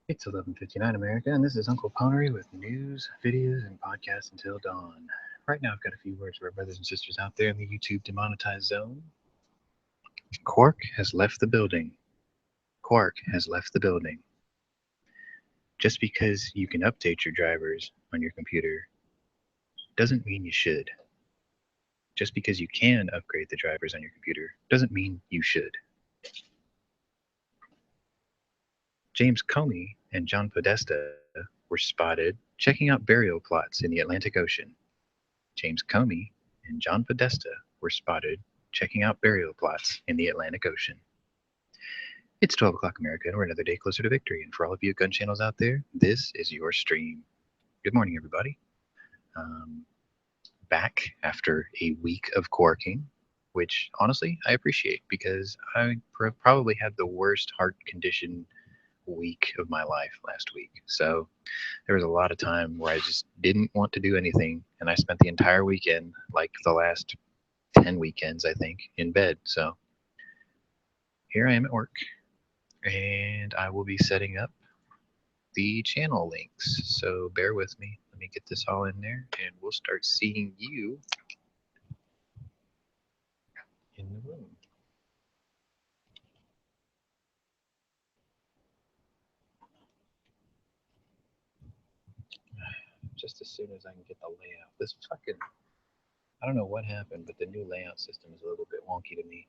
It's 11:59 America, and this is Uncle Ponery with news, videos, and podcasts until dawn. Right now, I've got a few words for our brothers and sisters out there in the YouTube demonetized zone. Quark has left the building. Quark has left the building. Just because you can update your drivers on your computer doesn't mean you should. Just because you can upgrade the drivers on your computer doesn't mean you should. James Comey and John Podesta were spotted checking out burial plots in the Atlantic Ocean. James Comey and John Podesta were spotted checking out burial plots in the Atlantic Ocean. It's 12 o'clock America, and we're another day closer to victory. And for all of you gun channels out there, this is your stream. Good morning, everybody. Back after a week of quarking, which honestly I appreciate because I probably had the worst heart condition week of my life last week. So there was a lot of time where I just didn't want to do anything, and I spent the entire weekend, like the last 10 weekends, I think, in bed. So here I am at work, and I will be setting up the channel links. So bear with me. Let me get this all in there, and we'll start seeing you in the room. Just as soon as I can get the layout. This fucking, I don't know what happened, but the new layout system is a little bit wonky to me.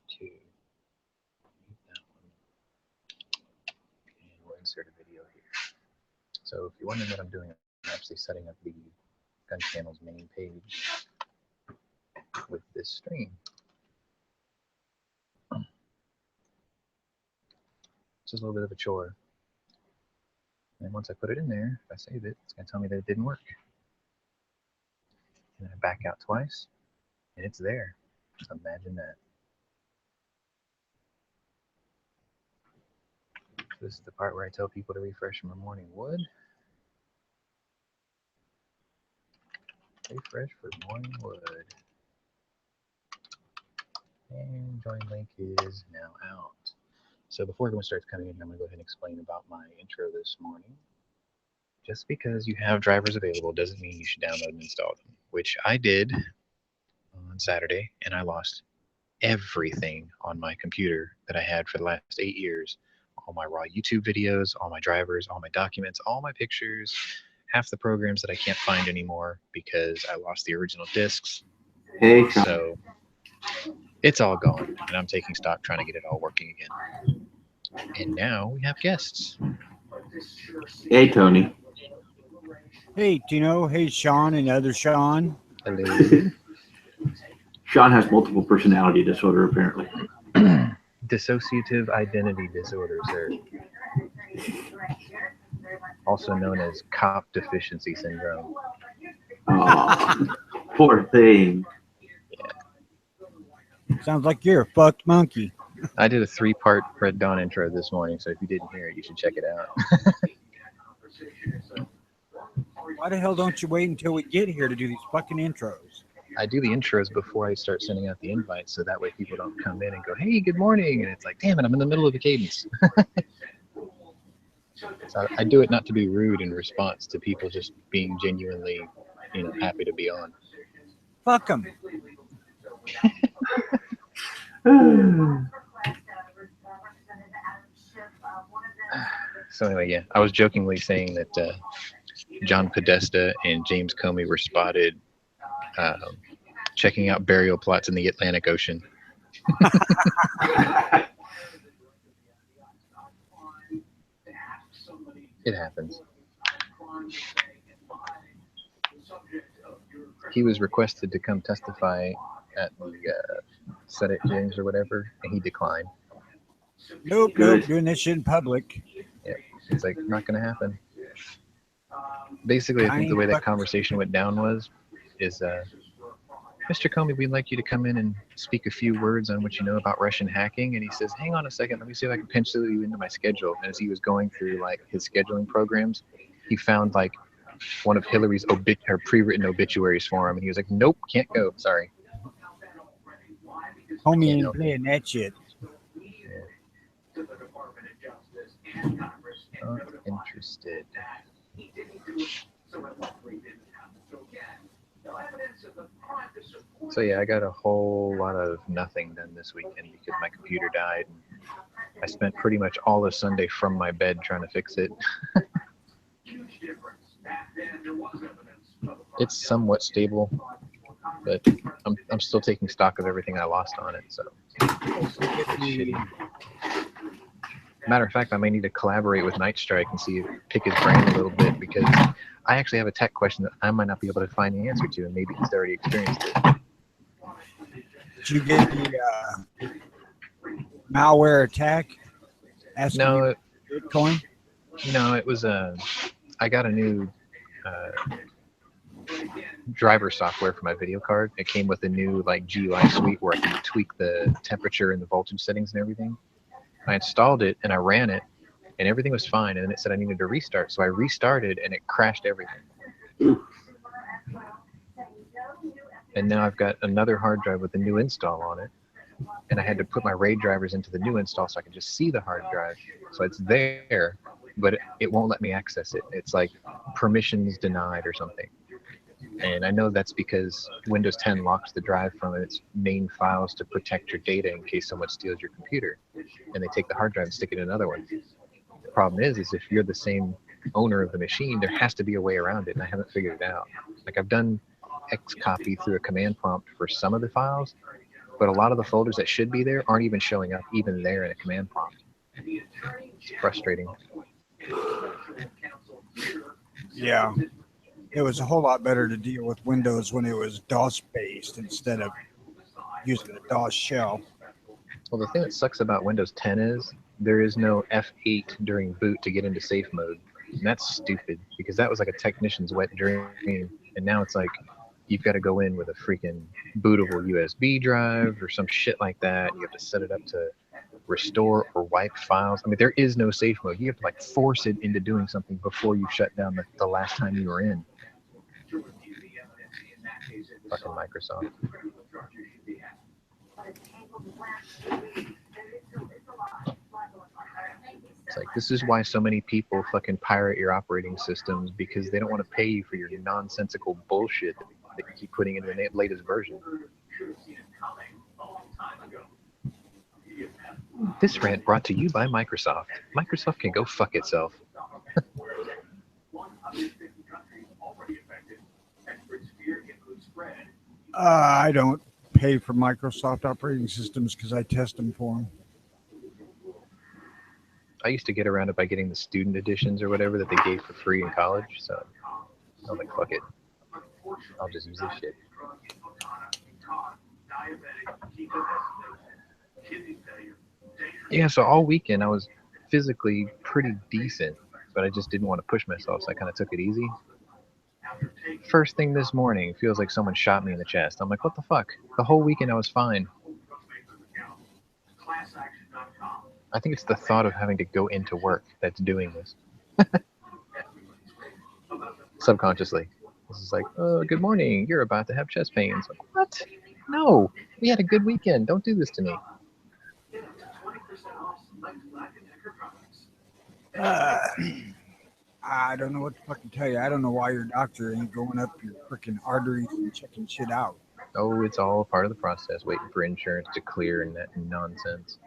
Two. That one. And we'll insert a video here. So if you're wondering what I'm doing, I'm actually setting up the Gunchannels main page with this stream. It's just a little bit of a chore. And once I put it in there, if I save it, it's going to tell me that it didn't work. And then I back out twice, and it's there. Imagine that. This is the part where I tell people to refresh from a morning wood. Refresh for morning wood. And join link is now out. So before everyone starts coming in, I'm going to go ahead and explain about my intro this morning. Just because you have drivers available doesn't mean you should download and install them, which I did on Saturday, and I lost everything on my computer that I had for the last 8 years. All my raw YouTube videos, all my drivers, all my documents, all my pictures, half the programs that I can't find anymore because I lost the original discs. Hey, so it's all gone, and I'm taking stock trying to get it all working again. And now we have guests. Hey, Tony. Hey, Tino. Hey, Sean and other Sean. Hello. Sean has multiple personality disorder, apparently. Dissociative identity disorder, sir. Also known as cop deficiency syndrome. Oh, poor thing. Yeah. Sounds like you're a fucked monkey. I did a 3-part Red Dawn intro this morning, so if you didn't hear it, you should check it out. Why the hell don't you wait until we get here to do these fucking intros? I do the intros before I start sending out the invites, so that way people don't come in and go, "Hey, good morning," and it's like, "Damn it, I'm in the middle of a cadence." So I do it not to be rude in response to people just being genuinely, happy to be on. Fuck them. So anyway, yeah, I was jokingly saying that John Podesta and James Comey were spotted checking out burial plots in the Atlantic Ocean. It happens. He was requested to come testify at the Senate hearings or whatever, and he declined. Nope, doing this shit in public. Yeah, it's like not going to happen. Basically, I think the way that conversation went down is Mr. Comey, we'd like you to come in and speak a few words on what you know about Russian hacking. And he says, hang on a second, let me see if I can pencil you into my schedule. And as he was going through like his scheduling programs, he found like one of Hillary's pre-written obituaries for him. And he was like, nope, can't go, sorry. Homie can't ain't help it. playing that shit. Yeah. Not interested. So yeah, I got a whole lot of nothing done this weekend because my computer died. And I spent pretty much all of Sunday from my bed trying to fix it. It's somewhat stable, but I'm still taking stock of everything I lost on it. So it's shitty. Matter of fact, I may need to collaborate with Night Strike and see pick his brain a little bit because I actually have a tech question that I might not be able to find the answer to, and maybe he's already experienced it. Did you get the malware attack? Asking No, you Bitcoin? no, it was I got a new driver software for my video card. It came with a new like GUI suite where I can tweak the temperature and the voltage settings and everything. I installed it and I ran it, and everything was fine. And then it said I needed to restart, so I restarted and it crashed everything. And now I've got another hard drive with a new install on it, and I had to put my RAID drivers into the new install so I can just see the hard drive. So it's there, but it won't let me access it. It's like permissions denied or something. And I know that's because Windows 10 locks the drive from its main files to protect your data in case someone steals your computer. And they take the hard drive and stick it in another one. The problem is if you're the same owner of the machine, there has to be a way around it, and I haven't figured it out. Like I've done Xcopy through a command prompt for some of the files, but a lot of the folders that should be there aren't even showing up even there in a command prompt. It's frustrating. Yeah. It was a whole lot better to deal with Windows when it was DOS based instead of using the DOS shell. Well, the thing that sucks about Windows 10 is there is no F8 during boot to get into safe mode. And that's stupid because that was like a technician's wet dream. And now it's like you've got to go in with a freaking bootable USB drive or some shit like that. You have to set it up to restore or wipe files. I mean, there is no safe mode. You have to like force it into doing something before you shut down the last time you were in. Fucking Microsoft. It's like, this is why so many people fucking pirate your operating systems, because they don't want to pay you for your nonsensical bullshit that you keep putting into the latest version. This rant brought to you by Microsoft. Microsoft can go fuck itself. I don't pay for Microsoft operating systems because I test them for them. I used to get around it by getting the student editions or whatever that they gave for free in college, so I'm like, fuck it. I'll just use this shit. Yeah, so all weekend I was physically pretty decent, but I just didn't want to push myself, so I kind of took it easy. First thing this morning, it feels like someone shot me in the chest. I'm like, what the fuck? The whole weekend I was fine. I think it's the thought of having to go into work that's doing this. Subconsciously. This is like, oh, good morning. You're about to have chest pains. Like, what? No. We had a good weekend. Don't do this to me. I don't know what to fucking tell you. I don't know why your doctor ain't going up your freaking arteries and checking shit out. Oh, it's all part of the process, waiting for insurance to clear and that nonsense.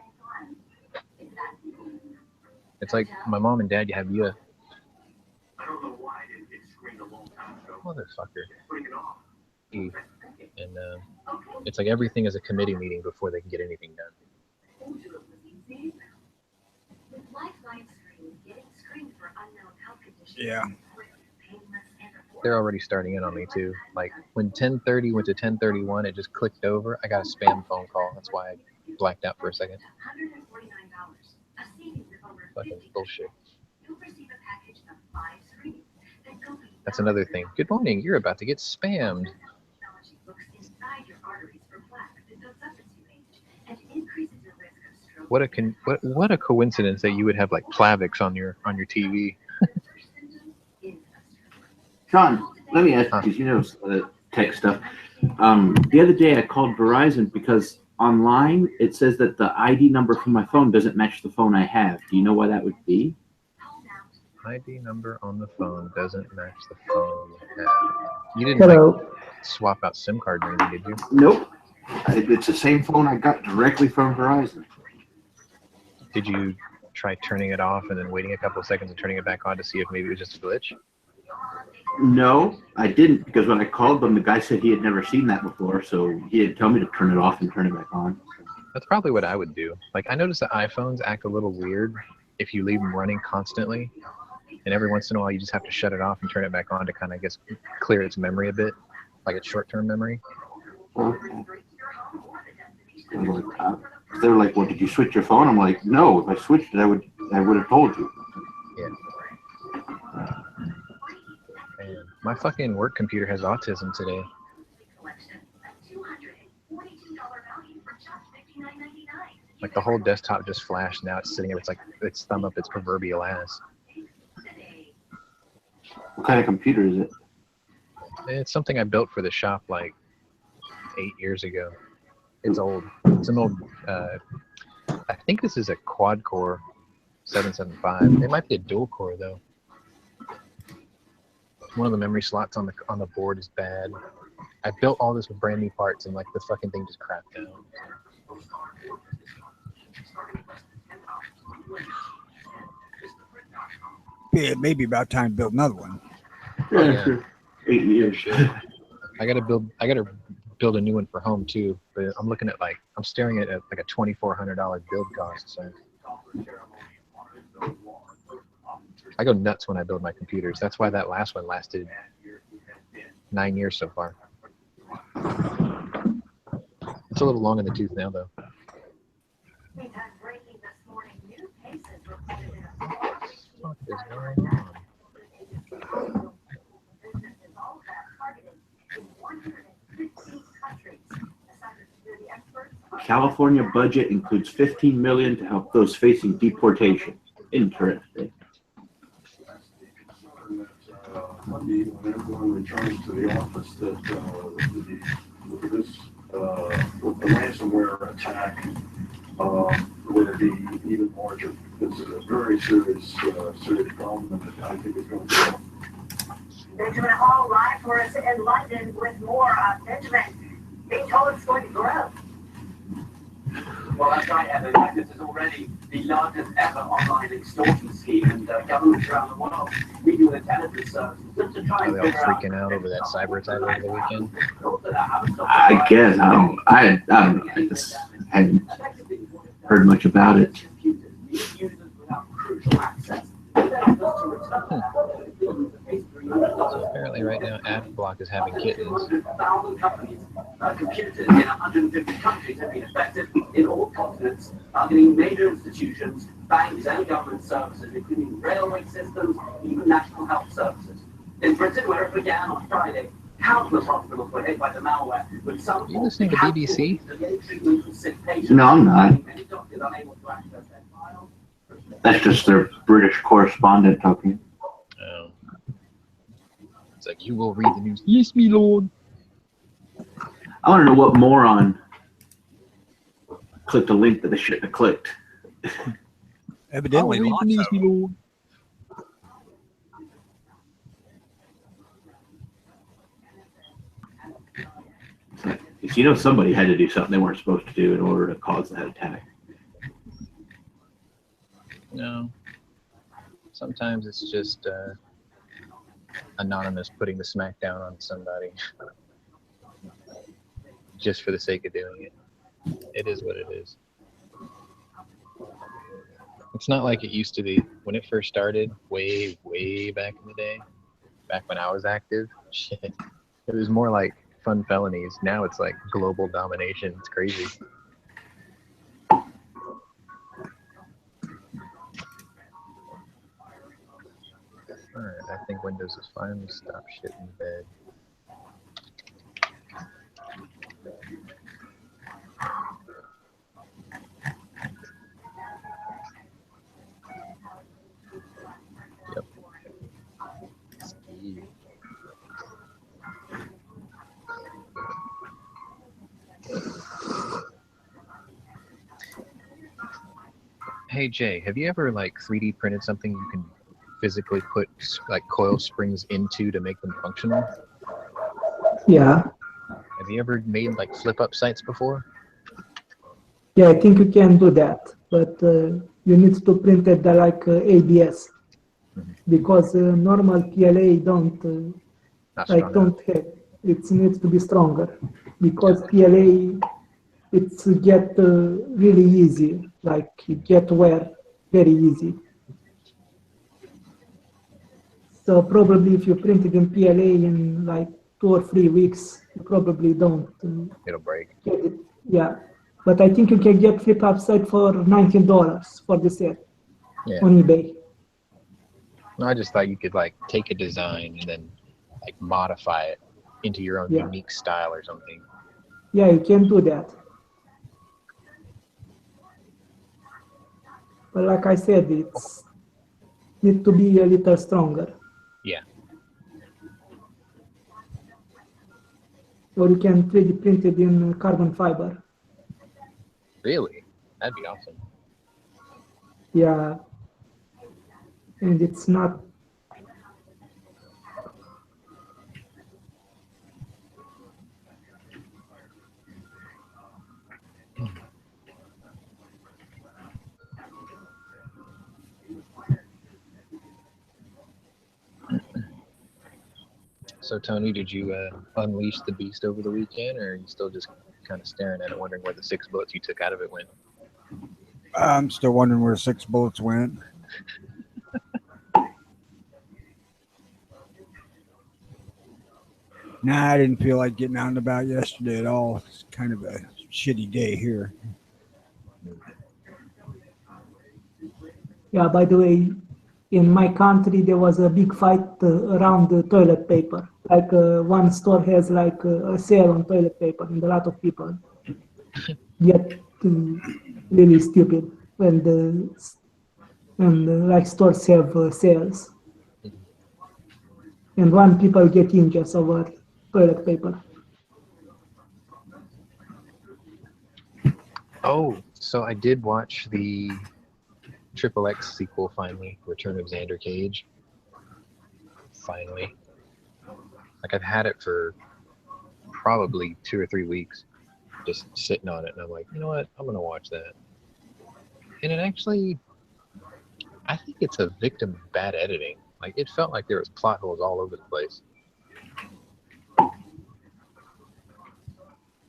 It's like my mom and dad, you have you. Motherfucker. And it's like everything is a committee meeting before they can get anything done. Yeah. They're already starting in on me too. Like when 10:30 went to 10:31, it just clicked over. I got a spam phone call. That's why I blacked out for a second. Fucking bullshit. That's another thing. Good morning. You're about to get spammed. What a coincidence that you would have like Plavix on your TV. Sean, let me ask you, because you know some of the tech stuff. The other day I called Verizon because online, it says that the ID number for my phone doesn't match the phone I have. Do you know why that would be? ID number on the phone doesn't match the phone you have. You didn't like swap out SIM card or anything, did you? Nope. It's the same phone I got directly from Verizon. Did you try turning it off and then waiting a couple of seconds and turning it back on to see if maybe it was just a glitch? No, I didn't, because when I called them, the guy said he had never seen that before, so he didn't tell me to turn it off and turn it back on. That's probably what I would do. Like, I noticed that iPhones act a little weird if you leave them running constantly, and every once in a while you just have to shut it off and turn it back on to kind of, I guess, clear its memory a bit, like its short-term memory. Okay. They're like, "Well, did you switch your phone?" I'm like, "No. If I switched it, I would have told you." Yeah. Man, my fucking work computer has autism today. Like the whole desktop just flashed. Now it's sitting there. It's like its thumb up its proverbial ass. What kind of computer is it? It's something I built for the shop like 8 years ago. It's old. It's an old. I think this is a quad core 775. It might be a dual core though. One of the memory slots on the board is bad. I built all this with brand new parts, and like the fucking thing just crapped down. Yeah, it may be about time to build another one. Oh, yeah. 8 years. I gotta build a new one for home too. But I'm staring at like a $2,400 build cost. So I go nuts when I build my computers. That's why that last one lasted 9 years so far. It's a little long in the tooth now, though. What is going on? California budget includes $15 million to help those facing deportation. Interesting. Monday, when everyone returns to the office, that with the ransomware attack, would be even larger. This is a very serious problem, and I think it's going to be. Benjamin Hall live for us in London with more. Benjamin, being told it's going to grow. Well, that's right, Evan. This is already the largest ever online extortion scheme, and governments around the world meeting with intelligence services just to try and Are they all figure out. freaking out over that cyber attack over the weekend? I guess I don't know. I just hadn't heard much about it. So apparently right now AdBlock is having kittens. 1,000 companies, computers in 150 countries have been affected in all continents, targeting major institutions, banks and government services, including railway systems, even national health services. In Britain, where it began on Friday, countless hospitals were hit by the malware, with some... Are you listening to BBC? No, I'm not. That's just their British correspondent talking. Oh. It's like, you will read the news. Yes, me lord. I want to know what moron clicked a link that they shouldn't have clicked. Evidently, lots of them. Lord. You know, somebody had to do something they weren't supposed to do in order to cause that attack. No. Sometimes it's just anonymous putting the smackdown on somebody just for the sake of doing it. It is what it is. It's not like it used to be when it first started, way, way back in the day, back when I was active. Shit. It was more like fun felonies. Now it's like global domination. It's crazy. Alright, I think Windows has finally stopped shitting the bed. Yep. Ski. Hey Jay, have you ever like 3D printed something you can physically put like coil springs into to make them functional? Yeah, Have you ever made like flip up sites before? yeah, I think you can do that, but you need to print it like ABS Mhm. because normal PLA Not strong enough. don't have. It needs to be stronger because Yeah. PLA it's get really easy, like it get wear very easy. So probably if you print it in PLA in like 2 or 3 weeks, you probably don't It'll break. get it. Yeah, but I think you can get flip upside for $19 for the set Yeah. on eBay. No, I just thought you could like take a design and then like modify it into your own Yeah, unique style or something. yeah, you can do that. But like I said, it's need to be a little stronger. Yeah. Or you can 3D print it in carbon fiber. Really? That'd be awesome. Yeah, and it's not. So Tony, did you unleash the beast over the weekend, or are you still just kind of staring at it, wondering where the 6 bullets you took out of it went? I'm still wondering where 6 bullets went. Nah, I didn't feel like getting out and about yesterday at all. It's kind of a shitty day here. Yeah, by the way, in my country there was a big fight around the toilet paper. Like one store has like a sale on toilet paper, and a lot of people get really stupid when like stores have sales, and one people get injured over toilet paper. Oh, so I did watch the Triple X sequel finally, Return of Xander Cage. Finally. Like I've had it for probably 2 or 3 weeks, just sitting on it, and I'm like, you know what? I'm gonna watch that. And it actually, I think it's a victim of bad editing. Like it felt like there was plot holes all over the place.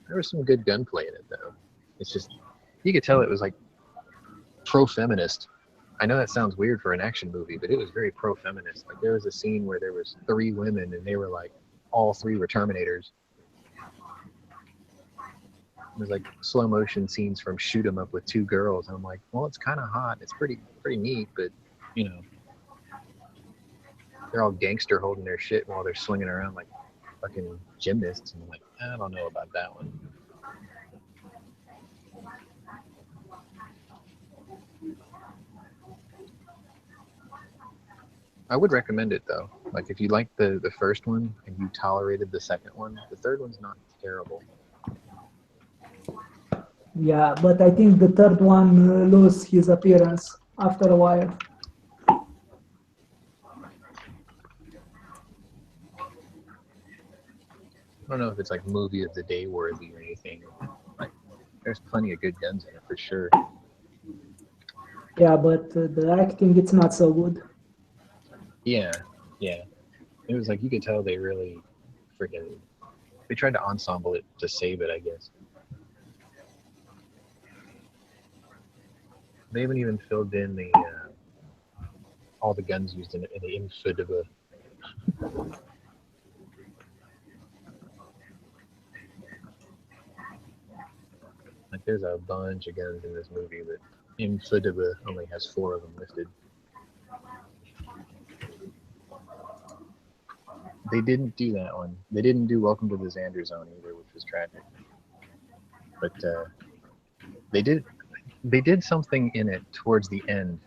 There was some good gunplay in it though. It's just you could tell it was like pro-feminist. I know that sounds weird for an action movie, but it was very pro-feminist. Like there was a scene where there was 3 women and they were like all 3 were Terminators. There's like slow motion scenes from Shoot 'em Up with 2 girls, and I'm like, well, it's kind of hot. It's pretty neat, but you know, they're all gangster holding their shit while they're swinging around like fucking gymnasts, and I'm like, I don't know about that one. I would recommend it though. Like if you liked the first one and you tolerated the second one, the third one's not terrible. Yeah, but I think the third one lose his appearance after a while. I don't know if it's like movie of the day worthy or anything. Like there's plenty of good guns in it for sure. Yeah, but the acting it's not so good. Yeah, yeah. It was like you could tell they really freaking they tried to ensemble it to save it, I guess. They haven't even filled in the all the guns used in the infid of a. Like there's a bunch of guns in this movie, but Infidaba only has 4 of them listed. They didn't do that one. They didn't do Welcome to the Xander Zone either, which was tragic. But they did something in it towards the end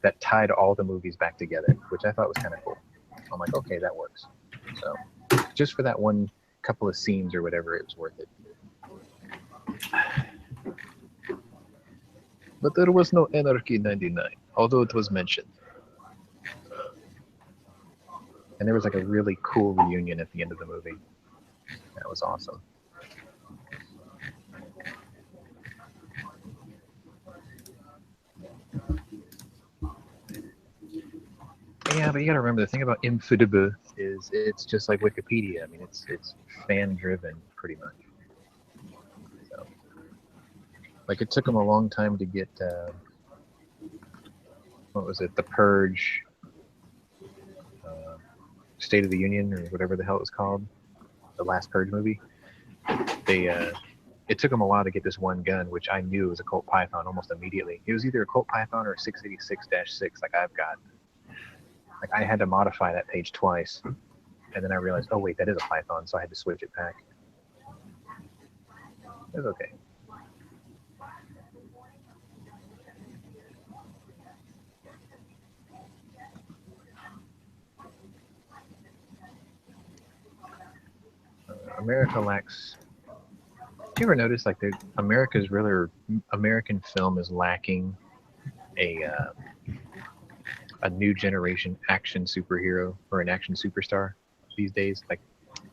that tied all the movies back together, which I thought was kind of cool. I'm like, okay, that works. So just for that one couple of scenes or whatever, it was worth it. But there was no Anarchy 99, although it was mentioned. And there was like a really cool reunion at the end of the movie. That was awesome. Yeah, but you gotta remember the thing about Infidibus is it's just like Wikipedia. I mean, it's fan driven pretty much. So, like, it took them a long time to get what was it, The Purge, State of the Union, or whatever the hell it was called, the last Purge movie. They it took them a while to get this one gun, which I knew was a Colt Python almost immediately. It was either a Colt Python or a 686-6, like I've got. Like, I had to modify that page twice, and then I realized, oh wait, that is a Python, so I had to switch it back. It was okay. America lacks. Do you ever notice like America's really, or American film is lacking a new generation action superhero or an action superstar these days, like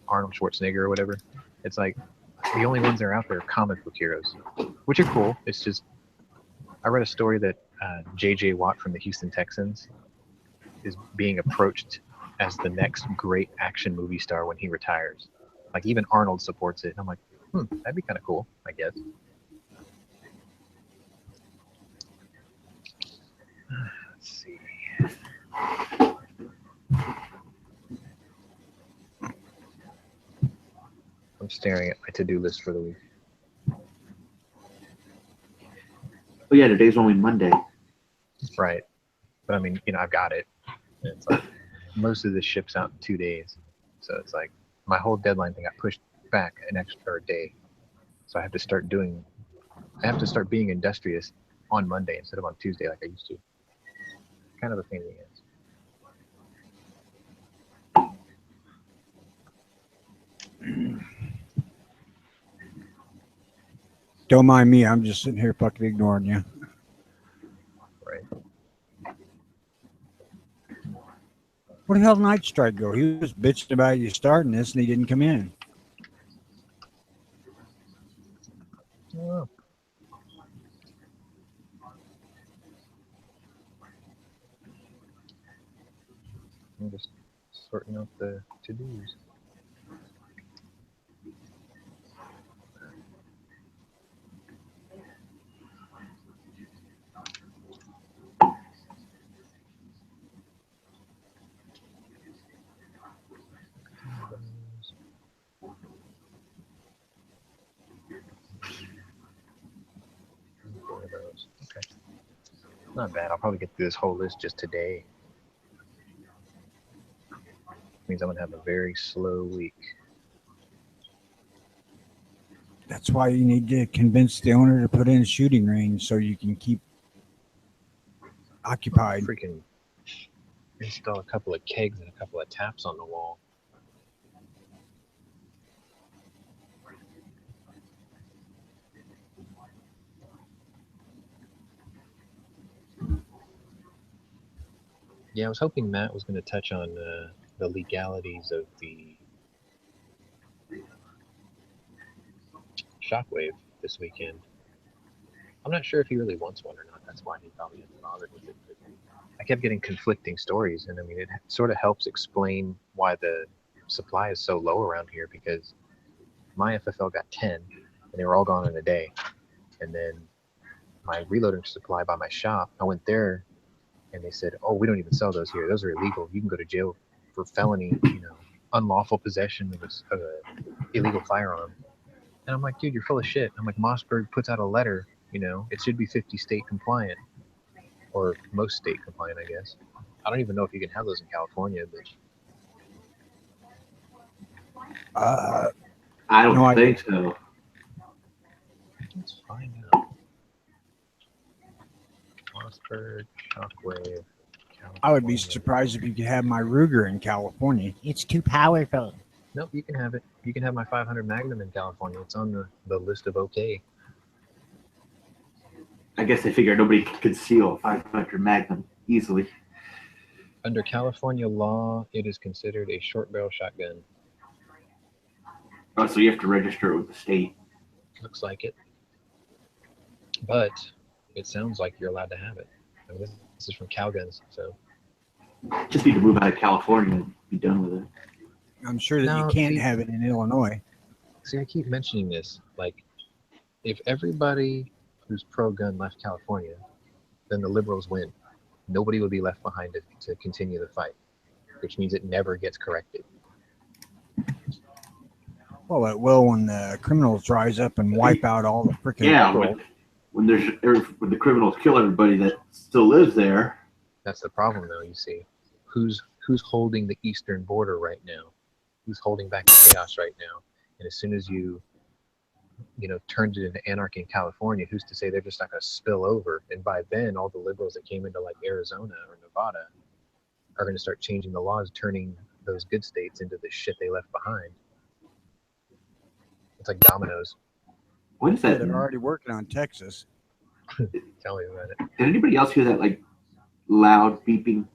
Arnold Schwarzenegger or whatever. It's like the only ones that are out there are comic book heroes, which are cool. It's just I read a story that J.J. Watt from the Houston Texans is being approached as the next great action movie star when he retires. Like even Arnold supports it, and I'm like, that'd be kind of cool, I guess. Let's see. I'm staring at my to-do list for the week. Oh yeah, today's only Monday. Right. But I mean, I've got it. And it's like most of this ships out in 2 days. So it's like my whole deadline thing got pushed back an extra day. So I have to start being industrious on Monday instead of on Tuesday like I used to. Kind of a pain in the ass. Don't mind me. I'm just sitting here fucking ignoring you. Right. Where the hell did Night Strike go? He was bitching about you starting this and he didn't come in. Oh. I'm just sorting out the to-dos. Okay. Not bad. I'll probably get through this whole list just today. Means I'm gonna have a very slow week. That's why you need to convince the owner to put in a shooting range so you can keep occupied. Freaking install a couple of kegs and a couple of taps on the wall. Yeah, I was hoping Matt was going to touch on the legalities of the Shockwave this weekend. I'm not sure if he really wants one or not. That's why he probably hasn't bothered with it. But I kept getting conflicting stories, and I mean, it sort of helps explain why the supply is so low around here, because my FFL got 10, and they were all gone in a day. And then my reloading supply by my shop, I went there, and they said, "Oh, we don't even sell those here. Those are illegal. You can go to jail for felony, unlawful possession of an illegal firearm." And I'm like, dude, you're full of shit. I'm like, Mossberg puts out a letter, it should be 50 state compliant, or most state compliant, I guess. I don't even know if you can have those in California, but I don't think so. let's find out. Mossberg, Shockwave, California. I would be surprised if you could have my Ruger in California. It's too powerful. Nope, you can have it. You can have my 500 Magnum in California. It's on the list of okay. I guess they figured nobody could conceal a 500 Magnum easily. Under California law, it is considered a short barrel shotgun. Oh, so you have to register it with the state. Looks like it. But it sounds like you're allowed to have it. I mean, this is from Calguns, so. Just need to move out of California and be done with it. I'm sure that No, you can't see- have it in Illinois. See, I keep mentioning this. Like, if everybody who's pro-gun left California, then the liberals win. Nobody will be left behind to continue the fight, which means it never gets corrected. Well, it will when the criminals rise up and wipe out all the freaking Yeah, world. when the criminals kill everybody that still lives there. That's the problem, though. You see, who's holding the eastern border right now? Who's holding back the chaos right now? And as soon as you turned it into anarchy in California, who's to say they're just not going to spill over? And by then, all the liberals that came into like Arizona or Nevada are going to start changing the laws, turning those good states into the shit they left behind. It's like dominoes. What is Yeah, that? they're already working on Texas. Tell me about it. Did anybody else hear that like loud beeping?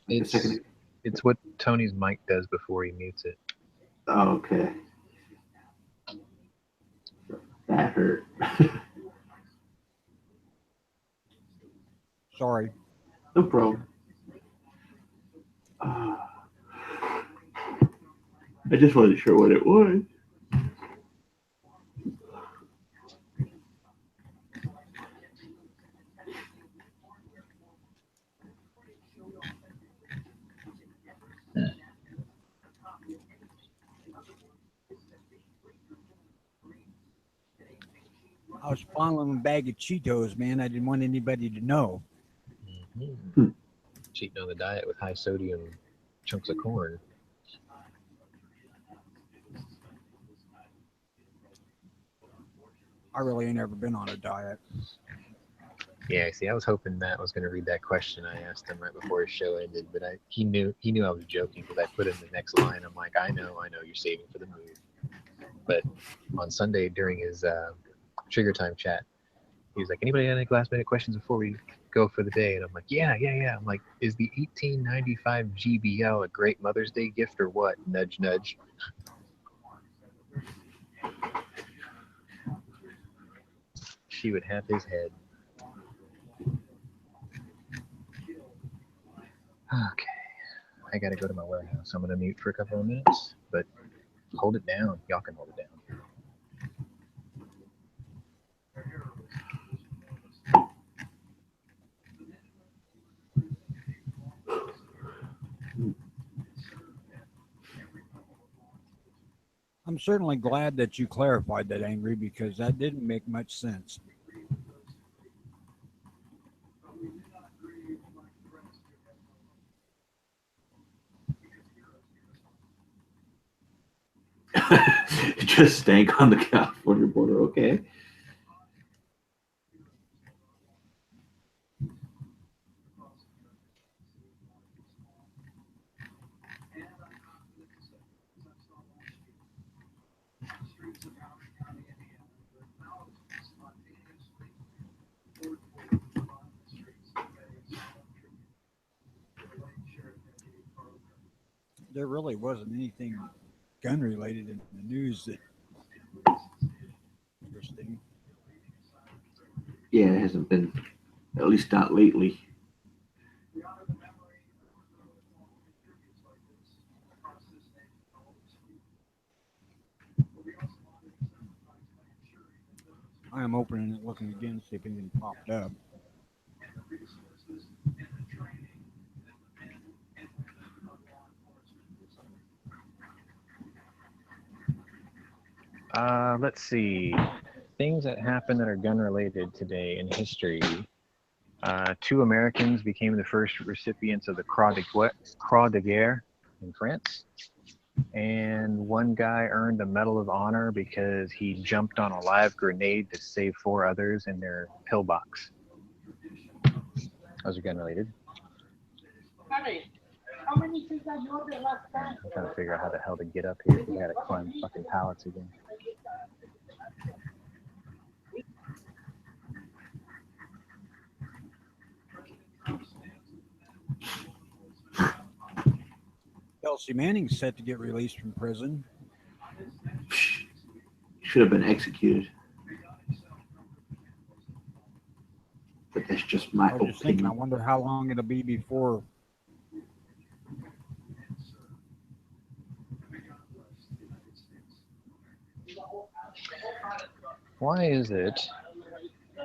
Like a second. It's what Tony's mic does before he mutes it. Oh, okay. That hurt. Sorry. No problem. I just wasn't sure what it was. I was fondling a bag of Cheetos, man. I didn't want anybody to know. Mm-hmm. Cheating on the diet with high sodium chunks of corn. I really ain't ever been on a diet. Yeah, see, I was hoping Matt was going to read that question I asked him right before his show ended, but he knew I was joking because I put in the next line. I'm like, I know, you're saving for the move. But on Sunday during his trigger time chat, he was like, anybody got any last minute questions before we go for the day? And I'm like, yeah. I'm like, is the 1895 GBL a great Mother's Day gift or what? Nudge, nudge. She would have his head. Okay, I gotta go to my warehouse. I'm gonna mute for a couple of minutes, but hold it down. Y'all can hold it down. I'm certainly glad that you clarified that, Angry, because that didn't make much sense. It just stank on the California border. Okay. There really wasn't anything gun related in the news that interesting. Yeah, it hasn't been, at least not lately. I am opening it, looking again, see if anything popped up. Let's see. Things that happened that are gun related today in history. 2 Americans became the first recipients of the Croix de Guerre in France. And 1 guy earned a Medal of Honor because he jumped on a live grenade to save 4 others in their pillbox. Those are gun related. How many things I know the last time? I'm trying to figure out how the hell to get up here because I gotta climb fucking pallets again. Chelsea Manning's set to get released from prison. Should have been executed. But that's just my I was just thinking, I opinion. wonder how long it'll be before. Why is it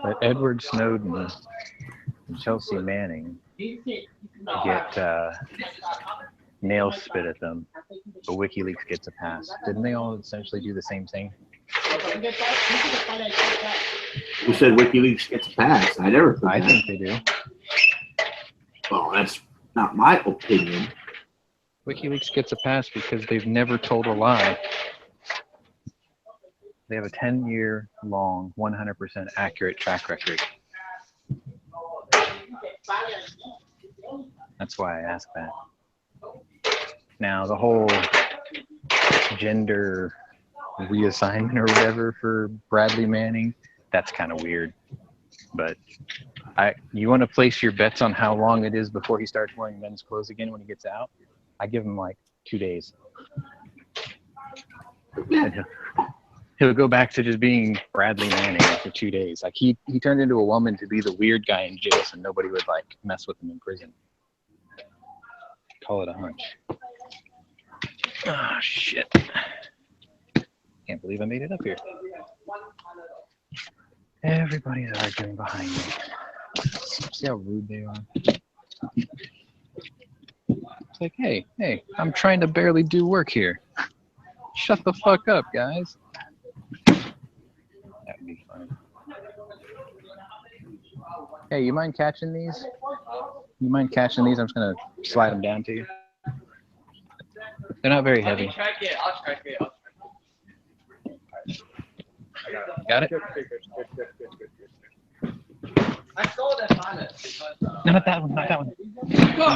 that Edward Snowden and Chelsea Manning get nails spit at them, but WikiLeaks gets a pass? Didn't they all essentially do the same thing? Who said WikiLeaks gets a pass? I never put I that. think they do. Well, that's not my opinion. WikiLeaks gets a pass because they've never told a lie. They have a 10-year long, 100% accurate track record. That's why I asked that. Now, the whole gender reassignment or whatever for Bradley Manning, that's kind of weird. But you want to place your bets on how long it is before he starts wearing men's clothes again when he gets out? I give him like 2 days. He'll go back to just being Bradley Manning after 2 days. Like he turned into a woman to be the weird guy in jail, so nobody would like mess with him in prison. Call it a hunch. Ah, shit. Can't believe I made it up here. Everybody's arguing behind me. See how rude they are? It's like, hey, I'm trying to barely do work here. Shut the fuck up, guys. That would be fun. Hey, you mind catching these? You mind catching these? I'm just going to slide them down to you. They're not very heavy. I'll track it. Got it? Good. I saw that pilot. No, not that one. No,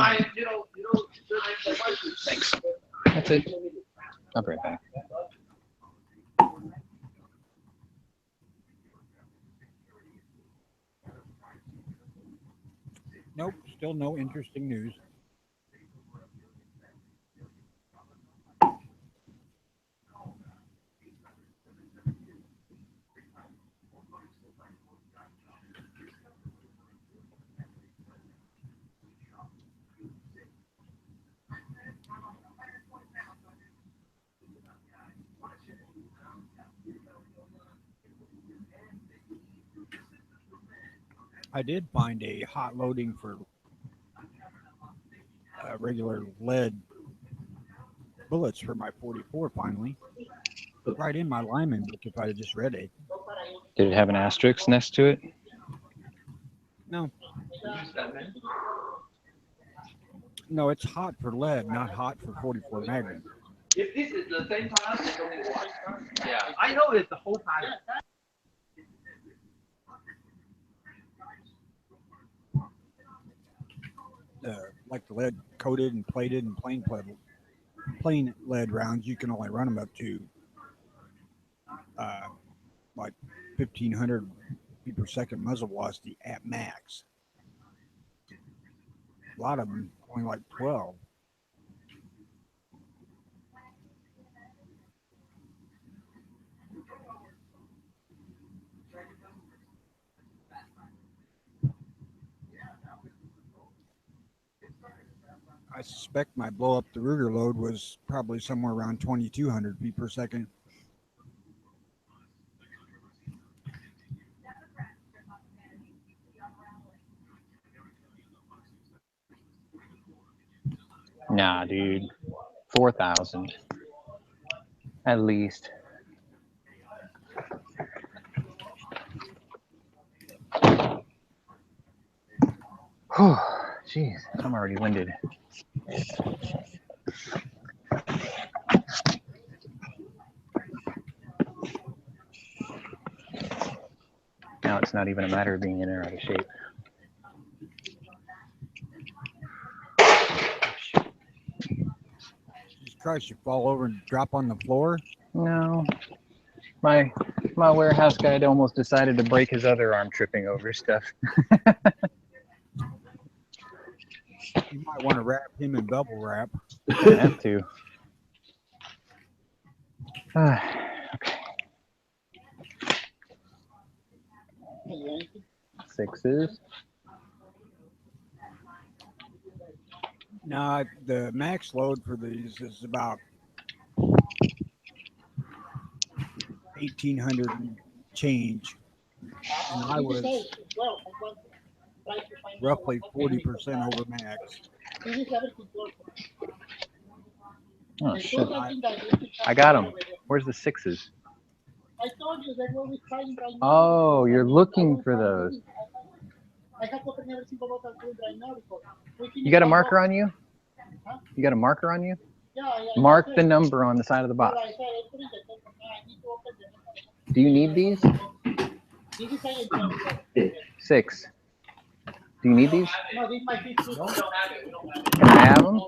Thanks. That's it. I'll be right back. Nope, still no interesting news. I did find a hot loading for regular lead bullets for my 44 finally. Right in my lineman book if I had just read it. Did it have an asterisk next to it? No. No, it's hot for lead, not hot for 44 Magnum. if this is the same pilot, it's only one. Yeah. I know it's the whole pilot. Like the lead coated and plated and plain lead rounds, you can only run them up to like 1,500 feet per second muzzle velocity at max. A lot of them only like 12. I suspect my blow up the Ruger load was probably somewhere around 2,200 feet per second. Nah, dude. 4,000. At least. Whew. Jeez, I'm already winded. Now it's not even a matter of being in or out of shape. Jesus Christ, you fall over and drop on the floor? No. My warehouse guy almost decided to break his other arm tripping over stuff. You might want to wrap him in bubble wrap. I have to. Okay. Sixes. Now, the max load for these is about 1,800 and change, and I was roughly 40% over max. Oh shit! I got them. Where's the sixes? Oh, you're looking for those. You got a marker on you? You got a marker on you? Mark the number on the side of the box. Do you need these? 6. Do you need these? Can I have them?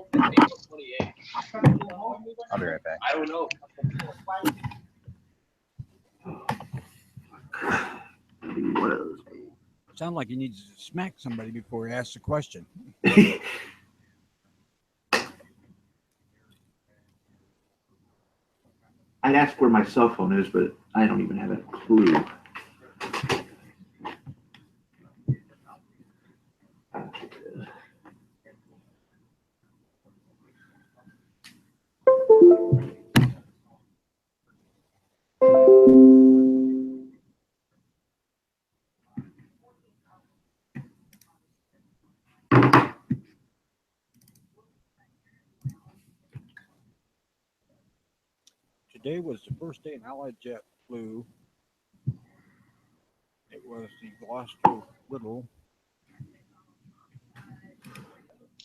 I'll be right back. I don't know. What are those? Sound like he needs to smack somebody before he asks a question. I'd ask where my cell phone is, but I don't even have a clue. Today was the first day an Allied jet flew. It was the Gloucester Little.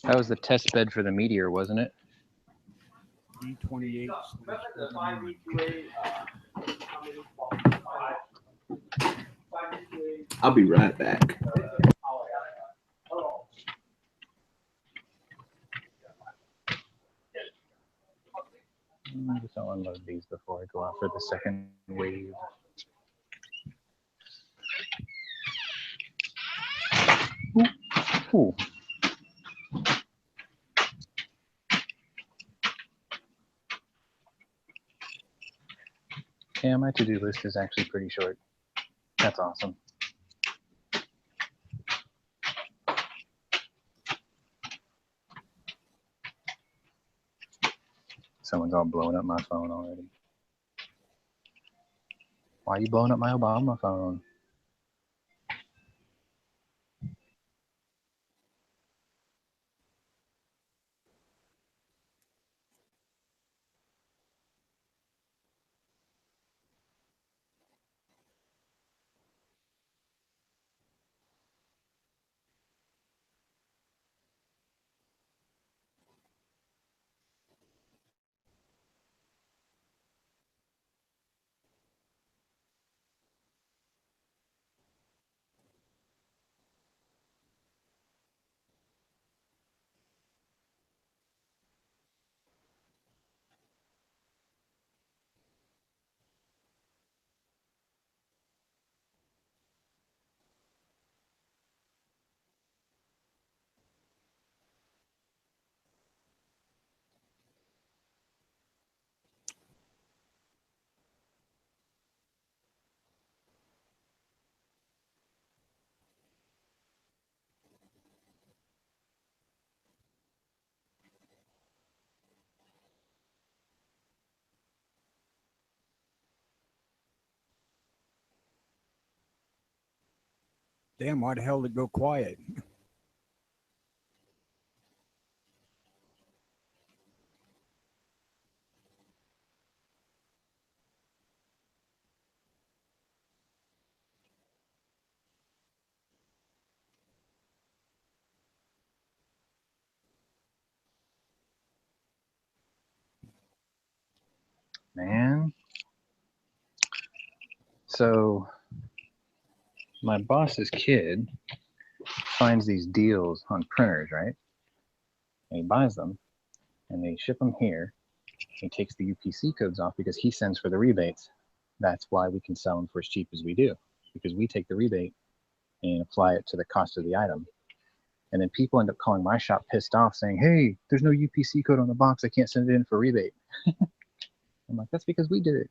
That was the test bed for the meteor, wasn't it? D-28. I'll be right back. I just don't unload these before I go out for the second wave. Ooh. Yeah, my to-do list is actually pretty short. That's awesome. Someone's all blowing up my phone already. Why are you blowing up my Obama phone? Damn, why the hell did it go quiet? Man. So my boss's kid finds these deals on printers, right? And he buys them and they ship them here. He takes the UPC codes off because he sends for the rebates. That's why we can sell them for as cheap as we do, because we take the rebate and apply it to the cost of the item. And then people end up calling my shop pissed off saying, hey, there's no UPC code on the box. I can't send it in for rebate. I'm like, that's because we did it.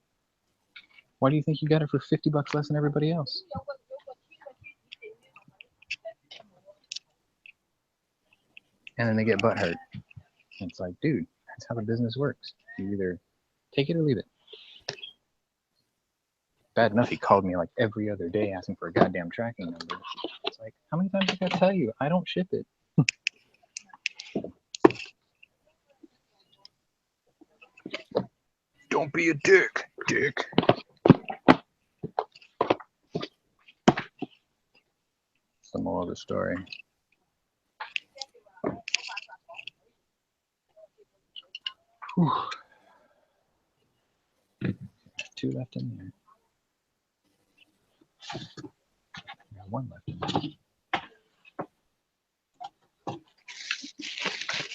Why do you think you got it for $50 less than everybody else? And then they get butthurt. It's like, dude, that's how the business works. You either take it or leave it. Bad enough he called me like every other day asking for a goddamn tracking number. It's like, how many times did I tell you? I don't ship it. Don't be a dick. The moral of the story. Whew. Two left in there. Got one left in there.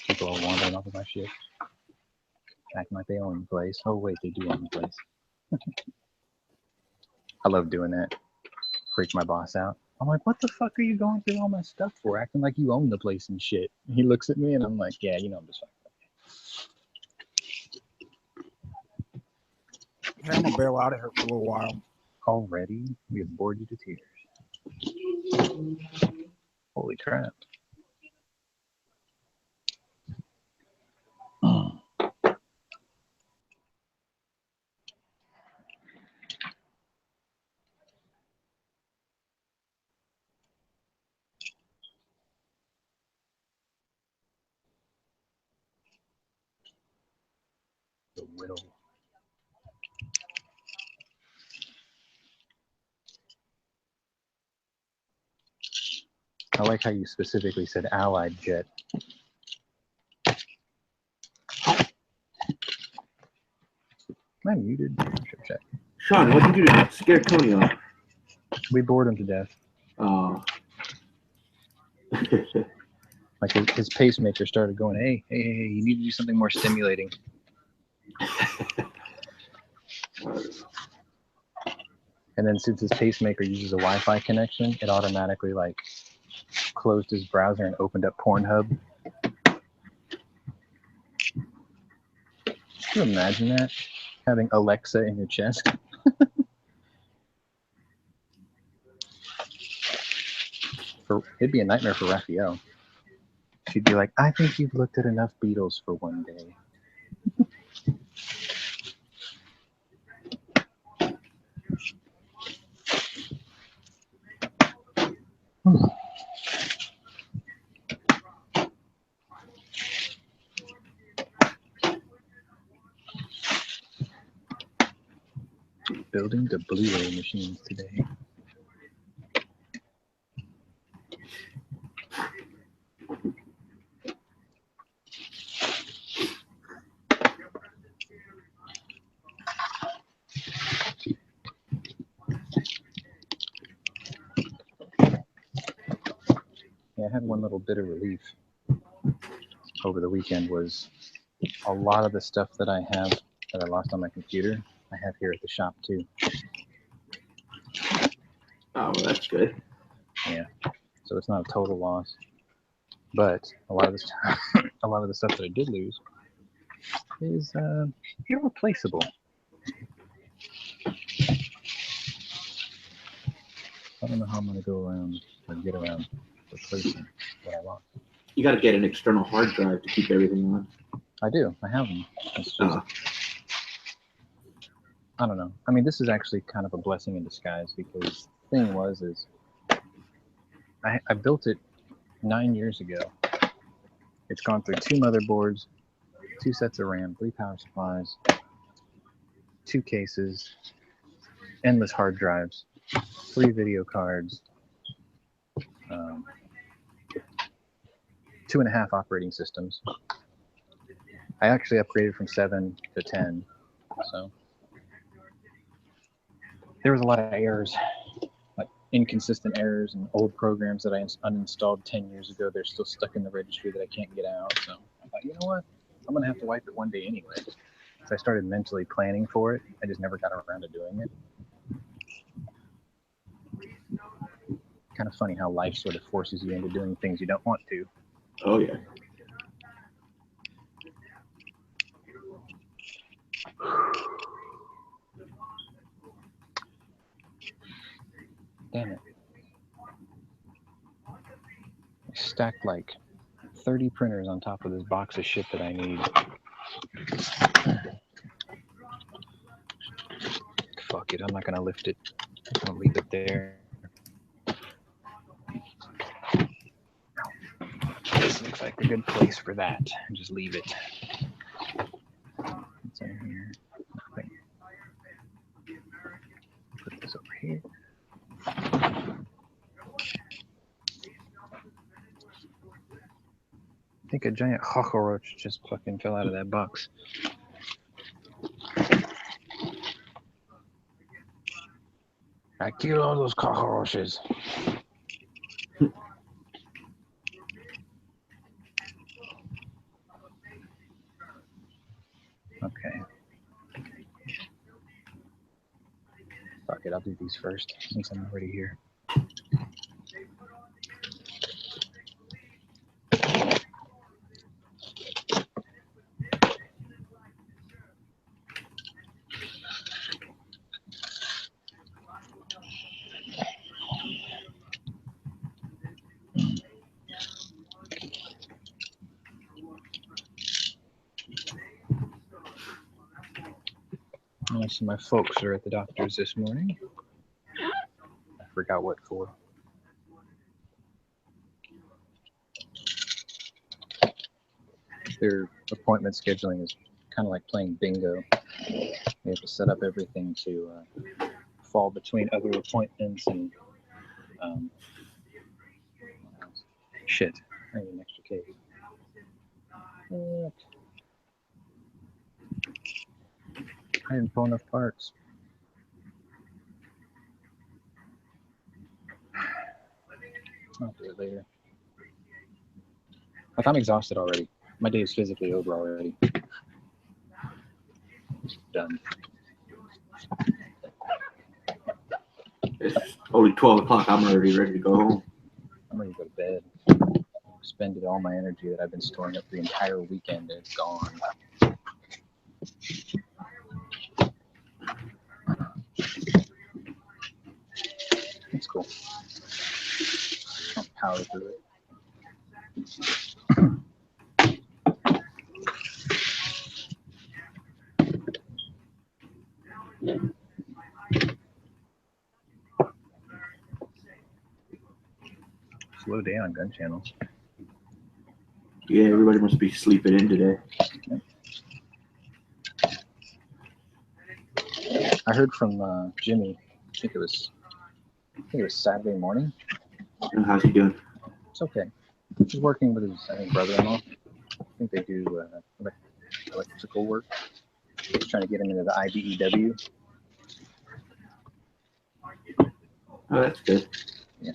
People are wandering off of my shit. Acting like they own the place. Oh wait, they do own the place. I love doing that. Freak my boss out. I'm like, what the fuck are you going through all my stuff for? Acting like you own the place and shit. He looks at me and I'm like, yeah, you know I'm just fucking. Hey, I'm gonna bail out of here for a little while. Already? We have bored you to tears. Holy crap. The whittle. I like how you specifically said Allied jet. Am I muted? Should check. Sean, what'd you do to scare Tony off? We bored him to death. Oh. Like his pacemaker started going, hey, you need to do something more stimulating. And then since his pacemaker uses a Wi-Fi connection, it automatically like closed his browser and opened up Pornhub. Can you imagine that? Having Alexa in your chest? It'd be a nightmare for Raphael. She'd be like, I think you've looked at enough Beatles for one day. Building the Blu-ray machines today. Yeah, I had one little bit of relief over the weekend was a lot of the stuff that I have that I lost on my computer, I have here at the shop too. Oh, well, that's good. Yeah, so it's not a total loss, but a lot of this, a lot of the stuff that I did lose is irreplaceable. I don't know how I'm gonna go around or get around replacing what I lost. You got to get an external hard drive to keep everything on. I do. I have them. It's just, I don't know. I mean, this is actually kind of a blessing in disguise because the thing is I built it 9 years ago. It's gone through 2 motherboards, 2 sets of RAM, 3 power supplies, 2 cases, endless hard drives, 3 video cards, 2.5 operating systems. I actually upgraded from 7 to 10, so there was a lot of errors, like inconsistent errors and old programs that I uninstalled 10 years ago. They're still stuck in the registry that I can't get out. So I thought, you know what? I'm gonna have to wipe it one day anyway. So I started mentally planning for it. I just never got around to doing it. Kind of funny how life sort of forces you into doing things you don't want to. Oh yeah. Damn it. I stacked like 30 printers on top of this box of shit that I need. Fuck it, I'm not gonna lift it. I'll leave it there. This looks like a good place for that. Just leave it. What's in here? Nothing. Put this over here. I think a giant cockroach just fucking fell out of that box. I killed all those cockroaches. Okay. Fuck it, I'll do these first, since I'm already here. I see my folks are at the doctor's this morning. I forgot what for. Their appointment scheduling is kind of like playing bingo. You have to set up everything to fall between other appointments and shit. I need an extra case. I didn't pull enough parts. I'll do it later. Like, I'm exhausted already. My day is physically over already. Done. It's only 12 o'clock. I'm already ready to go home. I'm ready to go to bed. Spended all my energy that I've been storing up the entire weekend and it's gone. That's cool. I'll power through it. Slow day on Gunchannels. Yeah, everybody must be sleeping in today. I heard from Jimmy. I think it was Saturday morning. And how's he doing? It's okay. He's working with his, I think, brother-in-law. I think they do electrical work. He's trying to get him into the IBEW. Oh, that's good. Yeah.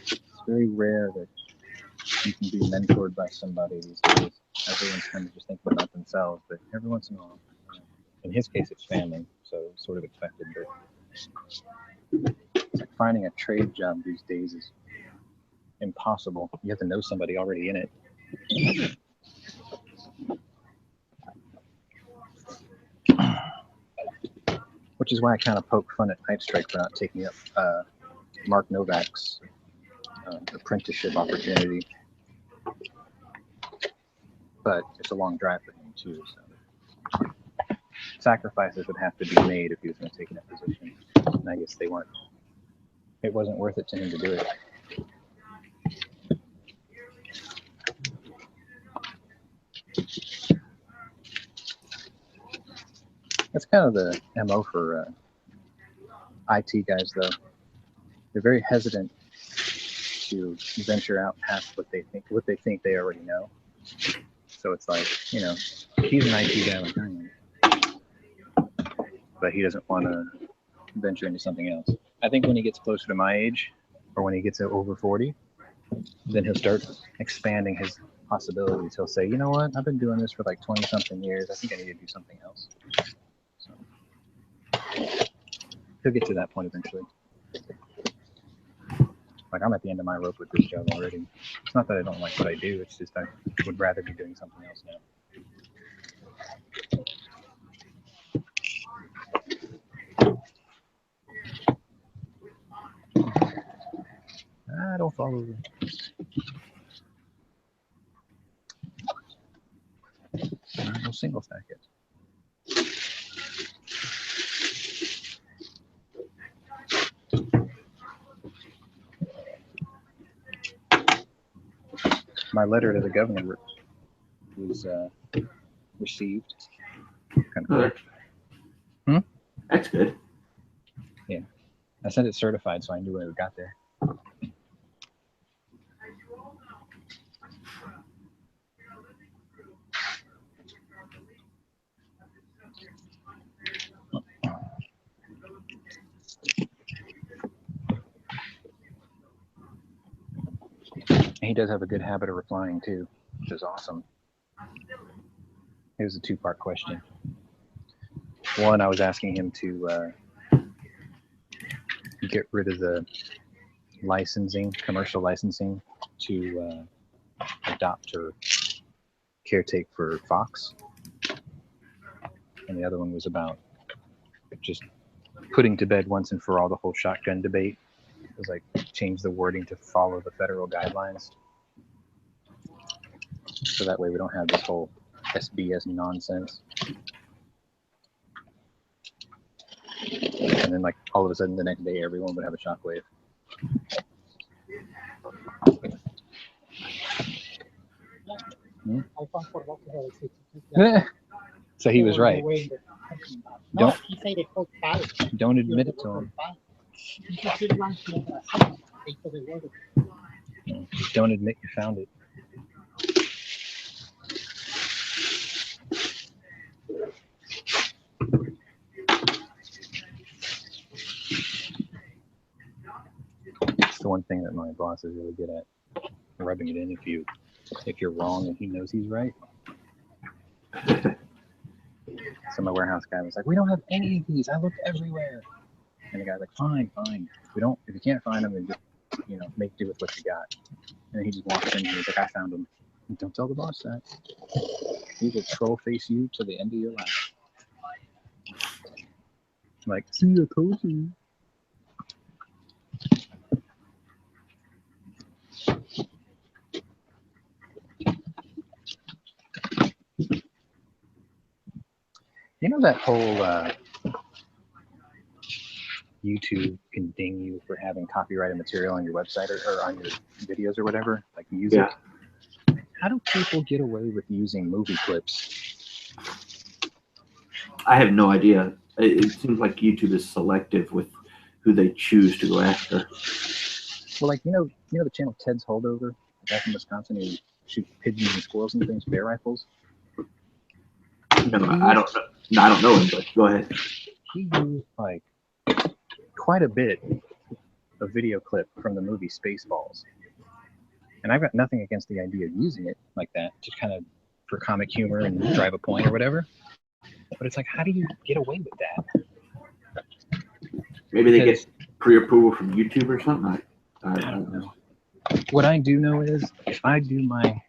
It's very rare that you can be mentored by somebody these days. Everyone's kind of just thinking about themselves, but every once in a while, in his case, it's family, so it's sort of expected. But it's like finding a trade job these days is impossible. You have to know somebody already in it. Which is why I kind of poke fun at Night Strike for not taking up Mark Novak's apprenticeship opportunity. But it's a long drive for him too, so sacrifices would have to be made if he was going to take that position. And I guess they weren't. It wasn't worth it to him to do it. That's kind of the MO for IT guys, though. They're very hesitant to venture out past what they think they already know. So it's like, you know, he's an IT guy like I am, but he doesn't want to venture into something else. I think when he gets closer to my age, or when he gets over 40, then he'll start expanding his possibilities. He'll say, you know what, I've been doing this for like 20 something years. I think I need to do something else. So. he'll get to that point eventually. Like, I'm at the end of my rope with this job already. It's not that I don't like what I do, it's just I would rather be doing something else now. Don't fall over. No single stack it. My letter to the governor was received. Kind of cool. That's good. Yeah, I sent it certified, so I knew when it got there. He does have a good habit of replying too, which is awesome. Here's a two-part question. One, I was asking him to get rid of the licensing, commercial licensing, to adopt or caretake for Fox. And the other one was about just putting to bed once and for all the whole shotgun debate. It was like change the wording to follow the federal guidelines. So that way we don't have this whole SBS nonsense. And then like all of a sudden the next day everyone would have a shockwave. So he was right. Don't admit it to him. Don't admit you found it. It's the one thing that my boss is really good at, rubbing it in if you're wrong and he knows he's right. So my warehouse guy was like, "We don't have any of these. I looked everywhere." And the guy's like, "Fine. If you can't find them, then just, make do with what you got." And he just walks in and he's like, "I found them." And don't tell the boss that. He will troll face you to the end of your life. I'm like, "See, I told you." You know that whole YouTube can ding you for having copyrighted material on your website or on your videos or whatever, like music? Yeah. How do people get away with using movie clips? I have no idea. It seems like YouTube is selective with who they choose to go after. Well, like, you know the channel Ted's Holdover, the guy from Wisconsin who shoots pigeons and squirrels and things, bear rifles? No, I don't know. No, I don't know him, but go ahead. He used like quite a bit of video clip from the movie Spaceballs. And I've got nothing against the idea of using it like that, just kind of for comic humor and drive a point or whatever. But it's like, how do you get away with that? Maybe they get pre-approval from YouTube or something. I don't know. What I do know is if I do my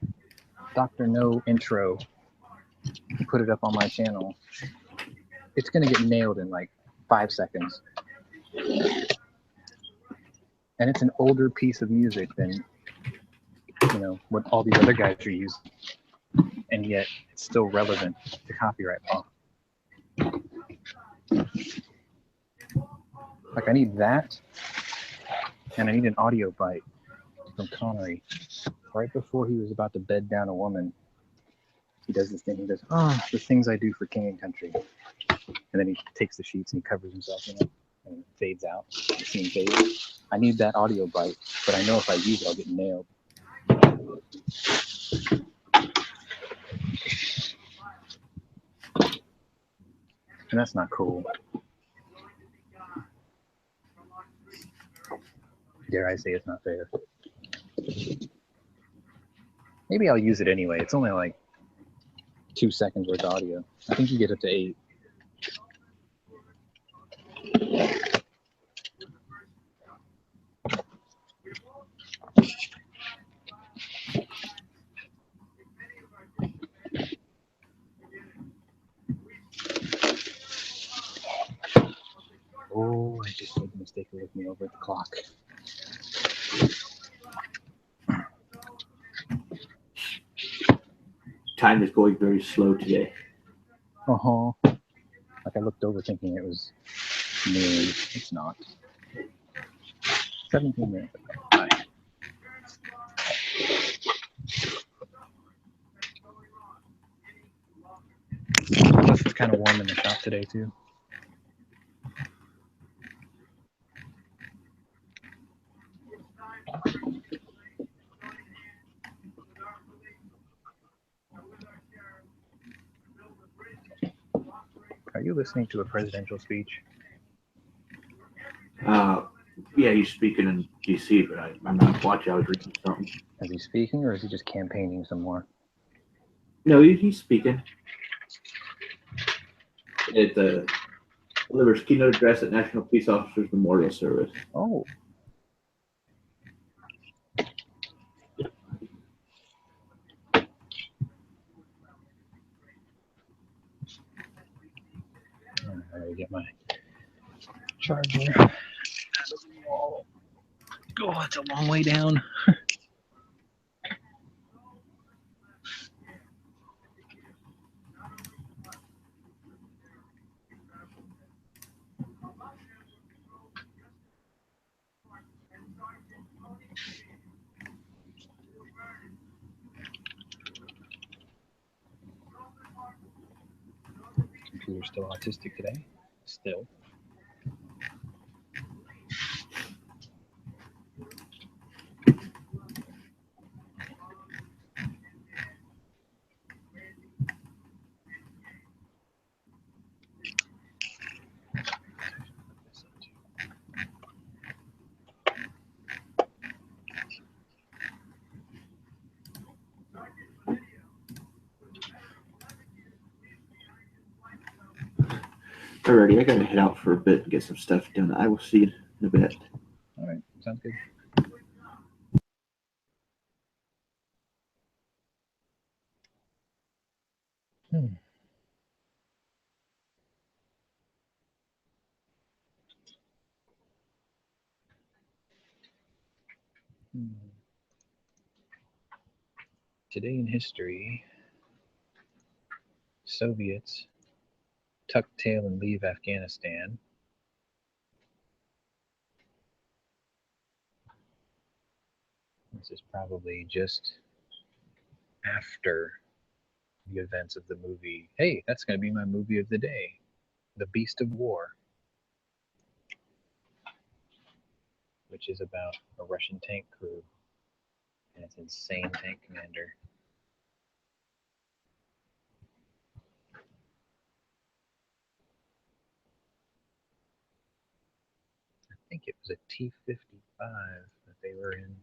Dr. No intro and put it up on my channel, it's going to get nailed in like 5 seconds. And it's an older piece of music than, what all these other guys are using. And yet it's still relevant to copyright law. Like, I need that, and I need an audio bite from Connery. Right before he was about to bed down a woman, he does this thing. He goes, the things I do for king and country. And then he takes the sheets and he covers himself in it, and it fades out. The scene fades. I need that audio bite, but I know if I use it, I'll get nailed. And that's not cool. Dare I say it's not fair. Maybe I'll use it anyway. It's only like 2 seconds worth of audio. I think you get up to 8. mistaken with me over at the clock. Time is going very slow today. Uh-huh. Like I looked over thinking it was noon. It's not. 17 minutes ago. Bye. Plus it's kind of warm in the shop today too. Are you listening to a presidential speech? Yeah, he's speaking in D.C., but I'm not watching. I was reading something. Is he speaking or is he just campaigning some more? No, he's speaking. It delivers keynote address at National Peace Officers Memorial Service. Oh. I gotta get my charger. Oh, it's a long way down. Computer's still autistic today. Still. Alrighty, I gotta head out for a bit and get some stuff done. I will see you in a bit. All right, sounds good. Today in history, Soviets tuck tail and leave Afghanistan. This is probably just after the events of the movie. Hey, that's going to be my movie of the day, The Beast of War, which is about a Russian tank crew and its insane tank commander. I think it was a T-55 that they were in.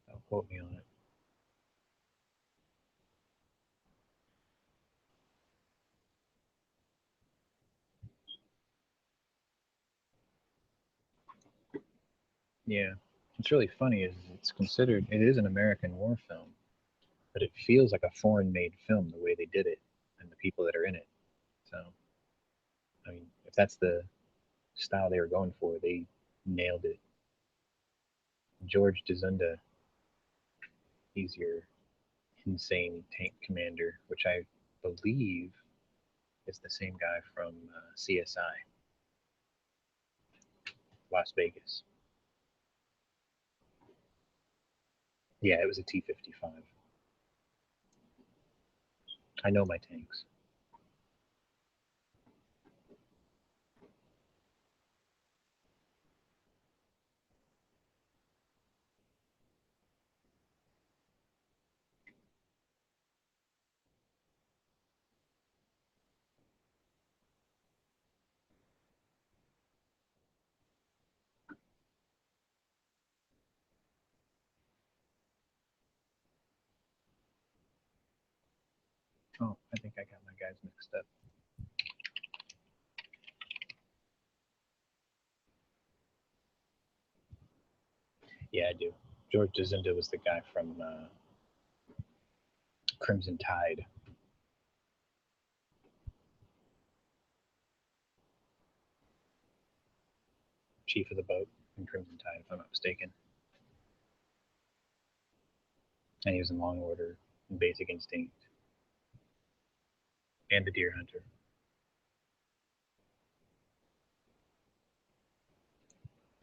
Don't quote me on it. Yeah, what's really funny is it is an American war film, but it feels like a foreign-made film the way they did it and the people that are in it. So, I mean, if that's the style they were going for, they nailed it. George Dzunda, he's your insane tank commander, which I believe is the same guy from CSI, Las Vegas. Yeah, it was a T-55. I know my tanks. Oh, I think I got my guys mixed up. Yeah, I do. George Dzunda was the guy from Crimson Tide. chief of the boat in Crimson Tide, if I'm not mistaken. And he was in Law and Order, and Basic Instinct, and The Deer Hunter.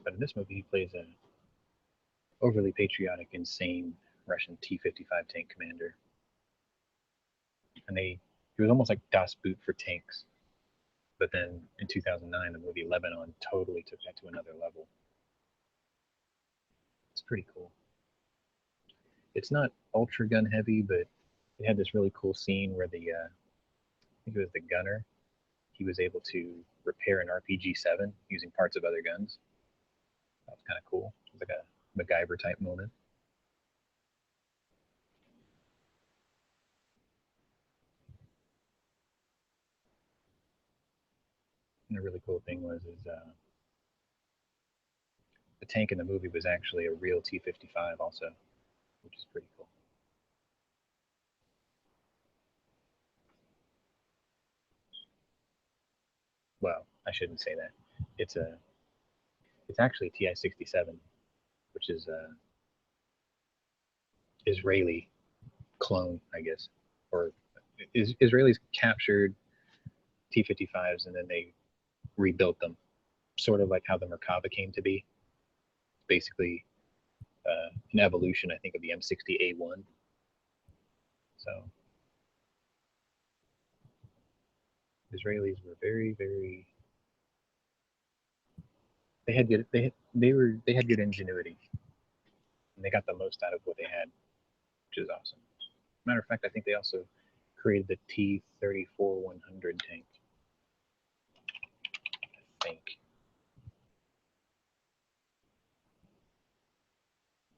But in this movie, he plays a overly patriotic, insane Russian T-55 tank commander. And he was almost like Das Boot for tanks. But then in 2009, the movie Lebanon totally took that to another level. It's pretty cool. It's not ultra gun heavy, but it had this really cool scene where I think it was the gunner, he was able to repair an RPG-7 using parts of other guns. That was kind of cool. It was like a MacGyver type moment. And the really cool thing was the tank in the movie was actually a real T-55 also, which is pretty cool. Well, I shouldn't say that. It's actually a Ti-67, which is a Israeli clone, I guess, or Israelis captured T-55s and then they rebuilt them, sort of like how the Merkava came to be. Basically, an evolution, I think, of the M60A1. So Israelis were very, very. They had good. They had good ingenuity, and they got the most out of what they had, which is awesome. Matter of fact, I think they also created the T-34-100 tank. I think.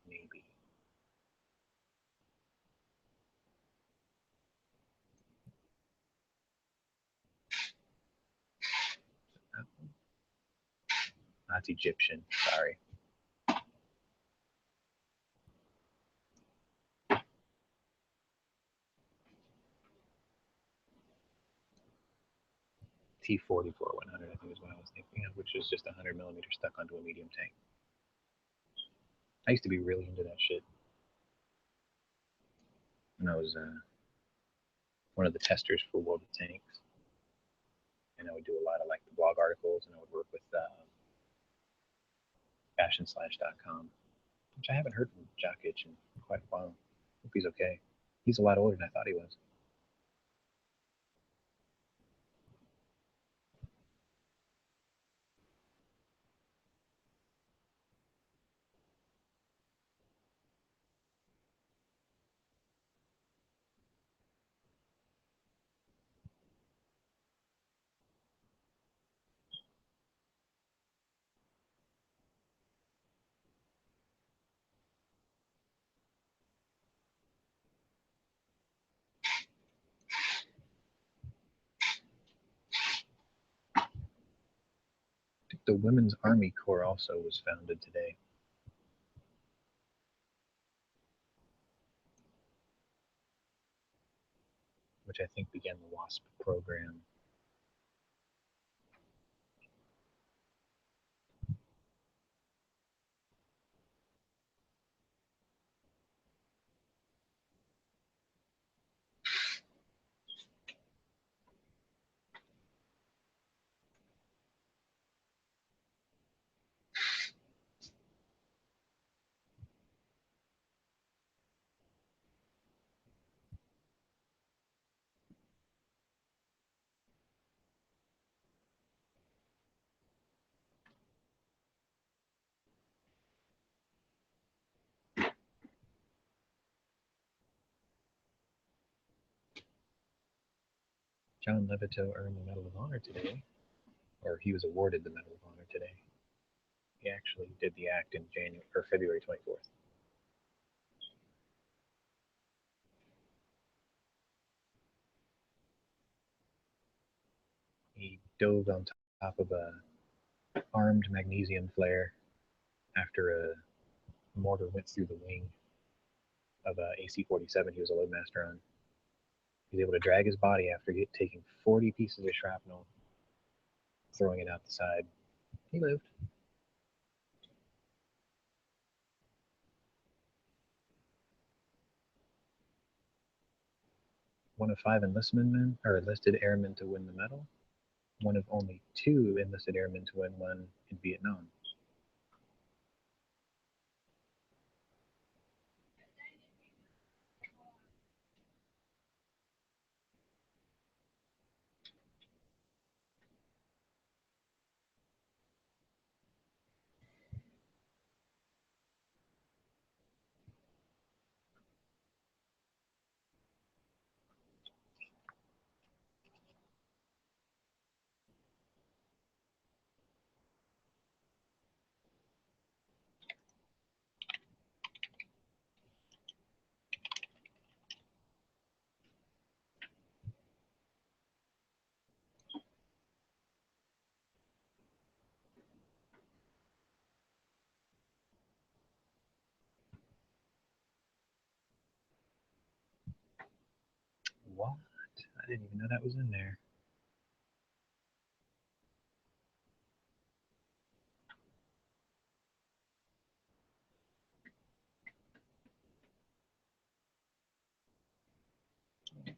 Maybe. That's Egyptian. Sorry. T-44-100, I think is what I was thinking of, which is just 100 millimeter stuck onto a medium tank. I used to be really into that shit. And I was one of the testers for World of Tanks. And I would do a lot of like the blog articles, and I would work with fashionslash.com, which I haven't heard from Jock Itch in quite a while. Hope he's okay. He's a lot older than I thought he was. I think the Women's Army Corps also was founded today. Which I think began the WASP program. John Levito earned the Medal of Honor today, or he was awarded the Medal of Honor today. He actually did the act in February 24th. He dove on top of a armed magnesium flare after a mortar went through the wing of a AC-47 he was a loadmaster on. He was able to drag his body after taking 40 pieces of shrapnel, throwing it out the side. He lived. one of 5 enlisted airmen to win the medal, one of only 2 enlisted airmen to win one in Vietnam. What? I didn't even know that was in there. Okay.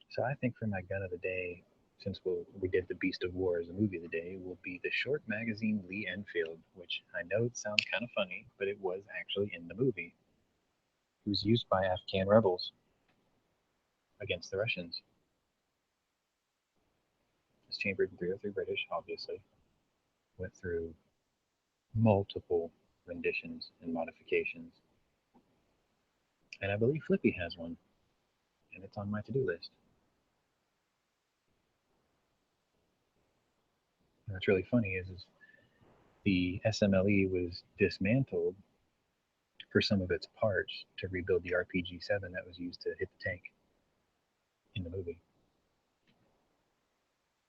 So I think for my gun of the day, since we did the Beast of War as a movie of the day, will be the short magazine Lee Enfield, which I know it sounds kind of funny, but it was actually in the movie. It was used by Afghan rebels against the Russians. It's chambered in 303 British, obviously. Went through multiple renditions and modifications. And I believe Flippy has one, and it's on my to-do list. And what's really funny is the SMLE was dismantled for some of its parts to rebuild the RPG-7 that was used to hit the tank in the movie.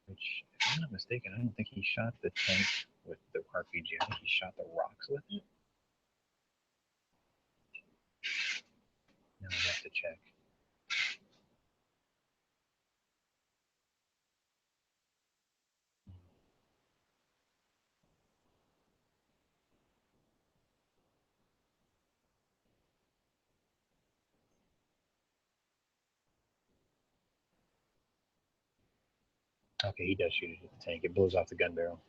Which, if I'm not mistaken, I don't think he shot the tank with the RPG. I think he shot the rocks with it. Now I have to check. Okay, he does shoot it at the tank. It blows off the gun barrel.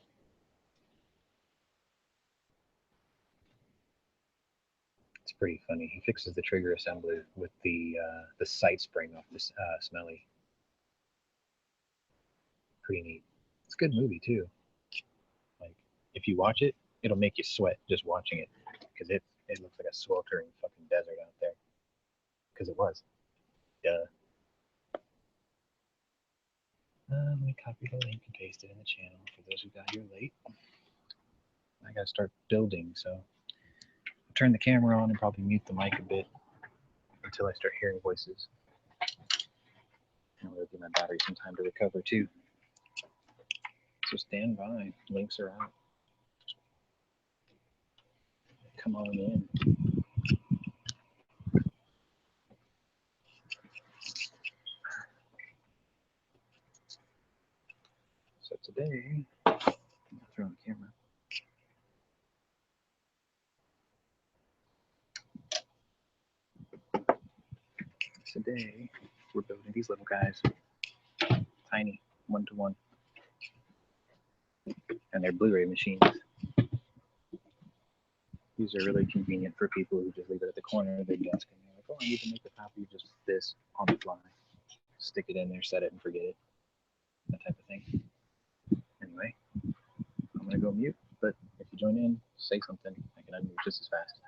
It's pretty funny. He fixes the trigger assembly with the sight spring off this Smelly. Pretty neat. It's a good movie too. Like if you watch it, it'll make you sweat just watching it because it looks like a sweltering fucking desert out there. Because it was. Duh. Let me copy the link and paste it in the channel for those who got here late. I gotta start building, so I'll turn the camera on and probably mute the mic a bit until I start hearing voices. And it'll give my battery some time to recover too. So stand by. Links are out. Come on in. So today, I'll throw on the camera. Today, we're building these little guys. Tiny, 1-to-1. And they're Blu-ray machines. These are really convenient for people who just leave it at the corner of their desk and they're like, oh, I need to make a copy of just this on the fly. Stick it in there, set it, and forget it. That type of thing. Anyway, I'm going to go mute, but if you join in, say something. I can unmute just as fast.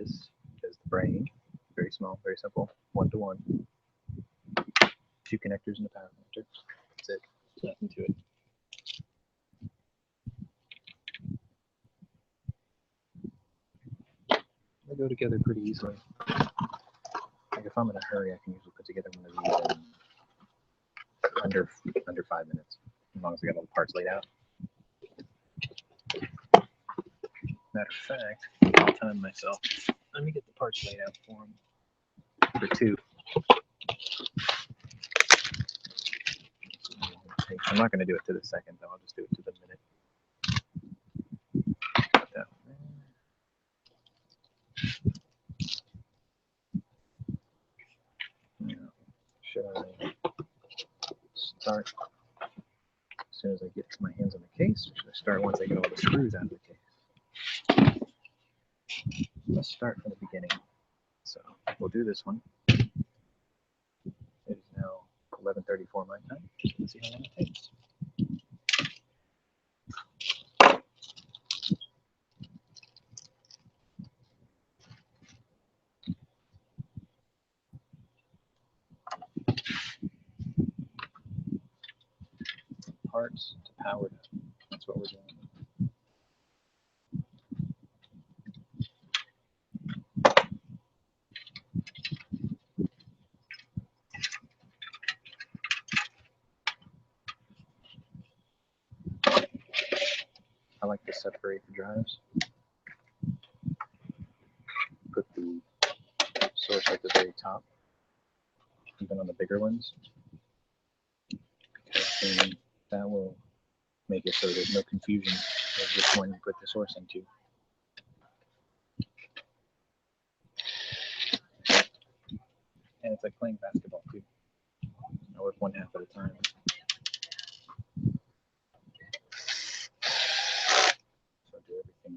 this is the brain. Very small, very simple, 1-to-1. 2 connectors and a power connector. That's it. Nothing to it. They go together pretty easily. Like if I'm in a hurry, I can usually put together one of these in under 5 minutes, as long as I got all the parts laid out. Matter of fact, I'll time myself. Let me get the parts laid out for them. For 2. I'm not going to do it to the second, though. I'll just do it to the minute. Put that one there. Now, should I start as soon as I get my hands on the case, or should I start once I get all the screws out of the case? Let's start from the beginning. So we'll do this one. It is now 11:34 my time. Let's see how long it takes. Parts to power to. That's what we're doing. I like to separate the drives. Put the source at the very top, even on the bigger ones, because then that will make it so there's no confusion of which one you put the source into. And it's like playing basketball too. I work one half at a time. So I do everything on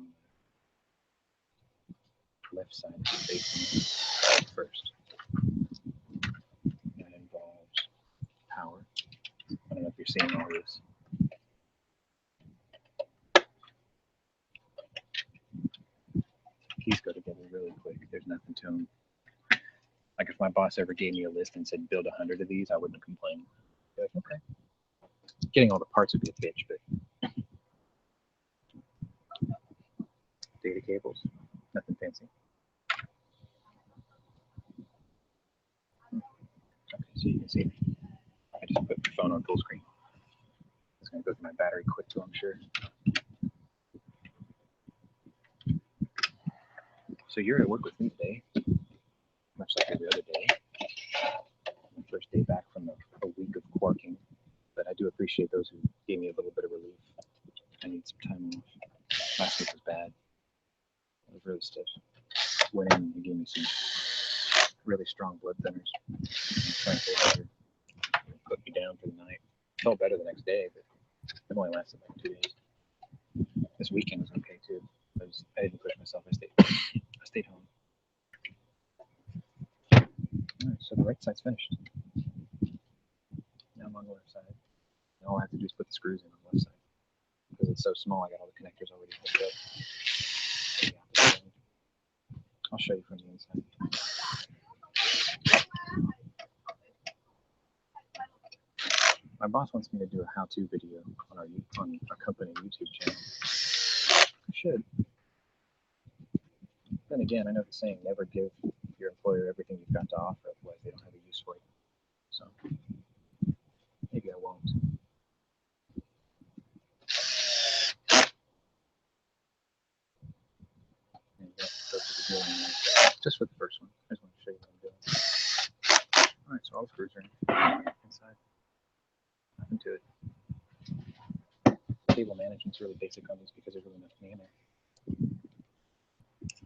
the left side of the facing first. That involves power. I don't know if you're seeing all this. Keys go together really quick. There's nothing to them. Like if my boss ever gave me a list and said build 100 of these, I wouldn't complain. I'd be like, okay. Getting all the parts would be a bitch, but data cables, nothing fancy. Okay, so you can see I just put my phone on full screen. It's gonna go through my battery quick too, I'm sure. So you're at work with me today, much like every other day. My first day back from a week of quarking, but I do appreciate those who gave me a little bit of relief. I need some time off. Last week was bad. It was really stiff. Went in and gave me some really strong blood thinners. Put me down for the night. Felt better the next day, but it only lasted like 2 days. This weekend was okay too. I didn't push myself. I stayed home. All right, so the right side's finished. Now I'm on the left side. And all I have to do is put the screws in on the left side. Because it's so small, I got all the connectors already hooked up. I'll show you from the inside. My boss wants me to do a how-to video on our company YouTube channel. I should. Then again, I know the saying, never give your employer everything you've got to offer, otherwise they don't have a use for you. So maybe I won't. Just for the first one. I just want to show you what I'm doing. All right, so all the screws are inside. Nothing to it. Cable management's really basic on these because there's really nothing in there.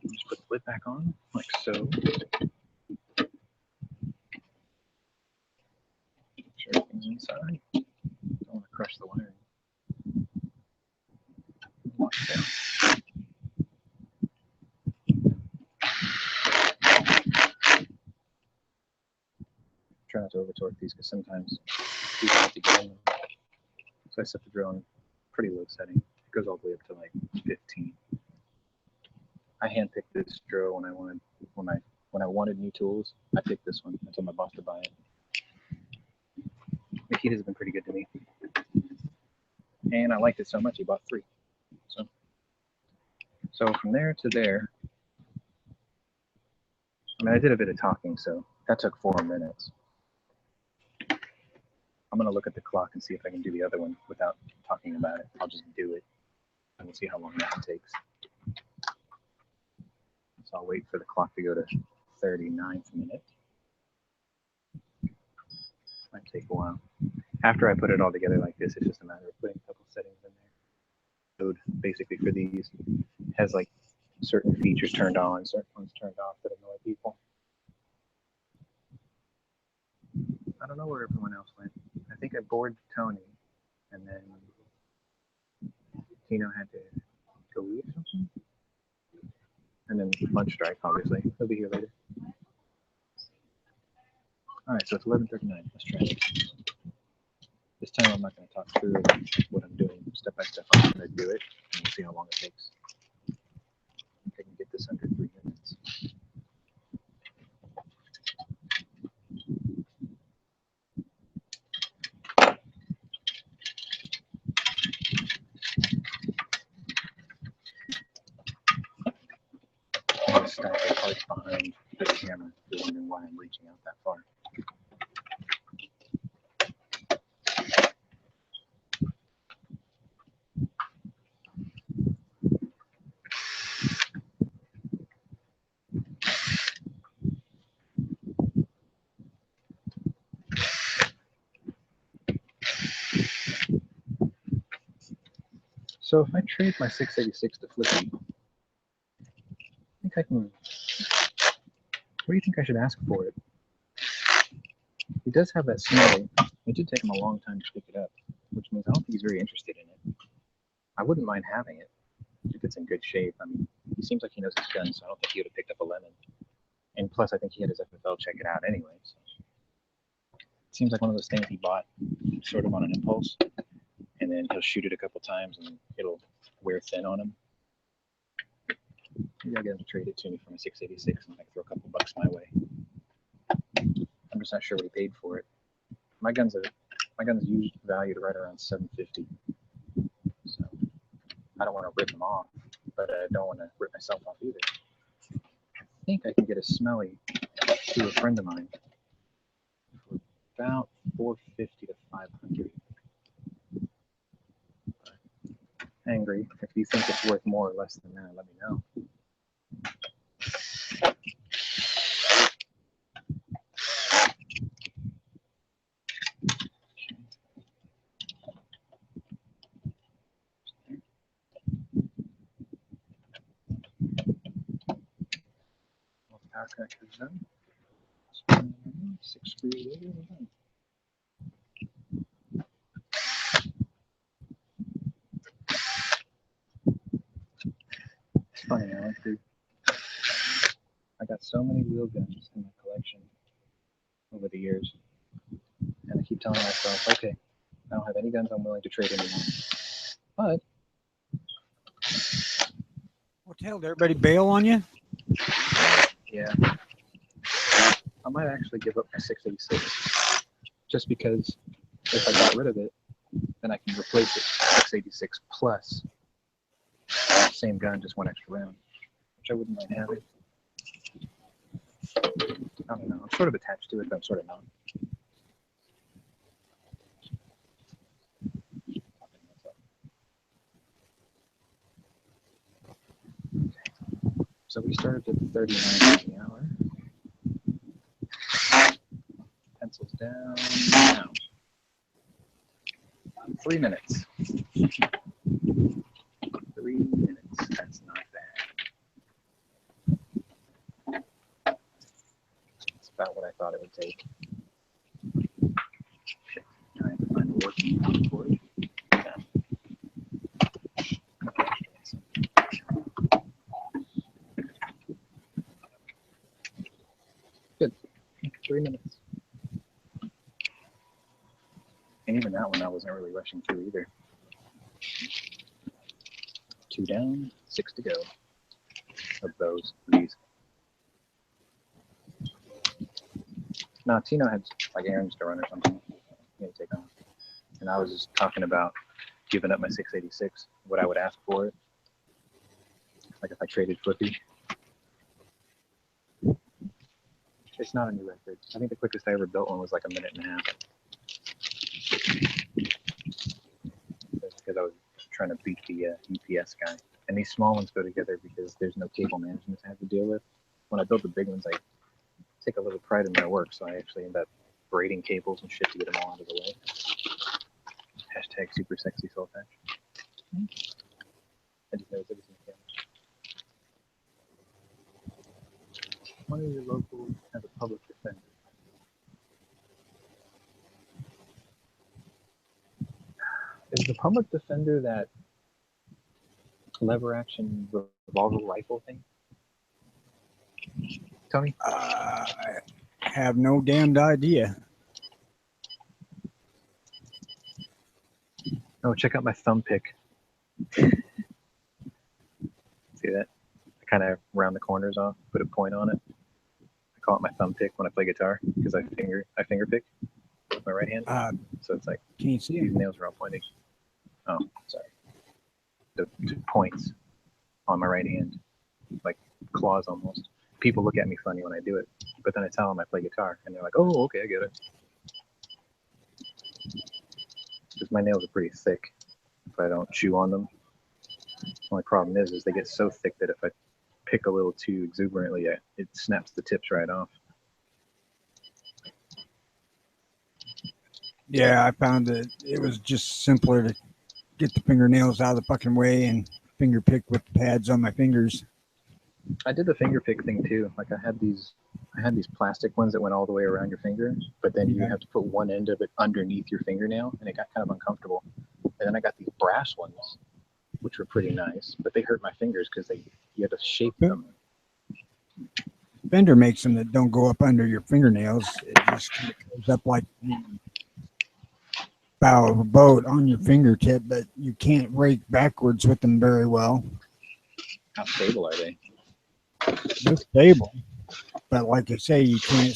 Just put the lid back on, like so. Make sure everything's inside. Don't want to crush the wiring. Lock it down. Try not to over torque these because sometimes people have to get in them. So I set the drill in pretty low setting. It goes all the way up to like 15. I handpicked this drill when I wanted new tools. I picked this one. I told my boss to buy it. The kid has been pretty good to me, and I liked it so much he bought 3. So from there to there, I mean, I did a bit of talking, so that took 4 minutes. I'm gonna look at the clock and see if I can do the other one without talking about it. I'll just do it, and we'll see how long that takes. So I'll wait for the clock to go to 39th minute. Might take a while. After I put it all together like this, it's just a matter of putting a couple settings in there. Code basically for these has like certain features turned on, certain ones turned off that annoy people. I don't know where everyone else went. I think I bored Tony, and then Tino had to go eat or something. And then lunch strike, obviously. He'll be here later. All right, so it's 11:39. Let's try it. This time I'm not going to talk through what I'm doing step by step. I'm going to do it, and we'll see how long it takes. I think I can get this under 3 minutes. I'm going to stack the parts behind the camera if you're wondering why I'm reaching out that far. So if I trade my 686 to Flippy, I think I can. What do you think I should ask for it? He does have that smelly. It did take him a long time to pick it up, which means I don't think he's very interested in it. I wouldn't mind having it if it's in good shape. I mean, he seems like he knows his gun, so I don't think he would have picked up a lemon. And plus, I think he had his FFL check it out anyway. So it seems like one of those things he bought sort of on an impulse, and then he'll shoot it a couple times and it'll wear thin on him. Maybe I'll get him to trade it to me from a 686 and like throw a couple bucks my way. I'm just not sure what he paid for it. My gun's usually valued right around $750. So I don't want to rip him off, but I don't want to rip myself off either. I think I can get a smelly to a friend of mine for about $450 to $500. Angry. If you think it's worth more or less than that, let me know. Power connector's done. 6 screws later, we're done. It's funny, Alan, dude. I got so many wheel guns in my collection over the years, and I keep telling myself, okay, I don't have any guns I'm willing to trade anymore. But What the hell? Did everybody bail on you? yeah, I might actually give up my 686 just because if I got rid of it, then I can replace it 686 plus same gun, just one extra round, which I wouldn't mind having. I don't know. I'm sort of attached to it, but I'm sort of not. Okay. So we started at 39 miles an hour. Pencils down now. 3 minutes. 3 minutes. That's not bad. That's about what I thought it would take. Shit. I have to find a working one for it. Yeah. Good. 3 minutes. And even that one I wasn't really rushing through either. 2 down, 6 to go. of these. No, Tino had like errands to run or something. He had to take on. And I was just talking about giving up my 686, what I would ask for it. Like if I traded Flippy. It's not a new record. I think the quickest I ever built one was like 1.5 minutes. Because I was trying to beat the UPS guy. And these small ones go together because there's no cable management to have to deal with. When I build the big ones, I take a little pride in my work, so I actually end up braiding cables and shit to get them all out of the way. Hashtag super sexy soul patch. I just noticed everything again. One of your locals has a public defender. Is the public defender that lever action revolver rifle thing? Tony? I have no damned idea. Oh, check out my thumb pick. See that? I kind of round the corners off, put a point on it. I call it my thumb pick when I play guitar because I finger pick with my right hand. So it's like Can't see these it. nails are all pointing. Oh, sorry. The points on my right hand, like claws almost. People look at me funny when I do it, but then I tell them I play guitar, and they're like, "Oh, okay, I get it." Because my nails are pretty thick if I don't chew on them. The only problem is they get so thick that if I pick a little too exuberantly, it snaps the tips right off. Yeah, I found that it was just simpler to get the fingernails out of the fucking way and finger pick with the pads on my fingers. I did the finger pick thing too. Like I had these plastic ones that went all the way around your finger, but then you have to put one end of it underneath your fingernail, and it got kind of uncomfortable. And then I got these brass ones, which were pretty nice, but they hurt my fingers because you had to shape them. Fender makes them that don't go up under your fingernails. It just kind of goes up like the bow of a boat on your fingertip, but you can't rake backwards with them very well. How stable are they? They're stable, but like I say, you can't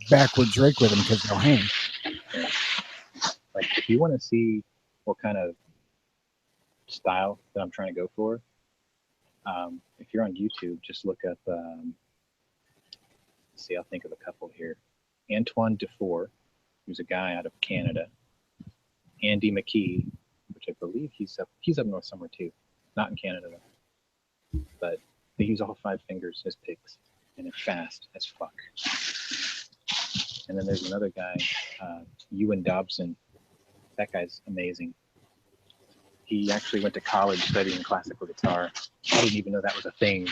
backwards rake with them because they'll hang. Like if you want to see what kind of style that I'm trying to go for, if you're on YouTube, just look up. Let's see, I'll think of a couple here. Antoine Dufour, who's a guy out of Canada. Andy McKee, which I believe he's up north somewhere too, not in Canada though. But they use all 5 fingers as picks, and it's fast as fuck. And then there's another guy, Ewan Dobson. That guy's amazing. He actually went to college studying classical guitar. I didn't even know that was a thing.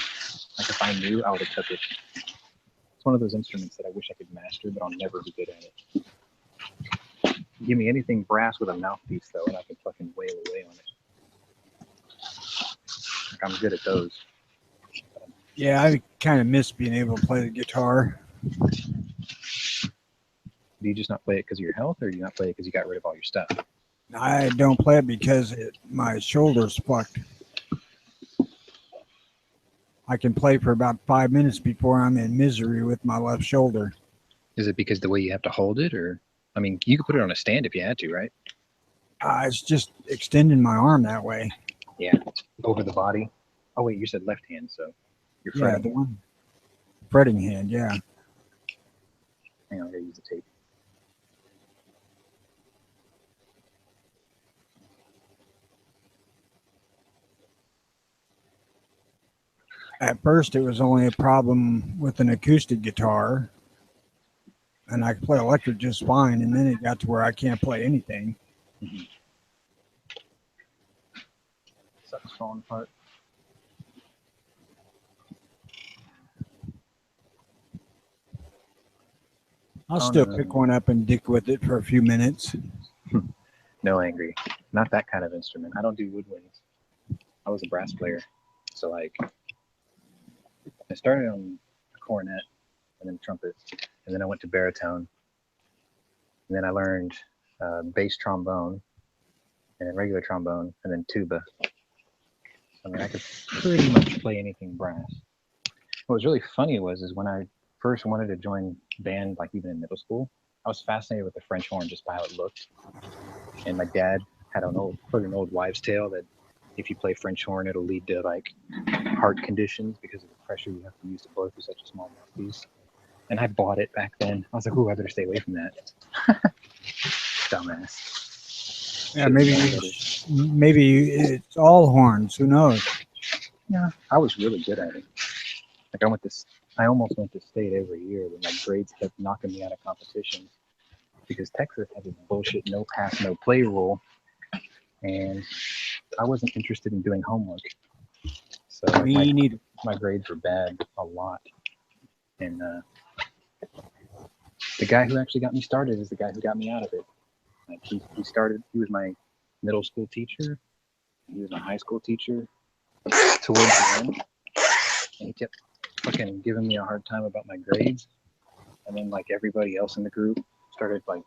Like if I knew, I would have took it. It's one of those instruments that I wish I could master, but I'll never be good at it. Give me anything brass with a mouthpiece though, and I can fucking wail away on it. Like I'm good at those. Yeah, I kind of miss being able to play the guitar. Do you just not play it because of your health, or do you not play it because you got rid of all your stuff? I don't play it because my shoulder's fucked. I can play for about 5 minutes before I'm in misery with my left shoulder. Is it because the way you have to hold it, or I mean, you could put it on a stand if you had to, right? It's just extending my arm that way. Yeah, over the body. Oh wait, you said left hand, so you're Yeah, fretting. the one fretting hand. Yeah. Hang on, I gotta use the tape. At first, it was only a problem with an acoustic guitar, and I could play electric just fine. And then it got to where I can't play anything. Sucks falling apart. I'll still pick one up and dick with it for a few minutes. No, angry. Not that kind of instrument. I don't do woodwinds. I was a brass player, so like I started on a cornet and then trumpet, and then I went to baritone, and then I learned bass trombone, and then regular trombone, and then tuba. I mean, I could pretty much play anything brass. What was really funny is when I first wanted to join band, like even in middle school, I was fascinated with the French horn just by how it looked. And my dad had an old wives' tale that if you play French horn, it'll lead to like heart conditions because of the pressure you have to use to blow through such a small mouthpiece. And I bought it back then. I was like, "Ooh, I better stay away from that." Dumbass. Yeah, maybe it's all horns. Who knows? Yeah, I was really good at it. Like I almost went to state every year, but my grades kept knocking me out of competitions because Texas had this bullshit no pass, no play rule, and I wasn't interested in doing homework. So like Me neither. my grades were bad a lot. And the guy who actually got me started is the guy who got me out of it. Like he was my middle school teacher, he was my high school teacher towards the end, and he kept fucking giving me a hard time about my grades. And then like everybody else in the group started like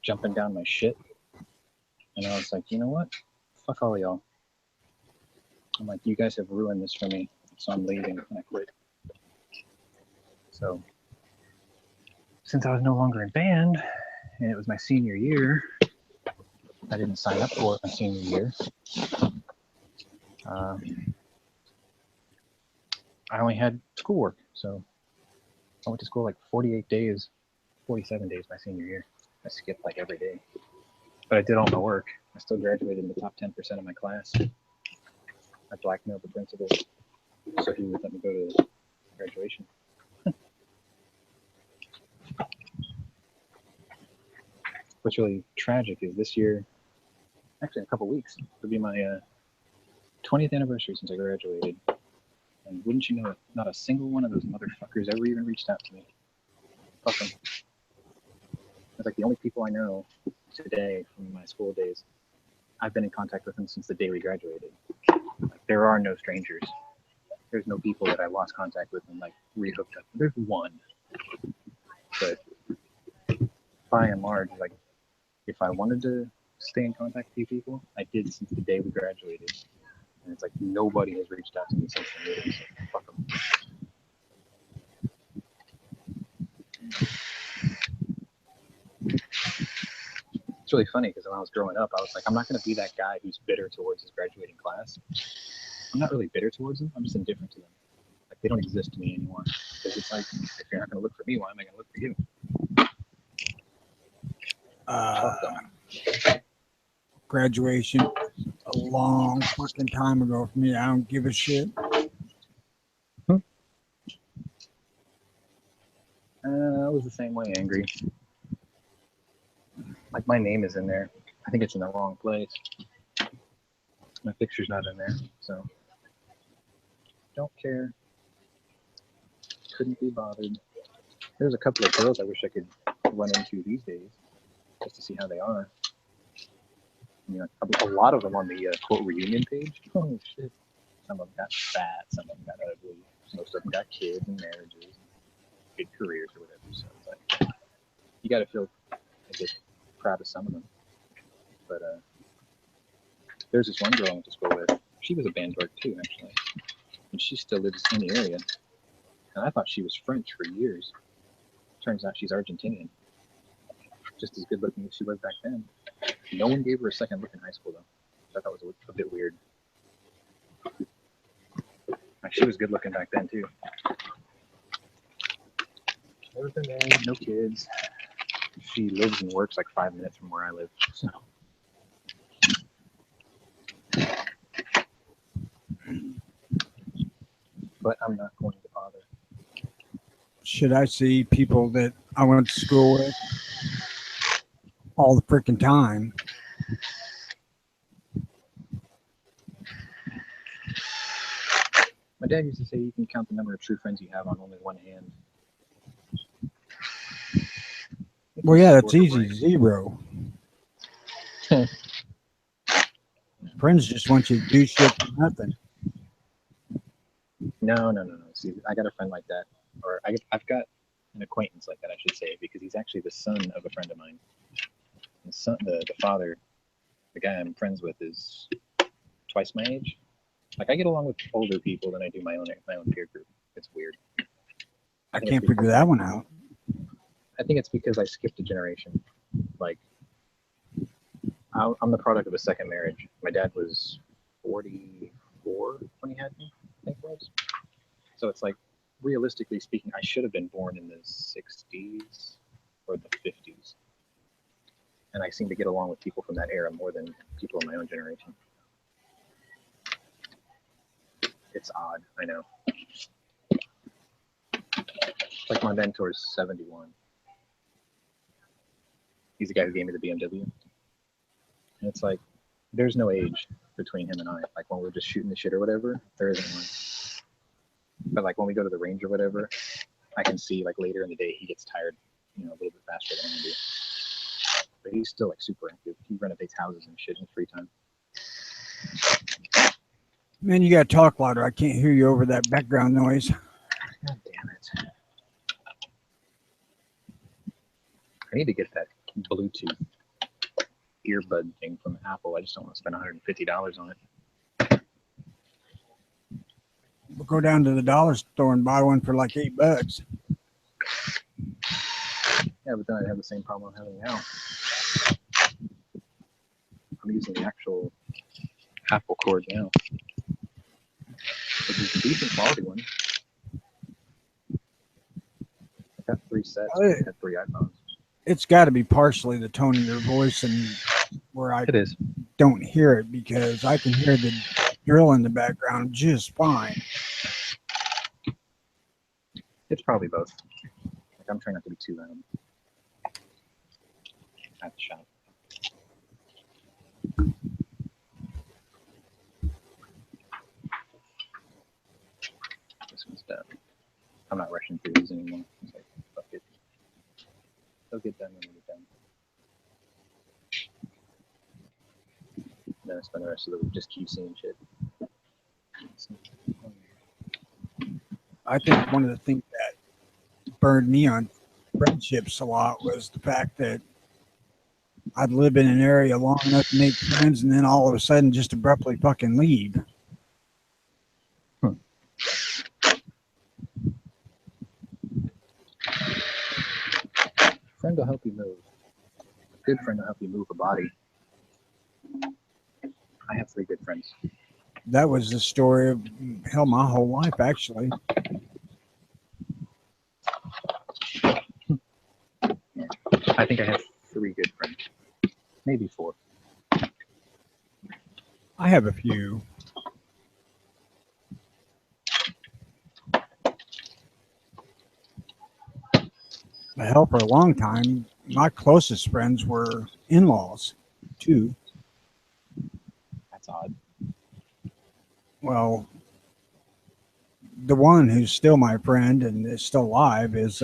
jumping down my shit. And I was like, you know what? Fuck all y'all. I'm like, you guys have ruined this for me. So I'm leaving and I quit. So since I was no longer in band and it was my senior year, I didn't sign up for it my senior year. I only had schoolwork. So I went to school like 47 days my senior year. I skipped like every day. But I did all my work. I still graduated in the top 10% of my class. I blackmailed the principal so he would let me go to graduation. What's really tragic is this year, actually in a couple weeks, it'll be my 20th anniversary since I graduated. And wouldn't you know it, not a single one of those motherfuckers ever even reached out to me. Fuck them. It's like the only people I know today from my school days, I've been in contact with them since the day we graduated. Like, there are no strangers. There's no people that I lost contact with and like re-hooked up. There's one. But by and large, like if I wanted to stay in contact with you people, I did since the day we graduated. And it's like nobody has reached out to me since then. So fuck them. It's really funny because when I was growing up, I was like, I'm not going to be that guy who's bitter towards his graduating class. I'm not really bitter towards them. I'm just indifferent to them. Like they don't exist to me anymore. Because it's like, if you're not going to look for me, why am I going to look for you? Graduation a long fucking time ago for me. I don't give a shit. I was the same way, angry. Like my name is in there. I think it's in the wrong place. My picture's not in there, so don't care. Couldn't be bothered. There's a couple of girls I wish I could run into these days, just to see how they are. You know, a lot of them on the quote reunion page. Oh shit! Some of them got fat, some of them got ugly, most of them got kids and marriages, and good careers or whatever. So it's like you got to feel, I guess, proud of some of them. But there's this one girl I went to school with. She was a band dork too, actually, and she still lives in the area. And I thought she was French for years. Turns out she's Argentinian. Just as good looking as she was back then. No one gave her a second look in high school, though. So I thought it was a bit weird. Like, she was good looking back then, too. Never been married, no kids. She lives and works like 5 minutes from where I live. So. But I'm not going to bother. Should I see people that I went to school with all the freaking time? My dad used to say you can count the number of true friends you have on only one hand. Well, yeah, that's easy. Zero. Friends just want you to do shit for nothing. No. See, I got a friend like that. Or I've got an acquaintance like that, I should say, because he's actually the son of a friend of mine. The father, the guy I'm friends with, is twice my age. Like I get along with older people than I do my own peer group. It's weird. I think can't it's figure that one out. I think it's because I skipped a generation. Like I'm the product of a second marriage. My dad was 44 when he had me, I think it was. So it's like, realistically speaking, I should have been born in the 60s or the 50s. And I seem to get along with people from that era more than people in my own generation. It's odd, I know. Like my mentor's 71. He's the guy who gave me the BMW. And it's like, there's no age between him and I. Like when we're just shooting the shit or whatever, there isn't one. But like when we go to the range or whatever, I can see like later in the day he gets tired, a little bit faster than I do. But he's still like super active. He renovates houses and shit in his free time. Man, you gotta talk louder. I can't hear you over that background noise. God damn it. I need to get that Bluetooth earbud thing from Apple. I just don't want to spend $150 on it. We'll go down to the dollar store and buy one for like $8. Yeah, but then I'd have the same problem I'm having now. I'm using the actual Apple cord now, which is a decent quality one. I got 3 sets. I had 3 iPhones. It's got to be partially the tone of your voice and where I It is. don't hear it, because I can hear the drill in the background just fine. It's probably both. Like I'm trying not to be too loud at the shop. This one's done. I'm not rushing through these anymore. It's like, fuck it. They'll get done when they get done. Then I spend the rest of the week just QCing shit. I think one of the things that burned me on friendships a lot was the fact that I'd live in an area long enough to make friends and then all of a sudden just abruptly fucking leave. Friend will help you move. A good friend will help you move a body. I have 3 good friends. That was the story of hell my whole life, actually. I think I have 3 good friends. Maybe 4. I have a few. Hell, for a long time, my closest friends were in-laws, too. That's odd. Well, the one who's still my friend and is still alive is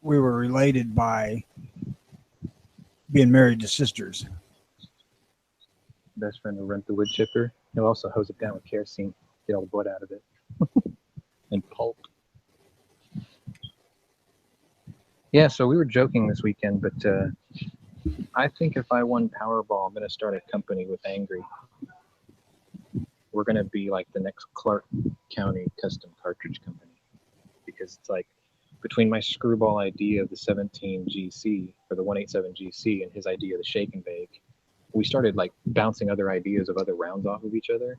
we were related by being married to sisters. Best friend will rent the wood chipper. He'll also hose it down with kerosene, get all the blood out of it, and pulp. Yeah, so we were joking this weekend, but I think if I won Powerball, I'm going to start a company with Angry. We're going to be like the next Clark County custom cartridge company, because it's like between my screwball idea of the 17 GC or the 187 GC and his idea of the shake and bake, we started like bouncing other ideas of other rounds off of each other.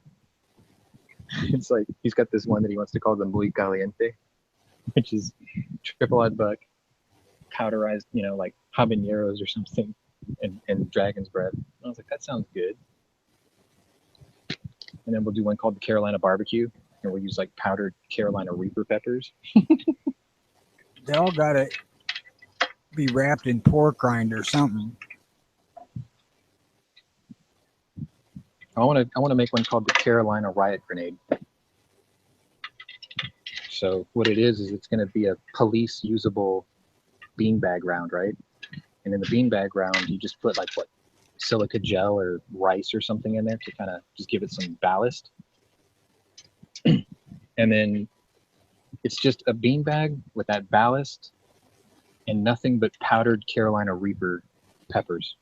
It's like he's got this one that he wants to call the Muy Caliente, which is triple odd buck, powderized, like habaneros or something, and dragon's breath. And I was like, that sounds good. And then we'll do one called the Carolina Barbecue, and we'll use like powdered Carolina Reaper peppers. They all gotta be wrapped in pork rind or something. I want to make one called the Carolina Riot Grenade. So what it is it's going to be a police usable beanbag round, right? And in the beanbag round, you just put like silica gel or rice or something in there to kind of just give it some ballast. And then it's just a beanbag with that ballast and nothing but powdered Carolina Reaper peppers.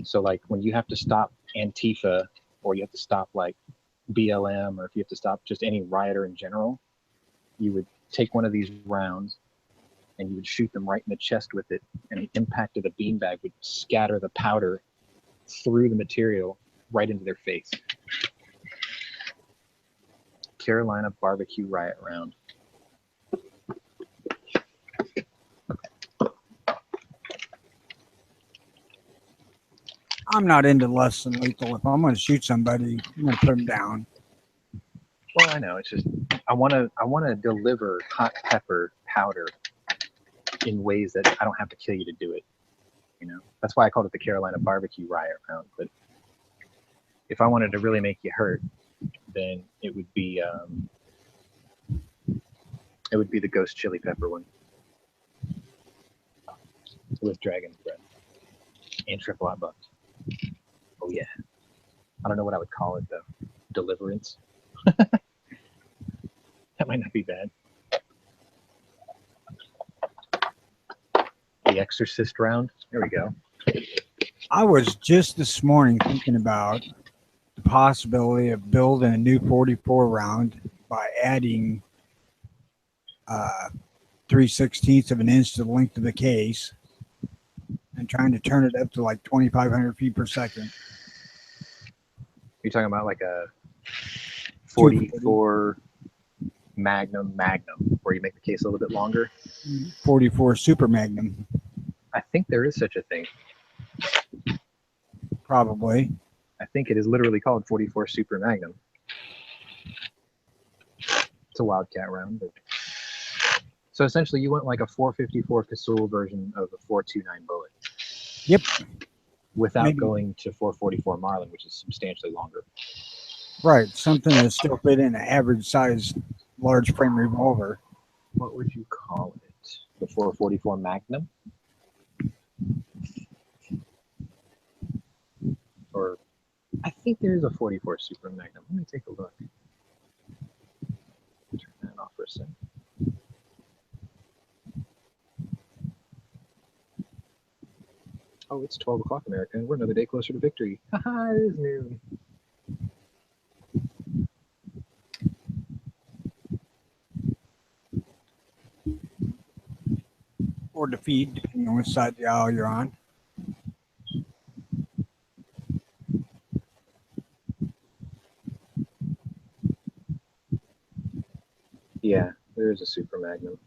So like when you have to stop Antifa, or you have to stop like BLM, or if you have to stop just any rioter in general, you would take one of these rounds and you would shoot them right in the chest with it, and the impact of the beanbag would scatter the powder through the material right into their face. Carolina barbecue riot round. I'm not into less than lethal. If I'm going to shoot somebody, I'm going to put them down. Well, I know, it's just I want to deliver hot pepper powder in ways that I don't have to kill you to do it. You know, that's why I called it the Carolina barbecue riot round. But if I wanted to really make you hurt, then it would be the ghost chili pepper one with dragon's breath and triple hot bucks. Oh yeah, I don't know what I would call it though. Deliverance. That might not be bad. The Exorcist round. There we go. I was just this morning thinking about the possibility of building a new 44 round by adding 3/16 of an inch to the length of the case and trying to turn it up to like 2,500 feet per second. You're talking about like a 44 Magnum, where you make the case a little bit longer. 44 Super Magnum. I think there is such a thing. Probably. I think it is literally called 44 Super Magnum. It's a Wildcat round. But... So essentially, you went like a 454 Casull version of a 429 bullet. Yep. Without going to 444 Marlin, which is substantially longer. Right. Something that still fit in an average size large frame revolver. What would you call it? The 444 Magnum? Or I think there is a 44 Super Magnum. Let me take a look. Turn that off for a second. Oh, it's 12 o'clock America, and we're another day closer to victory. Haha, it is noon. Or defeat, depending on which side of the aisle you're on. Yeah, there is a Super Magnum.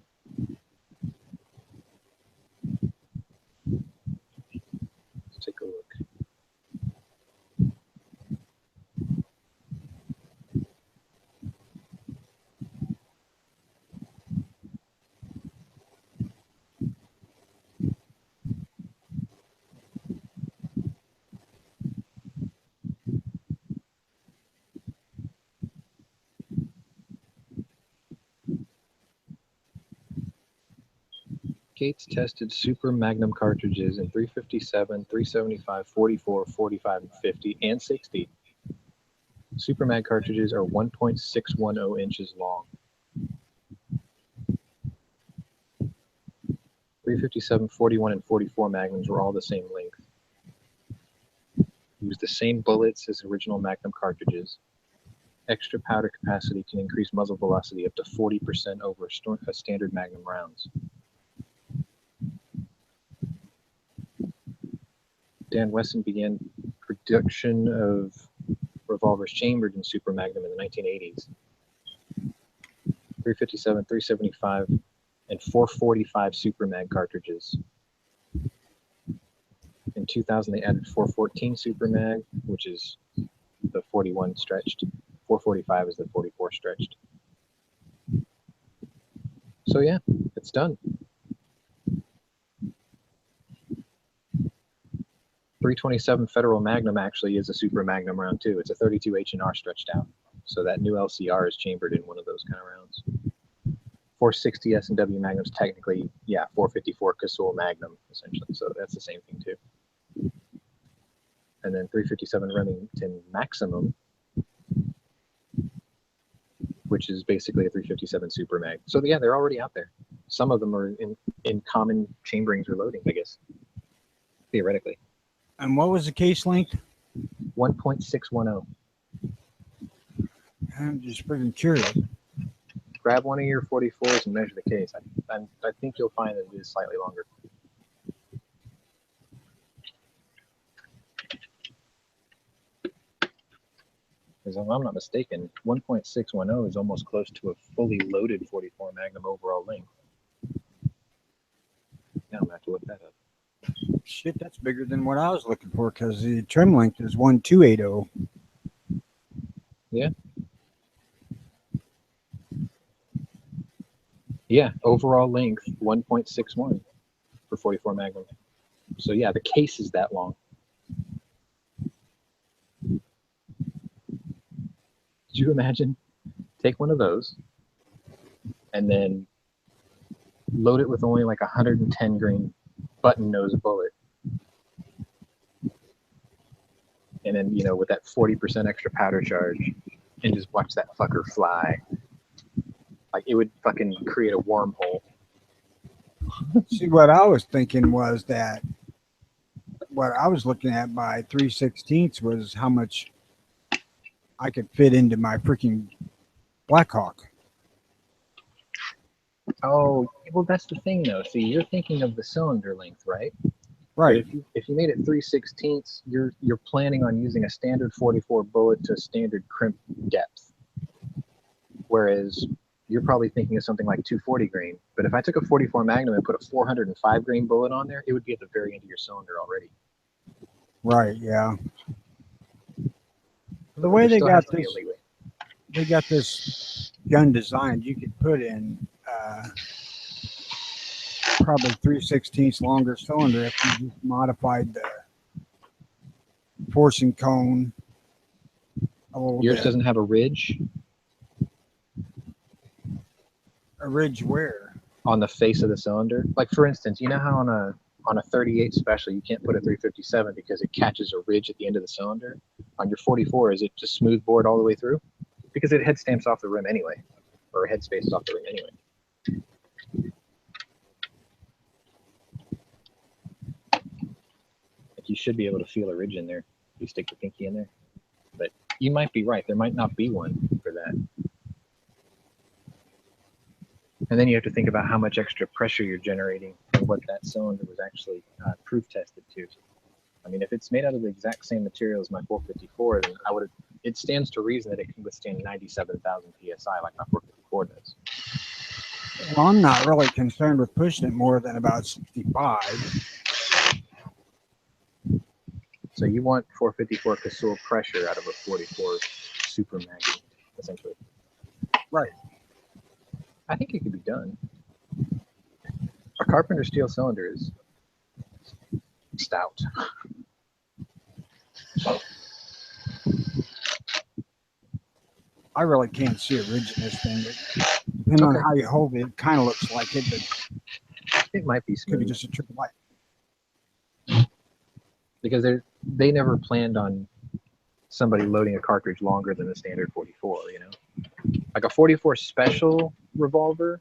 Let's take a look. Gates tested Super Magnum cartridges in 357, 375, 44, 45, and 50, and 60. Super Mag cartridges are 1.610 inches long. 357, 41, and 44 Magnums were all the same length. Use the same bullets as original Magnum cartridges. Extra powder capacity can increase muzzle velocity up to 40% over a standard Magnum rounds. Dan Wesson began production of revolvers chambered in Super Magnum in the 1980s. 357, 375, and 445 Super Mag cartridges. In 2000, they added 414 Super Mag, which is the 41 stretched. 445 is the 44 stretched. So yeah, it's done. 327 Federal Magnum actually is a Super Magnum round too. It's a 32 H&R stretched out. So that new LCR is chambered in one of those kind of rounds. 460 S&W Magnum's technically, yeah, 454 Casull Magnum essentially. So that's the same thing too. And then 357 Remington Maximum, which is basically a 357 Super Mag. So yeah, they're already out there. Some of them are in common chamberings or loadings, I guess, theoretically. And what was the case length? 1.610. I'm just freaking curious. Grab one of your 44s and measure the case. I think you'll find that it is slightly longer. Because if I'm not mistaken, 1.610 is almost close to a fully loaded 44 Magnum overall length. Now I'm going to have to look that up. Shit, that's bigger than what I was looking for because the trim length is 1.280. Yeah. Yeah, overall length 1.61 for 44 Magnum. So yeah, the case is that long. Could you imagine? Take one of those and then load it with only like 110 grain button nose bullet. And then, you know, with that 40% extra powder charge, and just watch that fucker fly. Like, it would fucking create a wormhole. See, what I was thinking was that what I was looking at by 3/16 was how much I could fit into my freaking Blackhawk. Oh, well, that's the thing, though. See, you're thinking of the cylinder length, right? Right. But if you made it 3/16, you're planning on using a standard 44 bullet to standard crimp depth. Whereas you're probably thinking of something like 240 grain. But if I took a 44 Magnum and put a 405 grain bullet on there, it would be at the very end of your cylinder already. Right, yeah. The way they got this gun designed, you could put in probably 3/16 longer cylinder if you just modified the forcing cone a little Yours bit. doesn't have a ridge A ridge where? on the face of the cylinder. Like, for instance, you know how on a 38 special you can't put a 357 because it catches a ridge at the end of the cylinder? On your 44, is it just smooth bored all the way through? Because it head stamps off the rim anyway, or head spaces off the rim anyway. Like, you should be able to feel a ridge in there if you stick the pinky in there. But you might be right. There might not be one for that. And then you have to think about how much extra pressure you're generating and what that cylinder was actually proof tested to. I mean, if it's made out of the exact same material as my 454, then it stands to reason that it can withstand 97,000 PSI like my 454 does. Well, I'm not really concerned with pushing it more than about 65. So you want 454 Casull pressure out of a 44 Super Magnum, essentially. Right. I think it could be done. A Carpenter steel cylinder is stout. I really can't see a ridge in this thing. Depending on how you hold it, it kind of looks like it, but it might be smooth. Could be just a trick of light. Because they never planned on somebody loading a cartridge longer than the standard 44, you know? Like a 44 special revolver,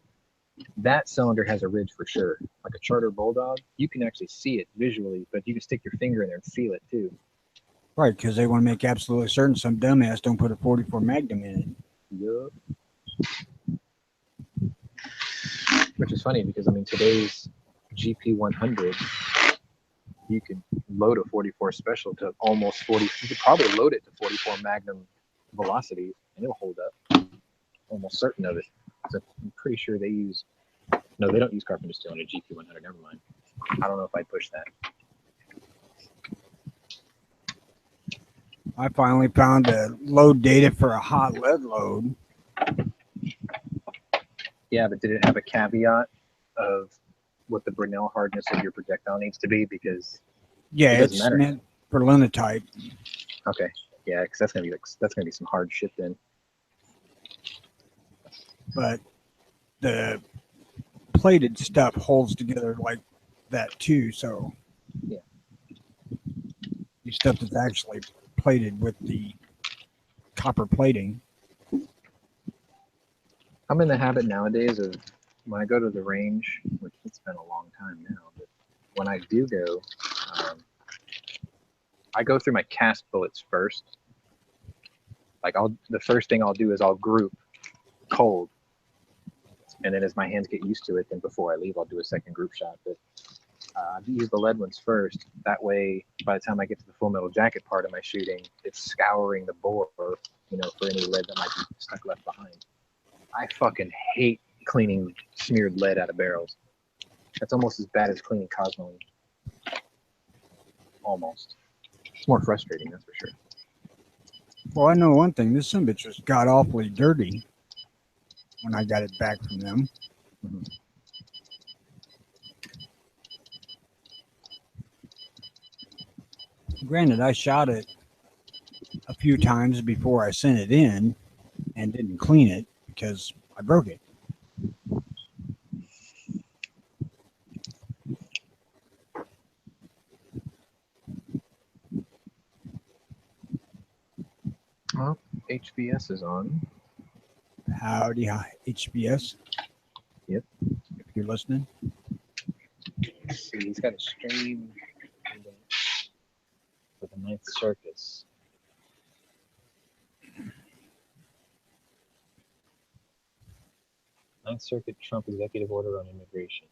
that cylinder has a ridge for sure. Like a Charter Bulldog, you can actually see it visually, but you can stick your finger in there and feel it too. Right, because they want to make absolutely certain some dumbass don't put a 44 Magnum in it. Yup. Which is funny because, I mean, today's GP100, you could load a 44 special to almost 40. You could probably load it to 44 Magnum velocity and it'll hold up. Almost certain of it. So I'm pretty sure they use. No, they don't use Carpenter steel in a GP100. Never mind. I don't know if I'd push that. I finally found a load data for a hot lead load. Yeah, but did it have a caveat of what the Brinell hardness of your projectile needs to be? Because it's meant for linotype. Okay, yeah, because that's gonna be some hard shit then. But the plated stuff holds together like that too. So yeah, the stuff that's actually plated with the copper plating. I'm in the habit nowadays of when I go to the range, which it's been a long time now, but when I do go, I go through my cast bullets first. Like the first thing I'll do is I'll group cold, and then as my hands get used to it, then before I leave, I'll do a second group shot. But I use the lead ones first. That way, by the time I get to the full metal jacket part of my shooting, it's scouring the bore, for any lead that might be stuck left behind. I fucking hate cleaning smeared lead out of barrels. That's almost as bad as cleaning cosmoline. Almost. It's more frustrating, that's for sure. Well, I know one thing. This son of a bitch was god awfully dirty when I got it back from them. Mm-hmm. Granted, I shot it a few times before I sent it in and didn't clean it because I broke it. Well, HBS is on. Howdy, hi, HBS. Yep. If you're listening. Let's see, he's got a stream for the Ninth Circus. Ninth Circuit Trump executive order on immigration.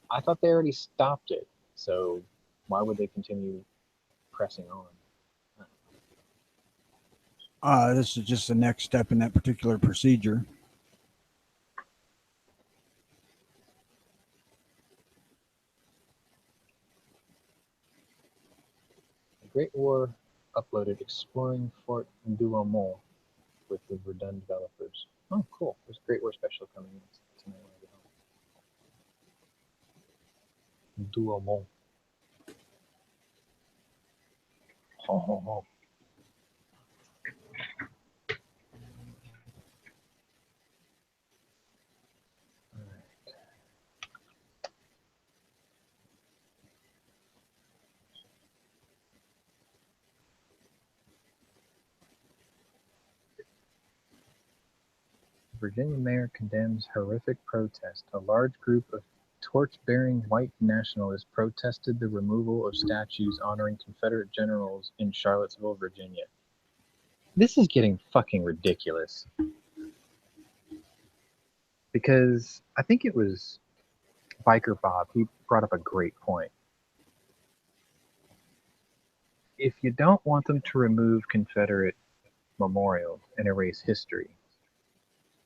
I thought they already stopped it, so why would they continue pressing on? This is just the next step in that particular procedure. The Great War uploaded Exploring Fort Douaumont with the Verdun developers. Oh, cool. There's a Great War special coming in tonight when I get home. Douaumont. Ho, ho, ho. Virginia mayor condemns horrific protest. A large group of torch-bearing white nationalists protested the removal of statues honoring Confederate generals in Charlottesville, Virginia. This is getting fucking ridiculous. Because I think it was Biker Bob, he brought up a great point. If you don't want them to remove Confederate memorials and erase history,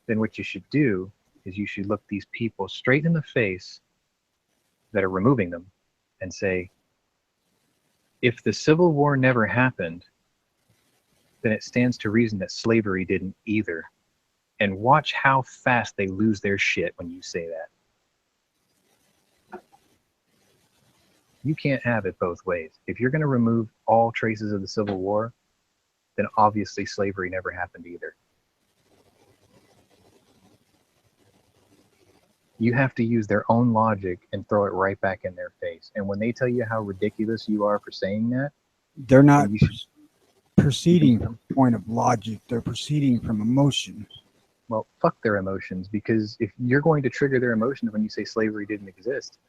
then what you should do is you should look these people straight in the face that are removing them and say, if the Civil War never happened, then it stands to reason that slavery didn't either. And watch how fast they lose their shit when you say that. You can't have it both ways. If you're going to remove all traces of the Civil War, then obviously slavery never happened either. You have to use their own logic and throw it right back in their face. And when they tell you how ridiculous you are for saying that, they're not proceeding from a point of logic. They're proceeding from emotion. Well, fuck their emotions, because if you're going to trigger their emotions when you say slavery didn't exist,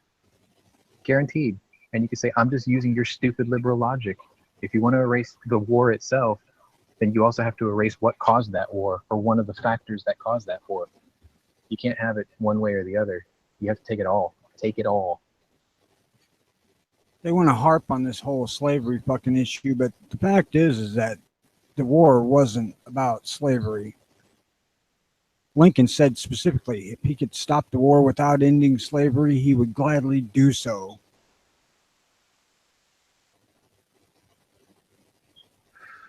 guaranteed. And you can say, I'm just using your stupid liberal logic. If you want to erase the war itself, then you also have to erase what caused that war, or one of the factors that caused that war. You can't have it one way or the other. You have to take it all. Take it all. They want to harp on this whole slavery fucking issue, but the fact is that the war wasn't about slavery. Lincoln said specifically, if he could stop the war without ending slavery, he would gladly do so.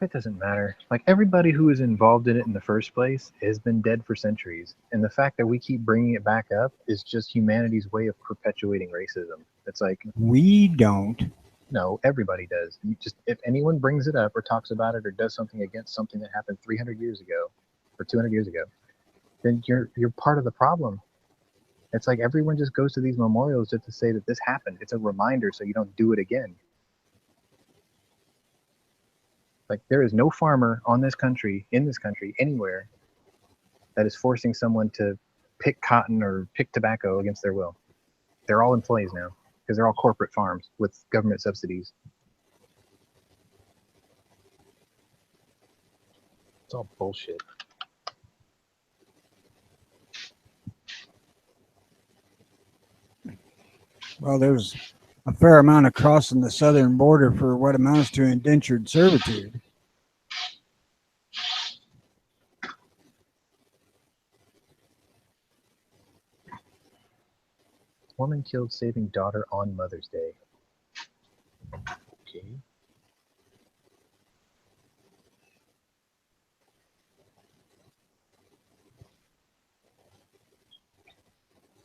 It doesn't matter. Like, everybody who was involved in it in the first place has been dead for centuries. And the fact that we keep bringing it back up is just humanity's way of perpetuating racism. It's like, we don't. No, everybody does. You just, if anyone brings it up or talks about it or does something against something that happened 300 years ago or 200 years ago, then you're part of the problem. It's like everyone just goes to these memorials just to say that this happened. It's a reminder so you don't do it again. Like, there is no farmer in this country, anywhere, that is forcing someone to pick cotton or pick tobacco against their will. They're all employees now because they're all corporate farms with government subsidies. It's all bullshit. Well, there's a fair amount of crossing the southern border for what amounts to indentured servitude. Woman killed saving daughter on Mother's Day. Okay.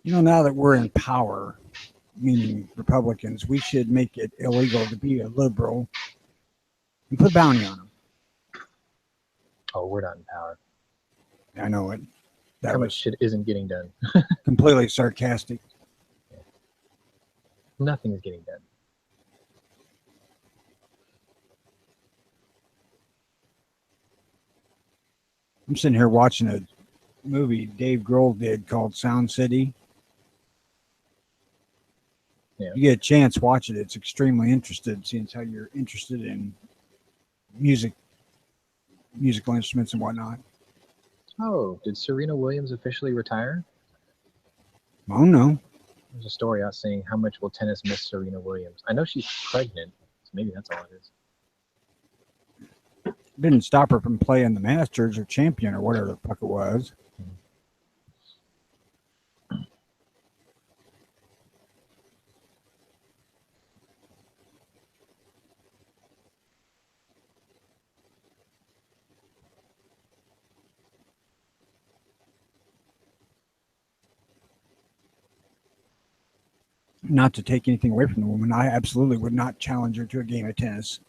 You know, now that we're in power, meaning Republicans, we should make it illegal to be a liberal and put a bounty on them. Oh, we're not in power. I know it. That How much was shit isn't getting done? completely sarcastic. Nothing is getting done. I'm sitting here watching a movie Dave Grohl did called Sound City. Yeah. You get a chance, watch it. It's extremely interesting, seeing how you're interested in musical instruments and whatnot. Oh, did Serena Williams officially retire? Oh no, There's a story out saying how much will tennis miss Serena Williams. I know she's pregnant, so maybe that's all it is. didn't stop her from playing the Masters or Champion or whatever the fuck it was. Not to take anything away from the woman, I absolutely would not challenge her to a game of tennis.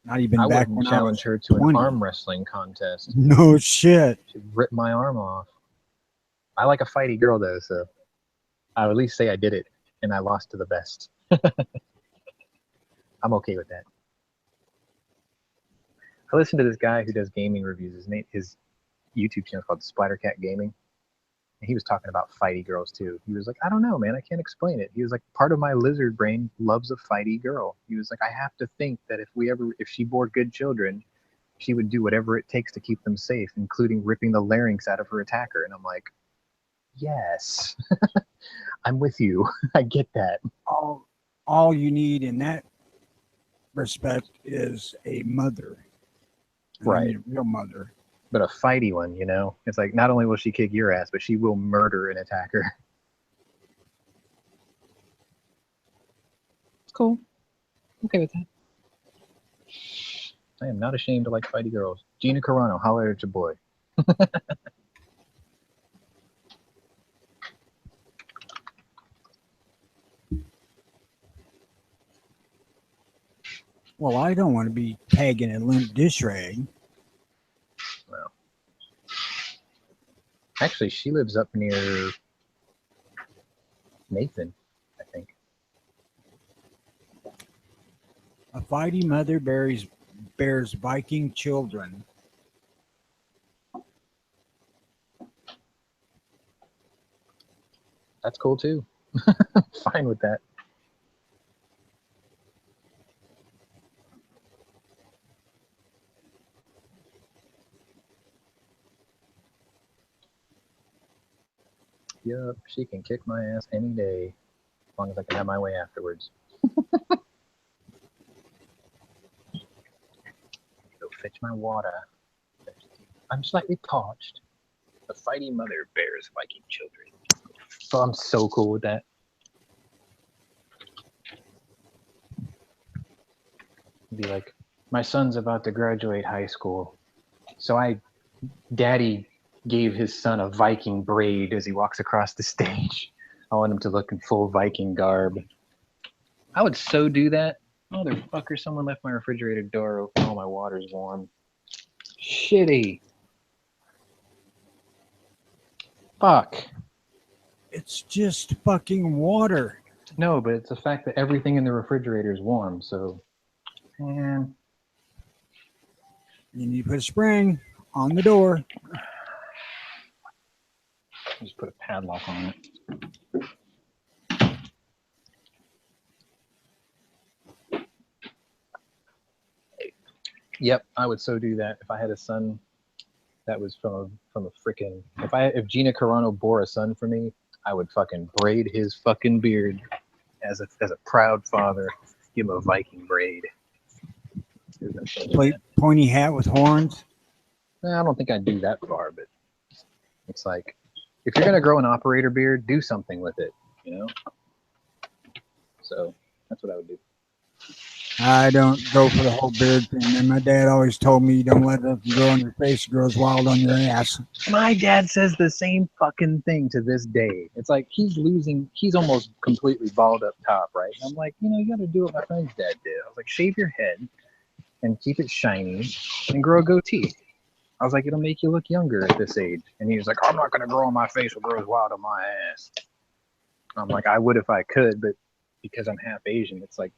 Not even I back wouldn't when challenge I her was to 20. an arm wrestling contest. No shit. She'd rip my arm off. I like a fighty girl though, so I would at least say I did it and I lost to the best. I'm okay with that. I listen to this guy who does gaming reviews. His YouTube channel is called Splattercat Gaming. And he was talking about fighty girls too. He was like, I don't know, man, I can't explain it. He was like, part of my lizard brain loves a fighty girl. He was like, I have to think that if she bore good children, she would do whatever it takes to keep them safe, including ripping the larynx out of her attacker. And I'm like, yes, I'm with you. I get that. All you need in that respect is a mother. And Right. I mean a real mother. But a fighty one, you know? It's like, not only will she kick your ass, but she will murder an attacker. It's cool. Okay with that. I am not ashamed to like fighty girls. Gina Carano, holler at your boy. Well, I don't want to be tagging a limp dish rag. Well, actually, she lives up near Nathan, I think. A fighty mother bears Viking children. That's cool too. Fine with that. Yup, she can kick my ass any day, as long as I can have my way afterwards. Go fetch my water. I'm slightly parched. The fighty mother bears Viking children. So I'm so cool with that. Be like, my son's about to graduate high school, so Daddy gave his son a Viking braid as he walks across the stage. I want him to look in full Viking garb. I would so do that. Motherfucker, someone left my refrigerator door open. All my water's warm. Shitty. Fuck. It's just fucking water. No, but it's the fact that everything in the refrigerator is warm, so... Man. You need to put a spring on the door. Just put a padlock on it. Yep, I would so do that if I had a son that was from a freaking. If Gina Carano bore a son for me, I would fucking braid his fucking beard as a proud father. Give him a Viking braid. There's no shame in that. Pointy hat with horns. I don't think I'd do that far, but it's like if you're gonna grow an operator beard, do something with it, you know. So that's what I would do. I don't go for the whole beard thing. And my dad always told me, don't let it grow on your face. It grows wild on your ass. My dad says the same fucking thing to this day. It's like he's almost completely bald up top, right? And I'm like, you got to do what my friend's dad did. I was like, shave your head and keep it shiny and grow a goatee. I was like, it'll make you look younger at this age. And he was like, I'm not going to grow on my face what grows wild on my ass. I'm like, I would if I could, but because I'm half Asian, it's like,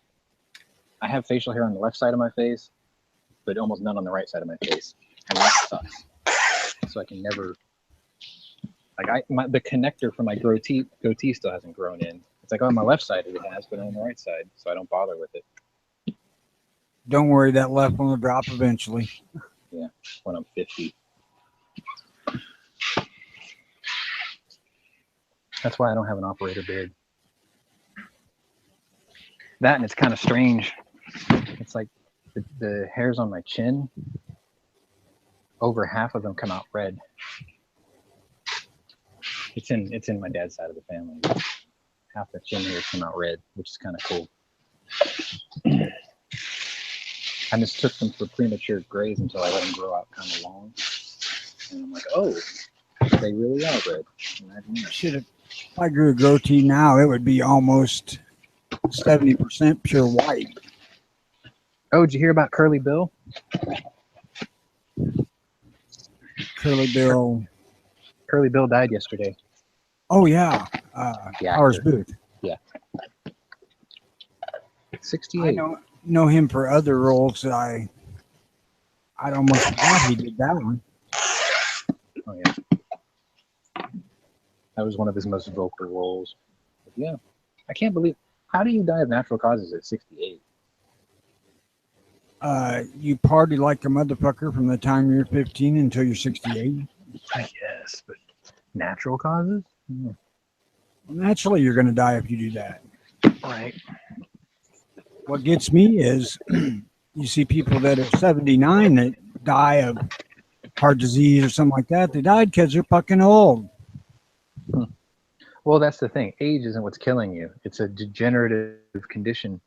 I have facial hair on the left side of my face, but almost none on the right side of my face. And that sucks. So I can never, the connector for my goatee still hasn't grown in. It's like on my left side it has, but on the right side, so I don't bother with it. Don't worry, that left one will drop eventually. Yeah, when I'm 50. That's why I don't have an operator beard. That, and it's kind of strange. It's like the hairs on my chin, over half of them come out red. It's in my dad's side of the family. Half the chin hairs come out red, which is kind of cool. I mistook them for premature grays until I let them grow out kind of long. And I'm like, oh, they really are red. If I grew a goatee now, it would be almost 70% pure white. Oh, did you hear about Curly Bill? Curly Bill died yesterday. Oh, yeah. Powers Booth. Yeah. 68. I know him for other roles. I'd almost forgot he did that one. Oh, yeah. That was one of his most vocal roles. But yeah. I can't believe. How do you die of natural causes at 68? You party like a motherfucker from the time you're 15 until you're 68. I guess, but natural causes? Well, naturally, you're going to die if you do that. Right. What gets me is you see people that are 79 that die of heart disease or something like that. They died because they're fucking old. Well, that's the thing. Age isn't what's killing you. It's a degenerative condition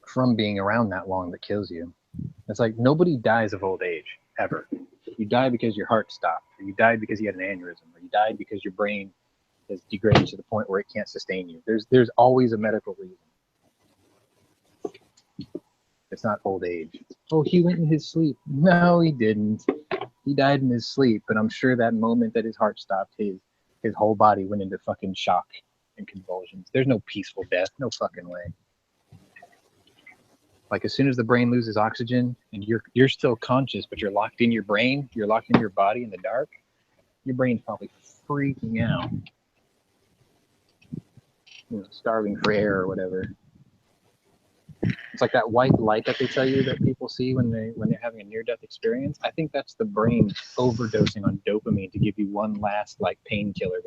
from being around that long that kills you. It's like nobody dies of old age, ever. You die because your heart stopped, or you died because you had an aneurysm, or you died because your brain has degraded to the point where it can't sustain you. There's always a medical reason. It's not old age. Oh, he went in his sleep. No, he didn't. He died in his sleep, but I'm sure that moment that his heart stopped, his whole body went into fucking shock and convulsions. There's no peaceful death. No fucking way. Like as soon as the brain loses oxygen and you're still conscious, but you're locked in your brain, you're locked in your body in the dark, your brain's probably freaking out. Starving for air or whatever. It's like that white light that they tell you that people see when they're having a near-death experience. I think that's the brain overdosing on dopamine to give you one last like painkiller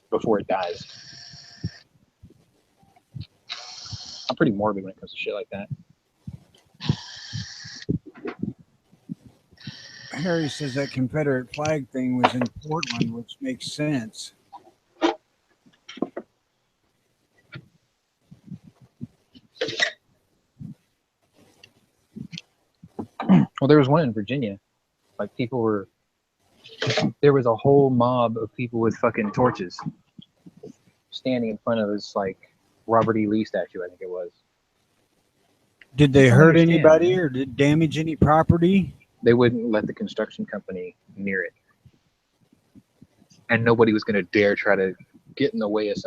before it dies. I'm pretty morbid when it comes to shit like that. Harry says that Confederate flag thing was in Portland, which makes sense. Well, there was one in Virginia. Like there was a whole mob of people with fucking torches standing in front of this like Robert E. Lee statue, I think it was. Did they hurt anybody or did damage any property? They wouldn't let the construction company near it. And nobody was going to dare try to get in the way of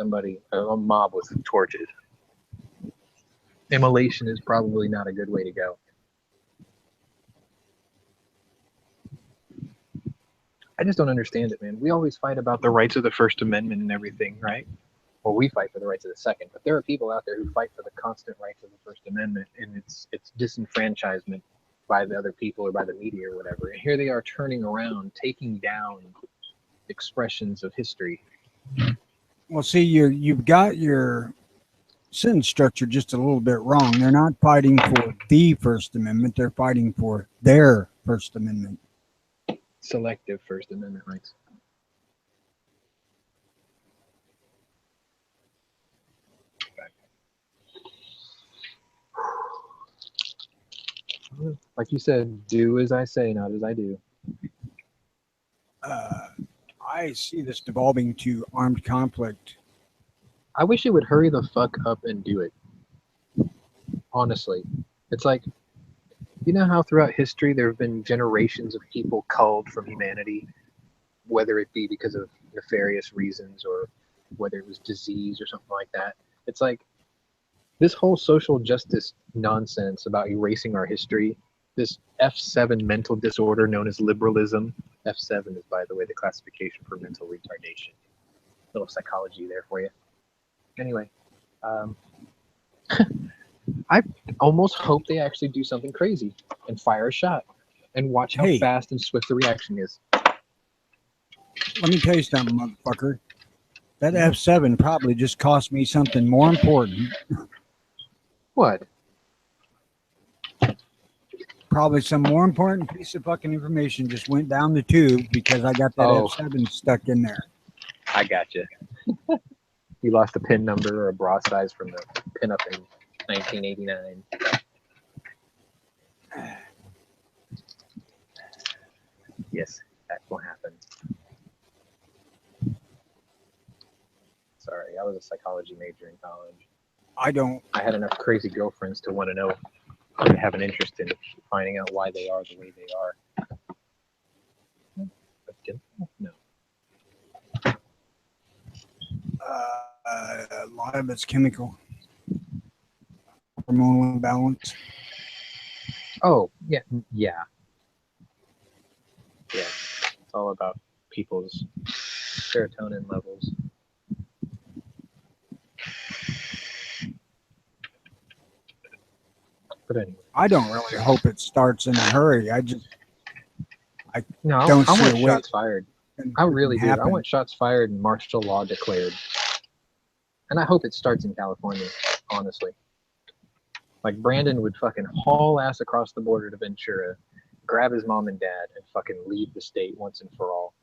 a mob with torches. Immolation is probably not a good way to go. I just don't understand it, man. We always fight about the rights of the First Amendment and everything, right? well, we fight for the rights of the Second, but there are people out there who fight for the constant rights of the First Amendment, and it's disenfranchisement by the other people or by the media or whatever. And here they are turning around, taking down expressions of history. Well, see, you've got your sentence structure just a little bit wrong. They're not fighting for the First Amendment. They're fighting for their First Amendment. Selective First Amendment rights. Like you said, do as I say, not as I do. I see this devolving to armed conflict. I wish it would hurry the fuck up and do it. Honestly. It's like, you know how throughout history there have been generations of people culled from humanity, whether it be because of nefarious reasons or whether it was disease or something like that. It's like this whole social justice nonsense about erasing our history, this F7 mental disorder known as liberalism. F7 is, by the way, the classification for mental retardation. Little psychology there for you. Anyway, I almost hope they actually do something crazy and fire a shot and watch how fast and swift the reaction is. Let me tell you something, motherfucker. That F7 probably just cost me something more important. What? Probably some more important piece of fucking information just went down the tube because I got that F7 stuck in there. I gotcha. You lost a pin number or a bra size from the pin up in 1989. Yes, that will happen. Sorry, I was a psychology major in college. I had enough crazy girlfriends to want to know, or to have an interest in finding out why they are the way they are. No. A lot of it's chemical. Hormonal imbalance. Oh, yeah. Yeah. Yeah. It's all about people's serotonin levels. But anyway. I don't really hope it starts in a hurry. I want shots fired. I really do. I happen. want shots fired and martial law declared. And I hope it starts in California, honestly. Like Brandon would fucking haul ass across the border to Ventura, grab his mom and dad, and fucking leave the state once and for all.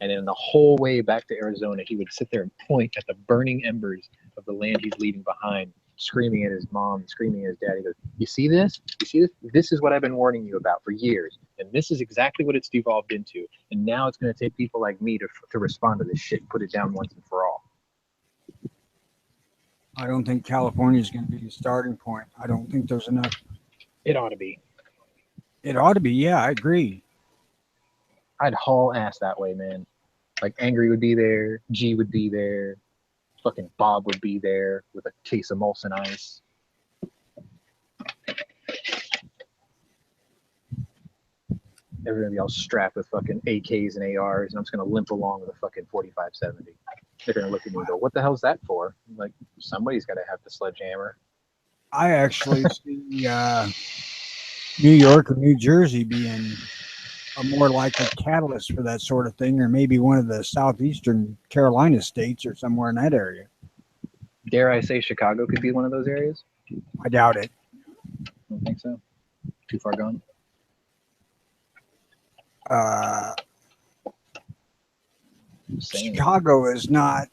And then the whole way back to Arizona, he would sit there and point at the burning embers of the land he's leaving behind, screaming at his mom, screaming at his dad. He goes, "You see this? You see this? This is what I've been warning you about for years. And this is exactly what it's devolved into. And now it's going to take people like me to respond to this shit and put it down once and for all." I don't think California is going to be the starting point. I don't think there's enough. It ought to be. It ought to be. Yeah, I agree. I'd haul ass that way, man. Like Angry would be there, G would be there, fucking Bob would be there with a case of Molson Ice. Everybody be all strapped with fucking AKs and ARs, and I'm just gonna limp along with a fucking 4570. They're gonna look at me and go, "What the hell's that for?" I'm like, somebody's gotta have the sledgehammer. I actually see New York or New Jersey being a more likely catalyst for that sort of thing, or maybe one of the southeastern Carolina states or somewhere in that area. Dare I say Chicago could be one of those areas? I doubt it. I don't think so. Too far gone. Chicago is not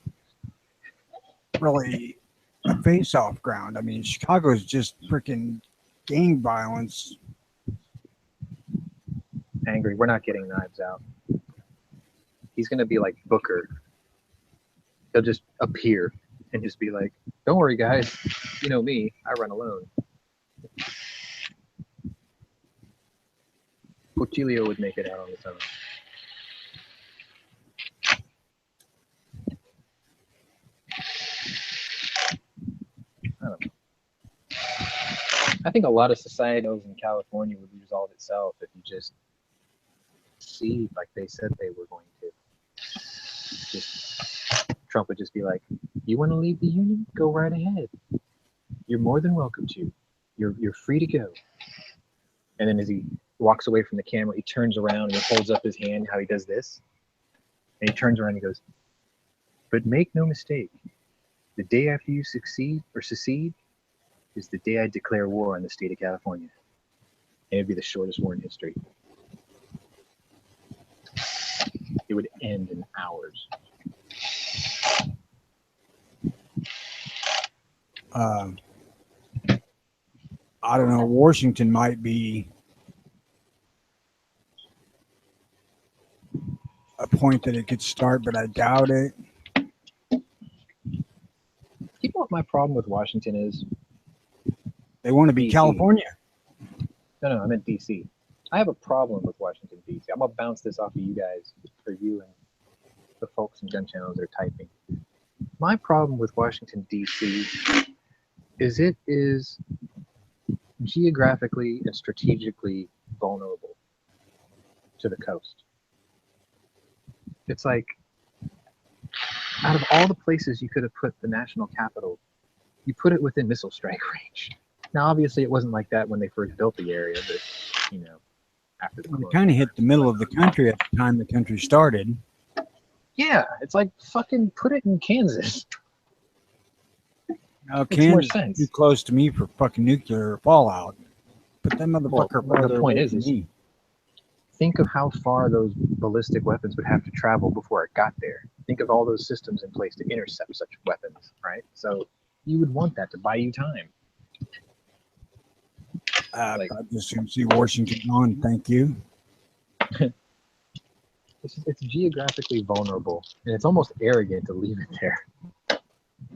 really a face-off ground. I mean, Chicago is just freaking gang violence. Angry, we're not getting Knives Out. He's gonna be like Booker. He'll just appear and just be like, "Don't worry, guys. You know me. I run alone." Portillo would make it out on his own. I don't know. I think a lot of societals in California would resolve itself if you just see like they said they were going to. Just Trump would just be like, "You want to leave the union? Go right ahead. You're more than welcome to. You're free to go." And then as he walks away from the camera, he turns around and he holds up his hand, how he does this. And he turns around and he goes, "But make no mistake, the day after you succeed or secede is the day I declare war on the state of California. And it'd be the shortest war in history. It would end in hours." I don't know. Washington might be a point that it could start, but I doubt it. You know what my problem with Washington is? They want to be DC. California. No, I meant DC. I have a problem with Washington, DC. I'm going to bounce this off of you guys, for you and the folks in Gunchannels that are typing. My problem with Washington, DC is it is geographically and strategically vulnerable to the coast. It's like, out of all the places you could have put the national capital, you put it within missile strike range. Now, obviously, it wasn't like that when they first built the area, but, you know, after the Well, it kind of hit the middle of the country at the time the country started. Yeah, it's like fucking put it in Kansas. Now, Makes more Kansas sense. is too close to me for fucking nuclear fallout. But that motherfucker Well, the farther point away is from me. Think of how far those ballistic weapons would have to travel before it got there. Think of all those systems in place to intercept such weapons, right? So you would want that to buy you time. I just can see Washington on. Thank you. It's geographically vulnerable, and it's almost arrogant to leave it there.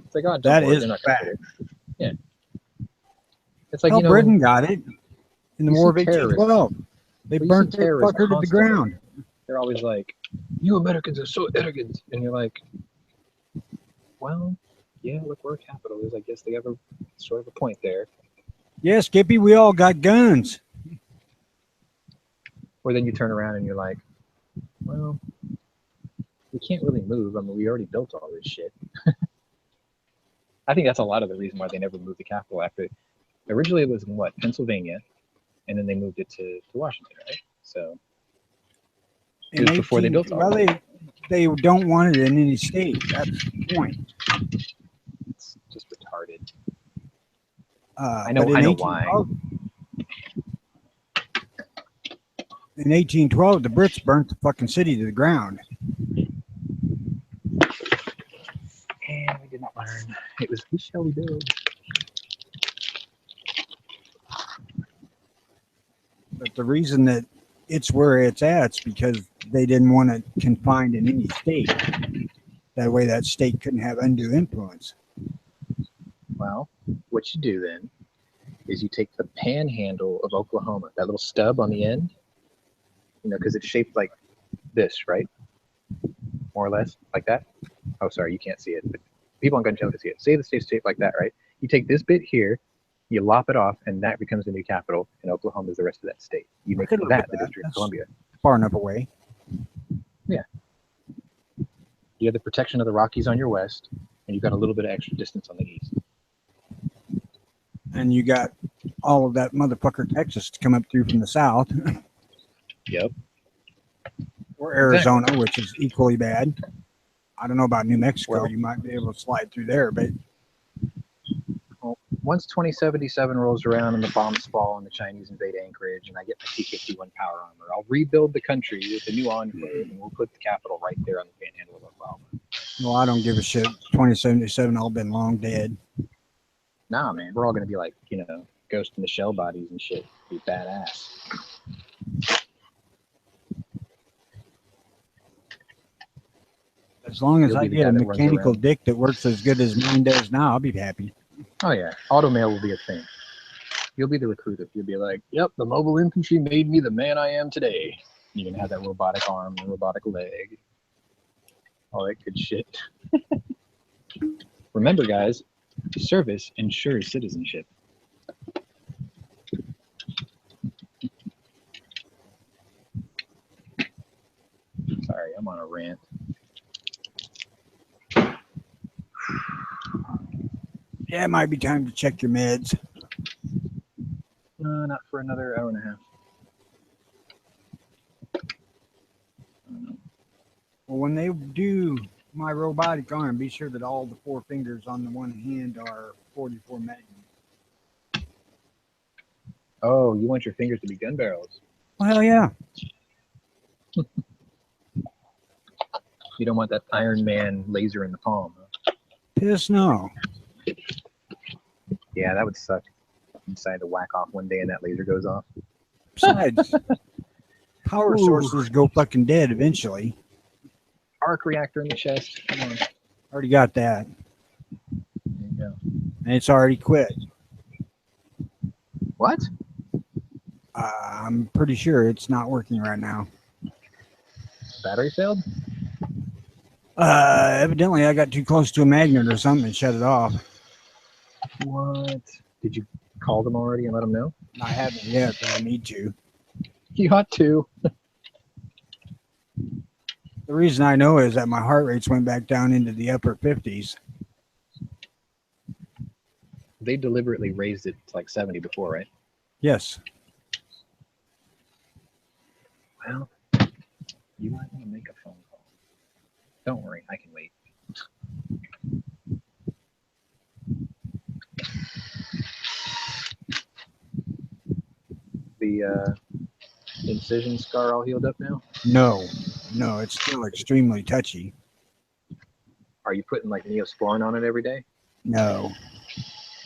It's like, oh, That don't worry, is they're not fact. gonna hit it. Yeah. It's like, Hell, you know, Britain got it in the you War of see terrorists. 1812. They But you burnt see that terrorists fucker to the constantly. ground. They're always like, "You Americans are so arrogant," and you're like, well, yeah, look where our capital is. I guess they have a sort of a point there. Yeah, Skippy, we all got guns. Or then you turn around and you're like, well, we can't really move. I mean, we already built all this shit. I think that's a lot of the reason why they never moved the capital after. Originally, it was in what, Pennsylvania, and then they moved it to Washington, right? So it was before they built all well, that. they don't want it in any state. That's the point. It's just retarded. I know why. In 1812, the Brits burnt the fucking city to the ground. And we didn't learn. It was, who shall we build? But the reason that it's where it's at is because they didn't want it confined in any state. That way that state couldn't have undue influence. Well, what you do then is you take the panhandle of Oklahoma, that little stub on the end, you know, because it's shaped like this, right? More or less like that. Oh, sorry, you can't see it, but people on Gunchannels can see it. Say the state's shaped like that, right? You take this bit here, you lop it off, and that becomes the new capital, and Oklahoma is the rest of that state. You make that the District of Columbia. Far enough away. Yeah. You have the protection of the Rockies on your west, and you've got a little bit of extra distance on the east. And you got all of that motherfucker Texas to come up through from the south. Yep. Or Arizona, which is equally bad. I don't know about New Mexico. Well, you might be able to slide through there, but well, once 2077 rolls around and the bombs fall and the Chinese invade Anchorage and I get my T-51 power armor, I'll rebuild the country with a new enclave and we'll put the capital right there on the panhandle of Oklahoma. Well, I don't give a shit. 2077 all been long dead. Nah, man, we're all gonna be like, you know, Ghost in the Shell bodies and shit. Be badass. As long as I get a mechanical dick that works as good as mine does now, I'll be happy. Oh yeah, automail will be a thing. You'll be the recruiter. You'll be like, yep, the mobile infantry made me the man I am today. You're gonna have that robotic arm and robotic leg. All that good shit. Remember, guys, service ensures citizenship. Sorry, I'm on a rant. Yeah, it might be time to check your meds. Not for another hour and a half. Well, when they do my robotic arm, be sure that all the 4 fingers on the one hand are 44 Magnum. Oh, you want your fingers to be gun barrels. Well, hell yeah. You don't want that Iron Man laser in the palm. Huh? Piss no. Yeah, that would suck. You decide to whack off one day and that laser goes off. Besides, power Ooh. sources go fucking dead eventually. Arc reactor in the chest. Come on. Already got that. There you go. And it's already quit. What? I'm pretty sure it's not working right now. Battery failed? Evidently I got too close to a magnet or something and shut it off. What? Did you call them already and let them know? I haven't yet, but I need to. You ought to. The reason I know is that my heart rates went back down into the upper 50s. They deliberately raised it to like 70 before, right? Yes. Well, you might want to make a phone call. Don't worry, I can wait. The incision scar all healed up now? No, it's still extremely touchy. Are you putting like Neosporin on it every day? No,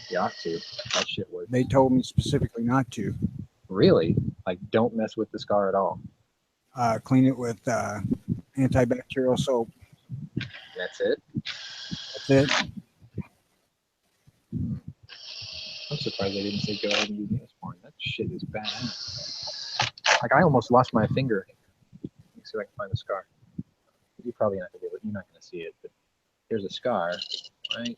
You ought to. That shit works. they told me specifically not to. Really? Like, don't mess with the scar at all. Clean it with antibacterial soap. That's it? That's it. I'm surprised they didn't say go ahead and use Neosporin. That shit is badass. Like, I almost lost my finger. Let me see if I can find the scar. You're probably not going to be able to, you're not going to see it, but there's a scar right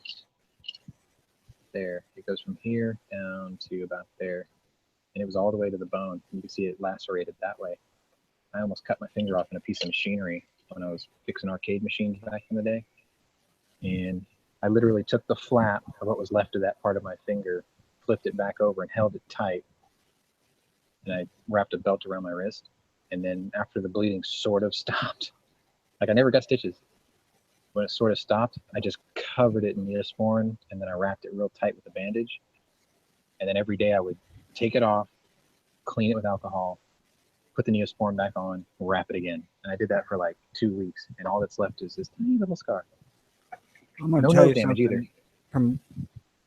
there. It goes from here down to about there. And it was all the way to the bone. You can see it lacerated that way. I almost cut my finger off in a piece of machinery when I was fixing arcade machines back in the day. And I literally took the flap of what was left of that part of my finger, flipped it back over and held it tight. And I wrapped a belt around my wrist. And then after the bleeding sort of stopped, like I never got stitches. When it sort of stopped, I just covered it in Neosporin and then I wrapped it real tight with a bandage. And then every day I would take it off, clean it with alcohol, put the Neosporin back on, wrap it again. And I did that for like 2 weeks. And all that's left is this tiny little scar. I'm going to No tell nerve you damage something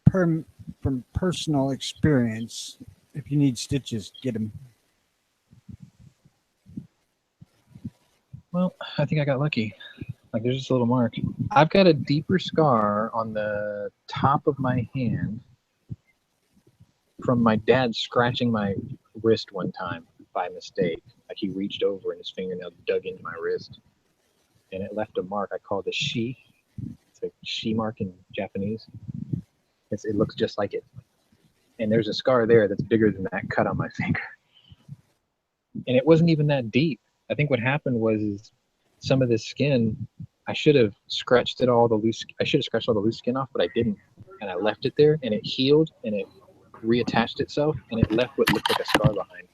either. from personal experience. If you need stitches, get them. Well, I think I got lucky. Like there's just a little mark. I've got a deeper scar on the top of my hand from my dad scratching my wrist one time by mistake. Like he reached over and his fingernail dug into my wrist. And it left a mark I call the shi. It's a shi mark in Japanese. It looks just like it. And there's a scar there that's bigger than that cut on my finger. And it wasn't even that deep. I think what happened was some of this skin, I should have scratched all the loose skin off, but I didn't. And I left it there and it healed and it reattached itself and it left what looked like a scar behind.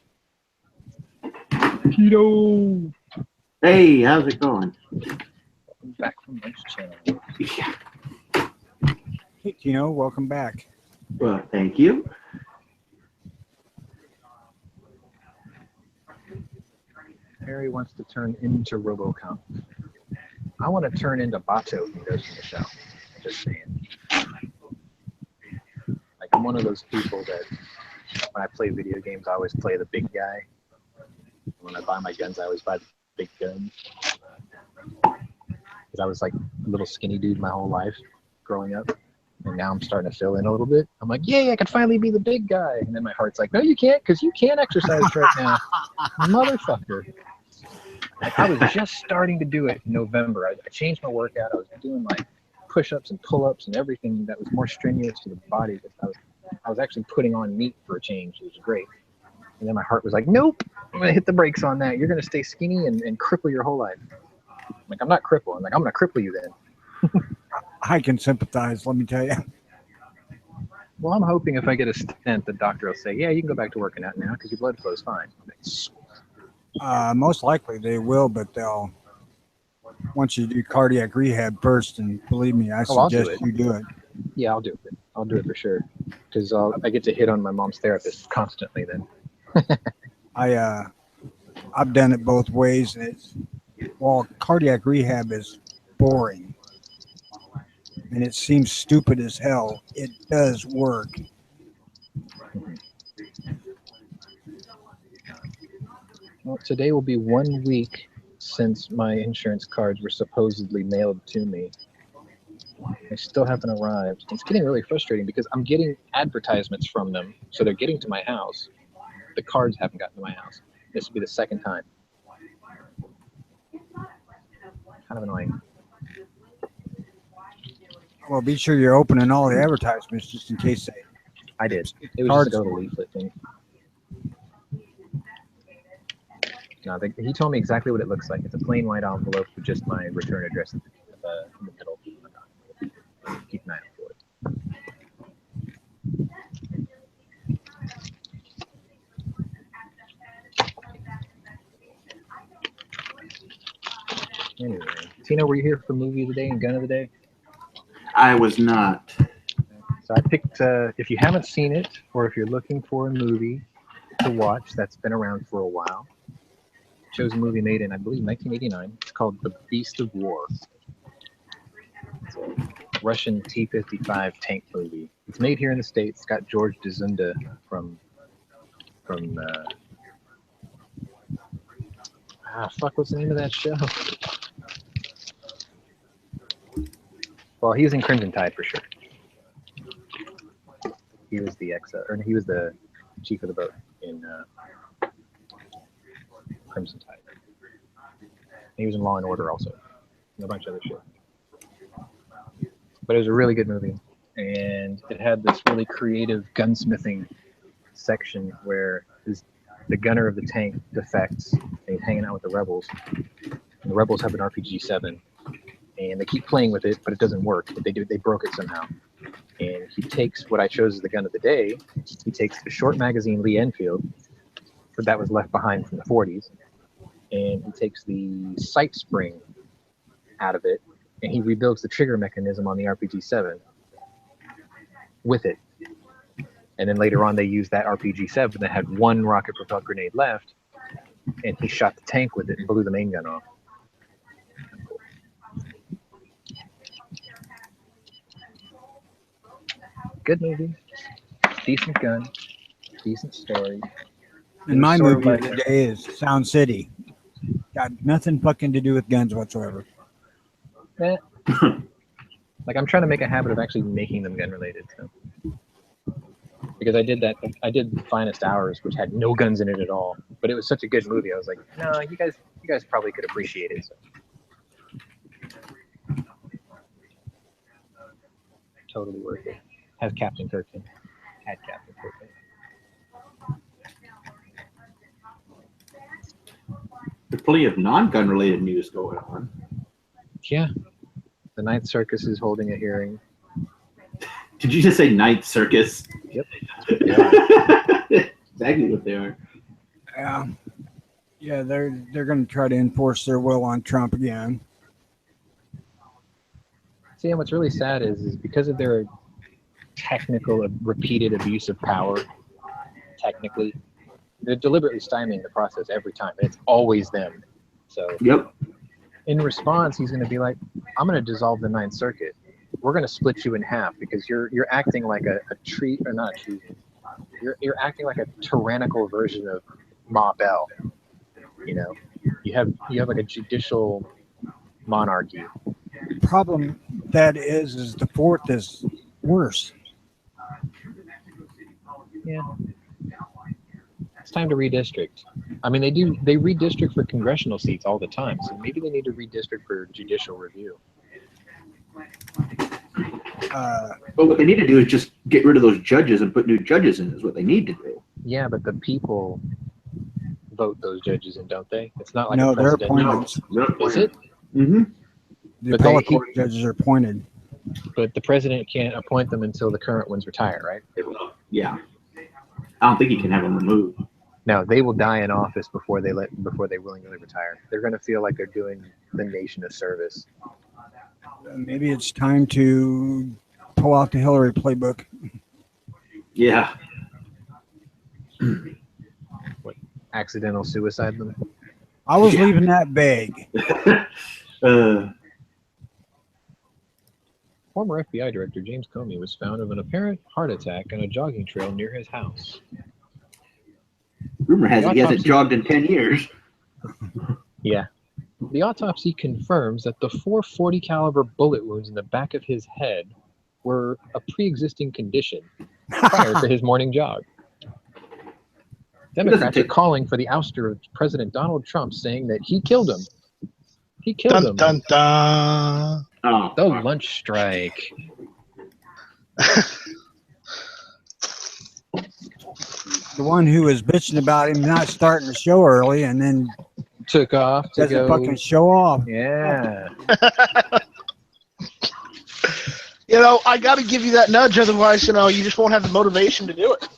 Keto! Hey, how's it going? Welcome back from Gunchannels. Yeah. Hey, Tino, welcome back. Well, thank you. Harry wants to turn into RoboCop. I want to turn into Bato from Ghost in the Shell. Just saying. Like I'm one of those people that when I play video games, I always play the big guy. When I buy my guns, I always buy the big guns. Because I was like a little skinny dude my whole life growing up. And now I'm starting to fill in a little bit. I'm like, yay, I could finally be the big guy. And then my heart's like, no, you can't, because you can't exercise right now. Motherfucker. Like, I was just starting to do it in November. I changed my workout. I was doing like push-ups and pull-ups and everything that was more strenuous to the body. I was actually putting on meat for a change. It was great. And then my heart was like, nope, I'm going to hit the brakes on that. You're going to stay skinny and cripple your whole life. I'm like, I'm not crippled. I'm like, I'm going to cripple you then. I can sympathize, let me tell you. Well, I'm hoping if I get a stent, the doctor will say, yeah, you can go back to working out now because your blood flow's fine. Most likely they will, but they'll once you do cardiac rehab first, and believe me, I I'll do suggest it. you do it. Yeah, I'll do it. I'll do it for sure. Because I get to hit on my mom's therapist constantly then. I've done it both ways, and while cardiac rehab is boring and it seems stupid as hell, it does work. Well, today will be 1 week since my insurance cards were supposedly mailed to me. They still haven't arrived. It's getting really frustrating because I'm getting advertisements from them, so they're getting to my house. The cards haven't gotten to my house. This will be the second time. Kind of annoying. Well, be sure you're opening all the advertisements just in case they. I did. It was just a little leaflet thing. No, he told me exactly what it looks like. It's a plain white envelope with just my return address in the middle. Keep an eye out for it. Anyway, Tina, were you here for movie of the day and gun of the day? I was not. So I picked, if you haven't seen it, or if you're looking for a movie to watch that's been around for a while, chose a movie made in, I believe, 1989. It's called The Beast of War. It's a Russian T-55 tank movie. It's made here in the States. It's got George Dzunda from what's the name of that show? Well, he was in Crimson Tide for sure. He was the he was the chief of the boat in Crimson Tide. He was in Law and Order also, and a bunch of other shit. But it was a really good movie, and it had this really creative gunsmithing section where the gunner of the tank defects, and he's hanging out with the rebels, and the rebels have an RPG-7, and they keep playing with it, but it doesn't work. They broke it somehow. And he takes what I chose as the gun of the day. He takes the short magazine Lee Enfield, but that was left behind from the 40s, and he takes the sight spring out of it, and he rebuilds the trigger mechanism on the RPG-7 with it. And then later on, they used that RPG-7 that had one rocket-propelled grenade left, and he shot the tank with it and blew the main gun off. Good movie, decent gun, decent story. And my movie of the day is Sound City. Got nothing fucking to do with guns whatsoever. Like, I'm trying to make a habit of actually making them gun related. So. Because I did Finest Hours, which had no guns in it at all, but it was such a good movie. I was like, no, you guys probably could appreciate it. So. Totally worth it. Has Captain Kirk in it. Had Captain Kirk in it. There's plenty of non-gun related news going on. Yeah. The Ninth Circus is holding a hearing. Did you just say Ninth Circus? Yep. Exactly what they are. Yeah, they're going to try to enforce their will on Trump again. See, and what's really sad is because of their technical repeated abuse of power, technically, they're deliberately stymieing the process every time. It's always them. So yep. In response, he's going to be like, I'm going to dissolve the Ninth Circuit. We're going to split you in half because you're acting like a treat, or not a treat. You're acting like a tyrannical version of Ma Bell. You know, you have like a judicial monarchy. The problem that is the fourth is worse. Yeah. It's time to redistrict. I mean, they redistrict for congressional seats all the time, so maybe they need to redistrict for judicial review. But what they need to do is just get rid of those judges and put new judges in is what they need to do. Yeah, but the people vote those judges in, don't they? It's not like no, a they're president. appointed. Is it? Mm-hmm. The appellate court judges are appointed. But the president can't appoint them until the current ones retire, right? Yeah. I don't think he can have them removed. No, they will die in office before they willingly retire. They're going to feel like they're doing the nation a service. Maybe it's time to pull out the Hillary playbook. Yeah. What, accidental suicide them? I was leaving that vague. Former FBI Director James Comey was found of an apparent heart attack on a jogging trail near his house. Rumor has it he hasn't jogged in 10 years. Yeah. The autopsy confirms that the 440 caliber bullet wounds in the back of his head were a pre-existing condition prior to his morning jog. Democrats are calling for the ouster of President Donald Trump, saying that he killed him. He killed him. Dun, dun. Oh. The lunch strike. The one who was bitching about him not starting the show early and then took off to go fucking show off. Yeah. You know, I got to give you that nudge, otherwise, you know, you just won't have the motivation to do it.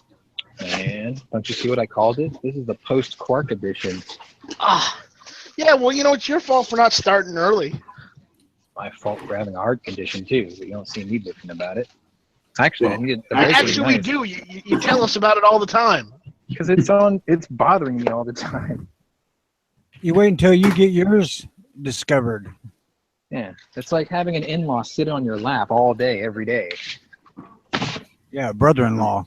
Man, don't you see what I called it? This is the post-Quark edition. Yeah, well, you know, it's your fault for not starting early. My fault for having a heart condition, too, but you don't see me bitching about it. Actually, we do. You tell us about it all the time. Because it's bothering me all the time. You wait until you get yours discovered. Yeah, it's like having an in-law sit on your lap all day, every day. Yeah, brother-in-law.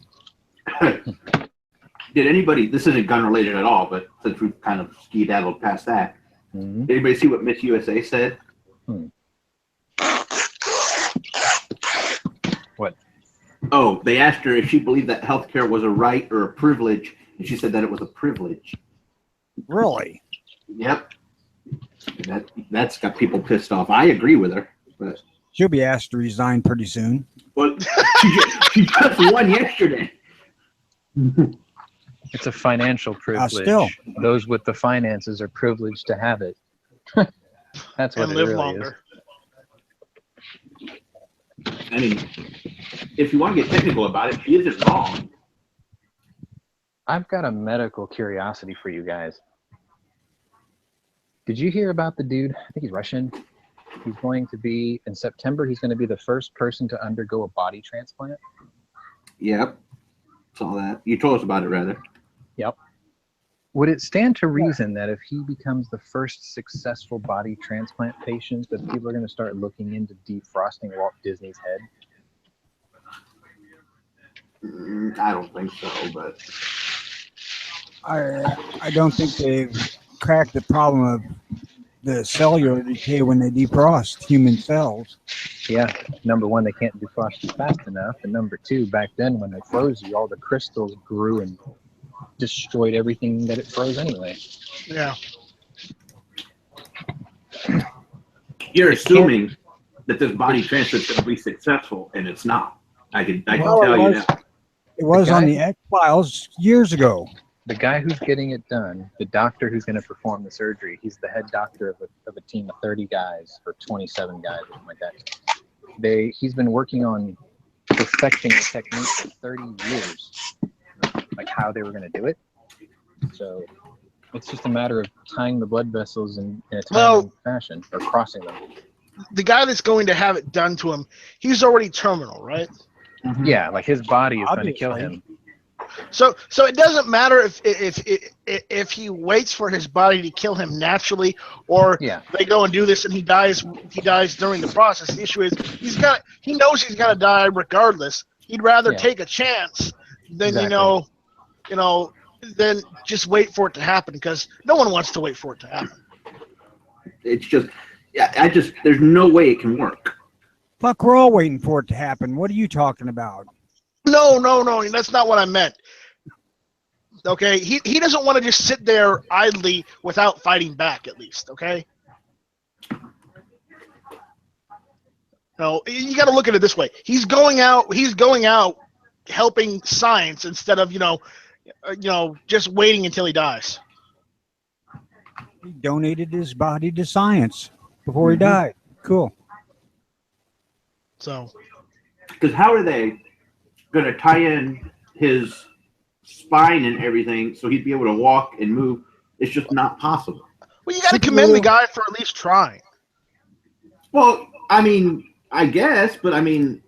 Did anybody, this isn't gun related at all, but since we've kind of ski-daddled past that, did anybody see what Miss USA said? What? Oh, they asked her if she believed that healthcare was a right or a privilege, and she said that it was a privilege. Really? Yep. That's got people pissed off. I agree with her, but she'll be asked to resign pretty soon. Well, she just won yesterday. It's a financial privilege. Still. Those with the finances are privileged to have it. That's what and it live really longer. is. I mean, if you want to get technical about it, she isn't wrong. I've got a medical curiosity for you guys. Did you hear about the dude? I think he's Russian. He's going to be, in September, he's going to be the first person to undergo a body transplant. Yep. Saw that. You told us about it, rather. Yep. Would it stand to reason that if he becomes the first successful body transplant patient, that people are going to start looking into defrosting Walt Disney's head? I don't think so, but I don't think they've cracked the problem of the cellular decay when they defrost human cells. Yeah, number one, they can't defrost you fast enough, and number two, back then when they froze you, all the crystals grew and destroyed everything that it froze anyway. Yeah. You're assuming that this body transfer is going to be successful, and it's not. I can tell you that. It was on the X-Files years ago. The guy who's getting it done, the doctor who's going to perform the surgery, he's the head doctor of a team of 30 guys or 27 guys, or something like that. He's been working on perfecting the technique for 30 years, like how they were going to do it. So it's just a matter of tying the blood vessels in a timely fashion, or crossing them. The guy that's going to have it done to him, he's already terminal, right? Yeah, like his body is going to kill him. So it doesn't matter if he waits for his body to kill him naturally, or they go and do this and he dies during the process. The issue is he knows he's gonna die regardless. He'd rather take a chance than than just wait for it to happen, because no one wants to wait for it to happen. It's just there's no way it can work. Fuck, we're all waiting for it to happen. What are you talking about? No, that's not what I meant. Okay, he doesn't want to just sit there idly without fighting back, at least, okay? No, you got to look at it this way. He's going out helping science instead of, just waiting until he dies. He donated his body to science before he died. Cool. So, because how are they going to tie in his spine and everything so he'd be able to walk and move? It's just not possible. well, you got to commend the guy for at least trying. Well, I mean, I guess, but I mean,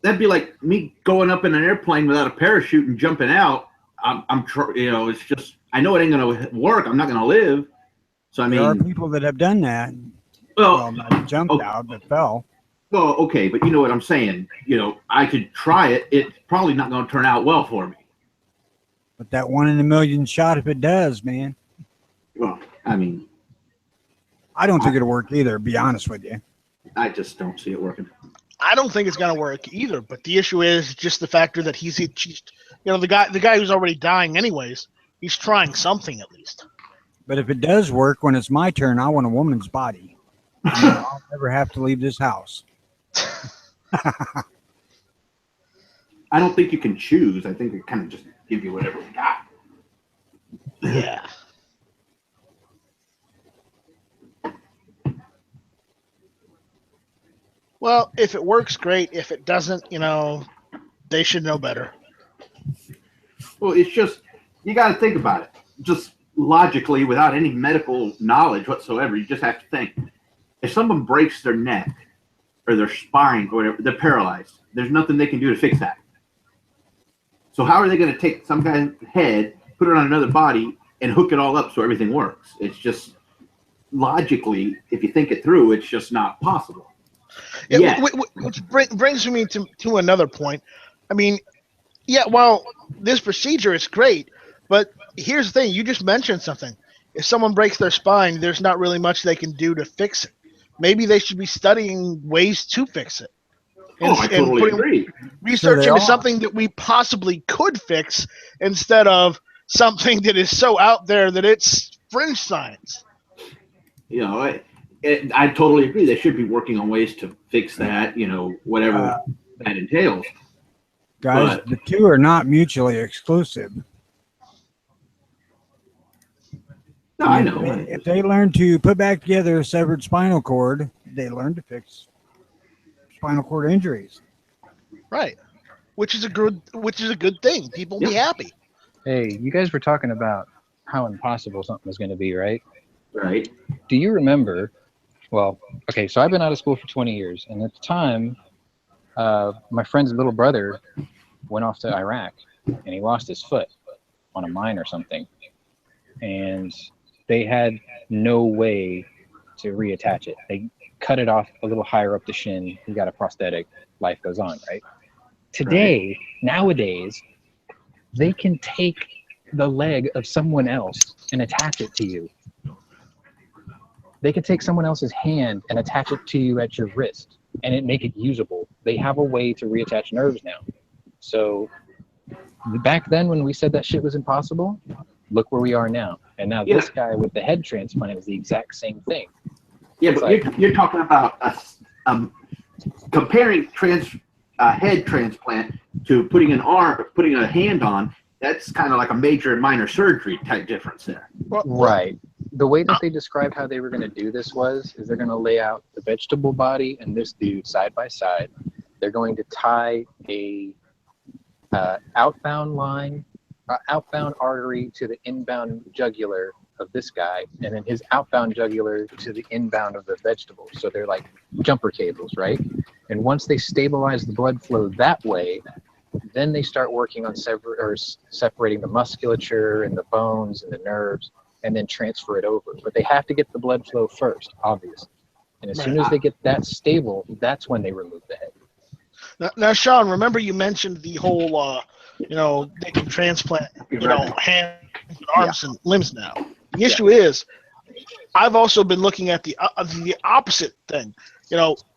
that'd be like me going up in an airplane without a parachute and jumping out. It's just, I know it ain't going to work. I'm not going to live. So, I mean, there are people that have done that. Well, not jumped out, but fell. Well, okay, but you know what I'm saying. I could try it. It's probably not going to turn out well for me. But that 1 in a million shot, if it does, man. Well, I mean, I don't think it'll work either, to be honest with you. I just don't see it working. I don't think it's going to work either. But the issue is just the factor that he's the guy who's already dying anyways. He's trying something at least. But if it does work, when it's my turn, I want a woman's body. I'll never have to leave this house. I don't think you can choose. I think they kind of just give you whatever we got. Yeah. Well, if it works, great. If it doesn't, they should know better. Well, it's just, you got to think about it. Just logically, without any medical knowledge whatsoever, you just have to think. If someone breaks their neck or their spine or whatever, they're paralyzed. There's nothing they can do to fix that. So how are they going to take some guy's head, put it on another body, and hook it all up so everything works? It's just, logically, if you think it through, it's just not possible. Yeah. Which brings me to another point. I mean, yeah, well, this procedure is great, but here's the thing. You just mentioned something. If someone breaks their spine, there's not really much they can do to fix it. Maybe they should be studying ways to fix it. I totally agree. Research into something that we possibly could fix instead of something that is so out there that it's fringe science. I totally agree. They should be working on ways to fix that, whatever that entails. Guys, the two are not mutually exclusive. No, I know. If they learn to put back together a severed spinal cord, they learn to fix spinal cord injuries. Right. Which is a good thing. People will be happy. Hey, you guys were talking about how impossible something was going to be, right? Right. Do you remember? Well, okay, so I've been out of school for 20 years, and at the time, my friend's little brother went off to Iraq, and he lost his foot on a mine or something, and they had no way to reattach it. They cut it off a little higher up the shin. He got a prosthetic. Life goes on, right? Today, nowadays, they can take the leg of someone else and attach it to you. They could take someone else's hand and attach it to you at your wrist and make it usable. They have a way to reattach nerves now. So back then when we said that shit was impossible, look where we are now. And now this guy with the head transplant is the exact same thing. Yeah, but you're talking about comparing head transplant to putting a hand on. That's kind of like a major and minor surgery type difference there. Right. The way that they described how they were going to do this is they're going to lay out the vegetable body and this dude side by side. They're going to tie a outbound artery to the inbound jugular of this guy, and then his outbound jugular to the inbound of the vegetable. So they're like jumper cables, right? And once they stabilize the blood flow that way, then they start working on separating the musculature and the bones and the nerves, and then transfer it over. But they have to get the blood flow first, obviously. And as soon as they get that stable, that's when they remove the head. Now, Sean, remember you mentioned the whole, they can transplant, hands, arms, and limbs now. The issue is, I've also been looking at the opposite thing.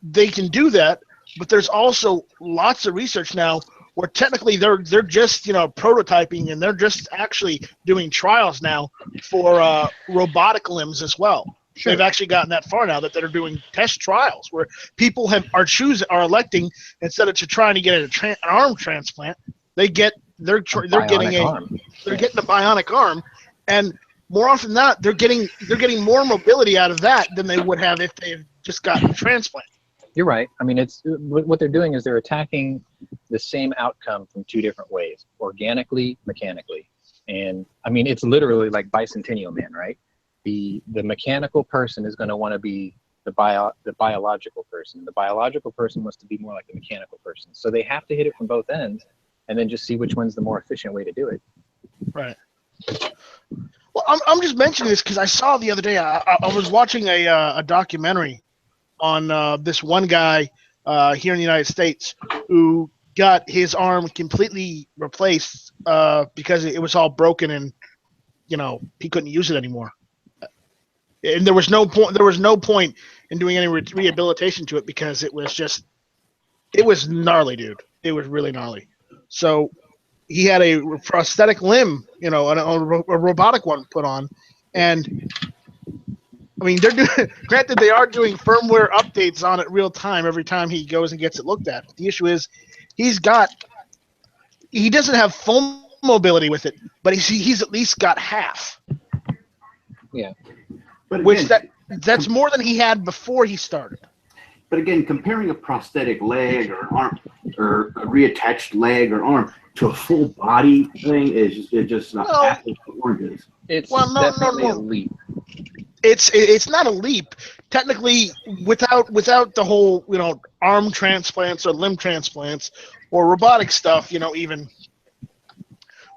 They can do that, but there's also lots of research now where technically they're just prototyping, and they're just actually doing trials now for robotic limbs as well. Sure. They've actually gotten that far now that they're doing test trials where people are electing, instead of trying to get an arm transplant, they're getting a bionic arm, and more often than not, they're getting more mobility out of that than they would have if they've just gotten a transplant. You're right. I mean, it's what they're doing is they're attacking the same outcome from two different ways: organically, mechanically. And I mean, it's literally like Bicentennial Man, right? The mechanical person is going to want to be the biological person. The biological person wants to be more like the mechanical person. So they have to hit it from both ends, and then just see which one's the more efficient way to do it. Right. Well, I'm just mentioning this because I saw the other day. I was watching a documentary on this one guy here in the United States who got his arm completely replaced because it was all broken and he couldn't use it anymore. And there was no point in doing any rehabilitation to it because it was gnarly, dude. It was really gnarly. So he had a prosthetic limb, a robotic one put on, and I mean, they're doing. Granted, they are doing firmware updates on it real time every time he goes and gets it looked at. But the issue is, he doesn't have full mobility with it, but he's at least got half. Yeah. But again, that's more than he had before he started. But again, comparing a prosthetic leg or arm or a reattached leg or arm to a full body thing is just not apples to oranges. It's definitely a leap. It's not a leap. Technically, without the whole arm transplants or limb transplants or robotic stuff, even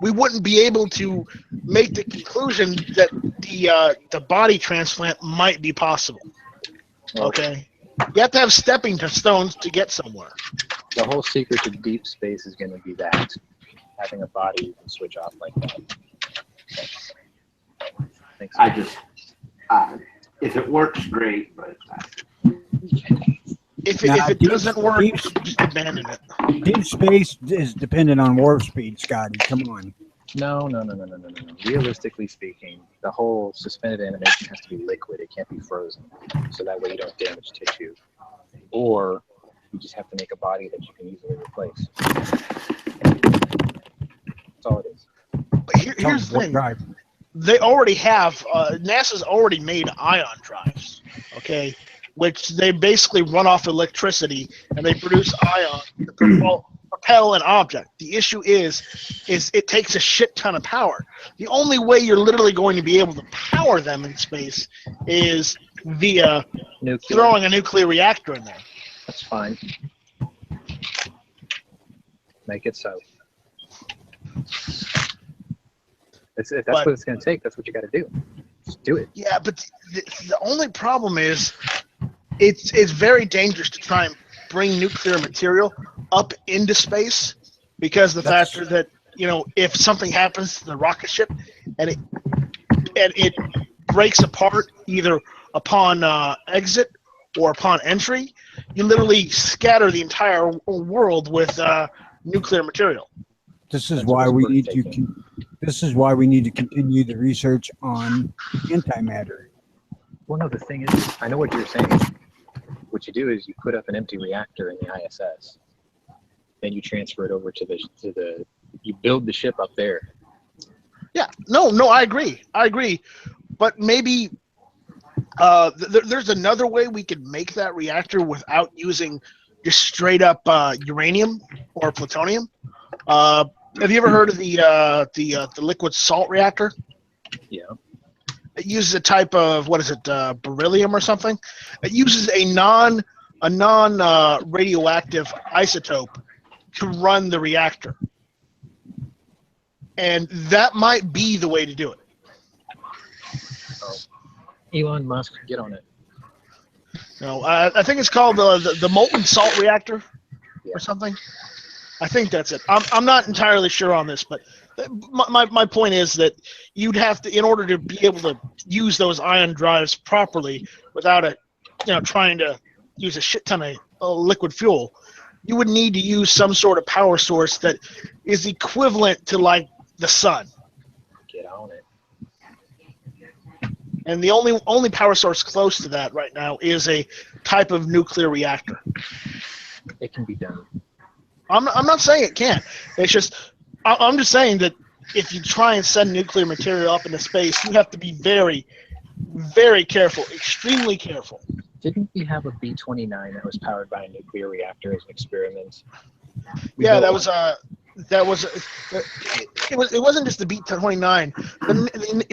we wouldn't be able to make the conclusion that the body transplant might be possible. Okay, you have to have stepping stones to get somewhere. The whole secret to deep space is going to be that having a body you can switch off like that. If it works, great, but if it doesn't work, just abandon it. Deep space is dependent on warp speed, Scotty. Come on. No. Realistically speaking, the whole suspended animation has to be liquid. It can't be frozen, so that way you don't damage tissue. Or you just have to make a body that you can easily replace. That's all it is. But here's the thing. They already have, NASA's already made ion drives, okay, which they basically run off electricity and they produce ion to propel an object. The issue is it takes a shit ton of power. The only way you're literally going to be able to power them in space is via throwing a nuclear reactor in there. That's fine. Make it so. If that's what it's going to take, that's what you got to do. Just do it. Yeah, but the only problem is it's very dangerous to try and bring nuclear material up into space because the factor that if something happens to the rocket ship and it breaks apart either upon exit or upon entry, you literally scatter the entire world with nuclear material. This is why we need to. This is why we need to continue the research on antimatter. Well, no, the thing is, I know what you're saying. What you do is you put up an empty reactor in the ISS, then you transfer it over to the. You build the ship up there. Yeah, no, I agree, but maybe there's another way we could make that reactor without using just straight up uranium or plutonium. Have you ever heard of the liquid salt reactor? Yeah. It uses a type of beryllium or something. It uses a non radioactive isotope to run the reactor, and that might be the way to do it. Oh. Elon Musk, get on it. No, I think it's called the molten salt reactor or something. I think that's it. I'm not entirely sure on this, but my point is that you'd have to, in order to be able to use those ion drives properly without trying to use a shit ton of liquid fuel, you would need to use some sort of power source that is equivalent to like the sun. Get on it. And the only power source close to that right now is a type of nuclear reactor. It can be done. I'm not saying it can't. It's just I'm just saying that if you try and send nuclear material up into space, you have to be very, very careful, extremely careful. Didn't we have a B-29 that was powered by a nuclear reactor as an experiment? Yeah, that was it wasn't just the B-29.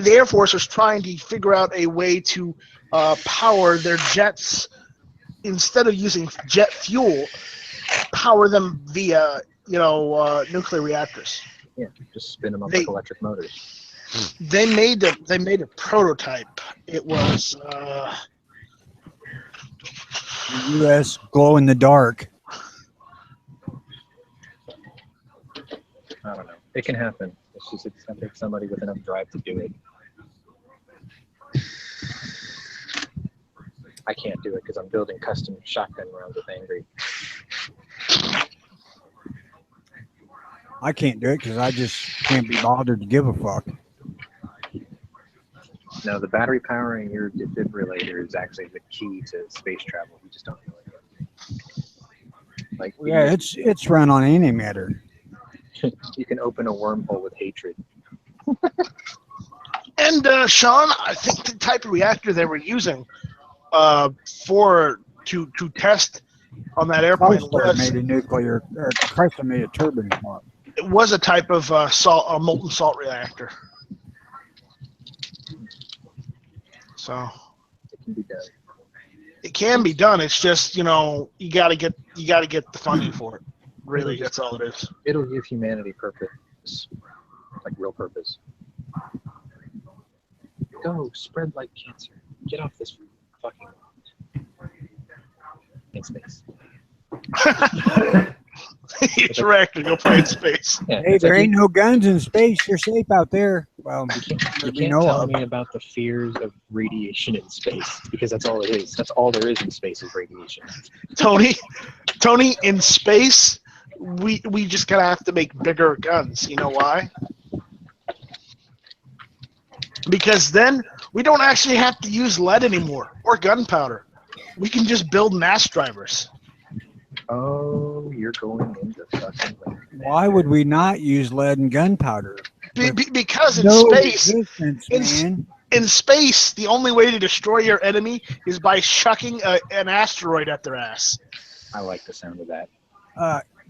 The Air Force was trying to figure out a way to power their jets instead of using jet fuel, power them via nuclear reactors. Yeah, just spin them up like electric motors. They made a prototype. It was The U.S. glow in the dark. I don't know. It can happen. It's going to take somebody with enough drive to do it. I can't do it because I'm building custom shotgun rounds with Angry. I can't do it because I just can't be bothered to give a fuck. No, the battery powering your defibrillator is actually the key to space travel. You just don't know it. Like, Yeah, it's run on antimatter. You can open a wormhole with hatred. And Sean, I think the type of reactor they were using to test on that airplane Chrysler made a nuclear, or Chrysler made a turbine pump. It was a type of molten salt reactor. So it can be done. It can be done. It's just you got to get the funding for it. Really, that's all it is. It'll give humanity purpose, like real purpose. Go spread like cancer. Get off this fucking in space. It's reactor. Go play in space. Yeah, hey, there ain't no guns in space. You're safe out there. Well, you can't tell me about the fears of radiation in space because that's all it is. That's all there is in space is radiation. Tony, in space, we just gotta have to make bigger guns. You know why? Because then we don't actually have to use lead anymore or gunpowder. We can just build mass drivers. Oh, you're going into fucking lead. Why would we not use lead and gunpowder? Because in space, the only way to destroy your enemy is by chucking an asteroid at their ass. I like the sound of that.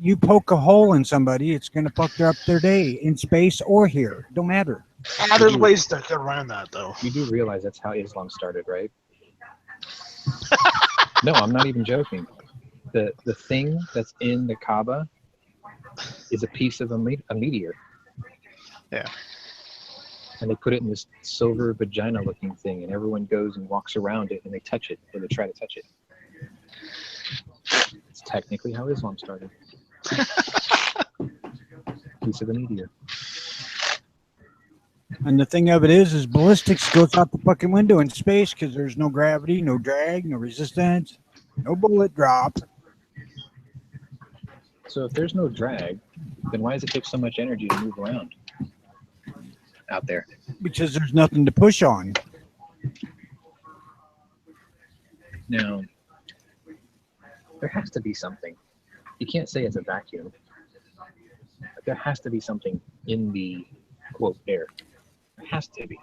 You poke a hole in somebody, it's going to fuck up their day in space or here. Don't matter. There's ways to get around that, though. You do realize that's how Islam started, right? No, I'm not even joking. The thing that's in the Kaaba is a piece of a meteor. Yeah. And they put it in this silver vagina-looking thing, and everyone goes and walks around it, and they touch it, or they try to touch it. It's technically how Islam started. Piece of a meteor. And the thing of it is ballistics goes out the fucking window in space because there's no gravity, no drag, no resistance, no bullet drop. So if there's no drag, then why does it take so much energy to move around out there? Because there's nothing to push on. Now, there has to be something. You can't say it's a vacuum. But there has to be something in the, quote, air. There has to be.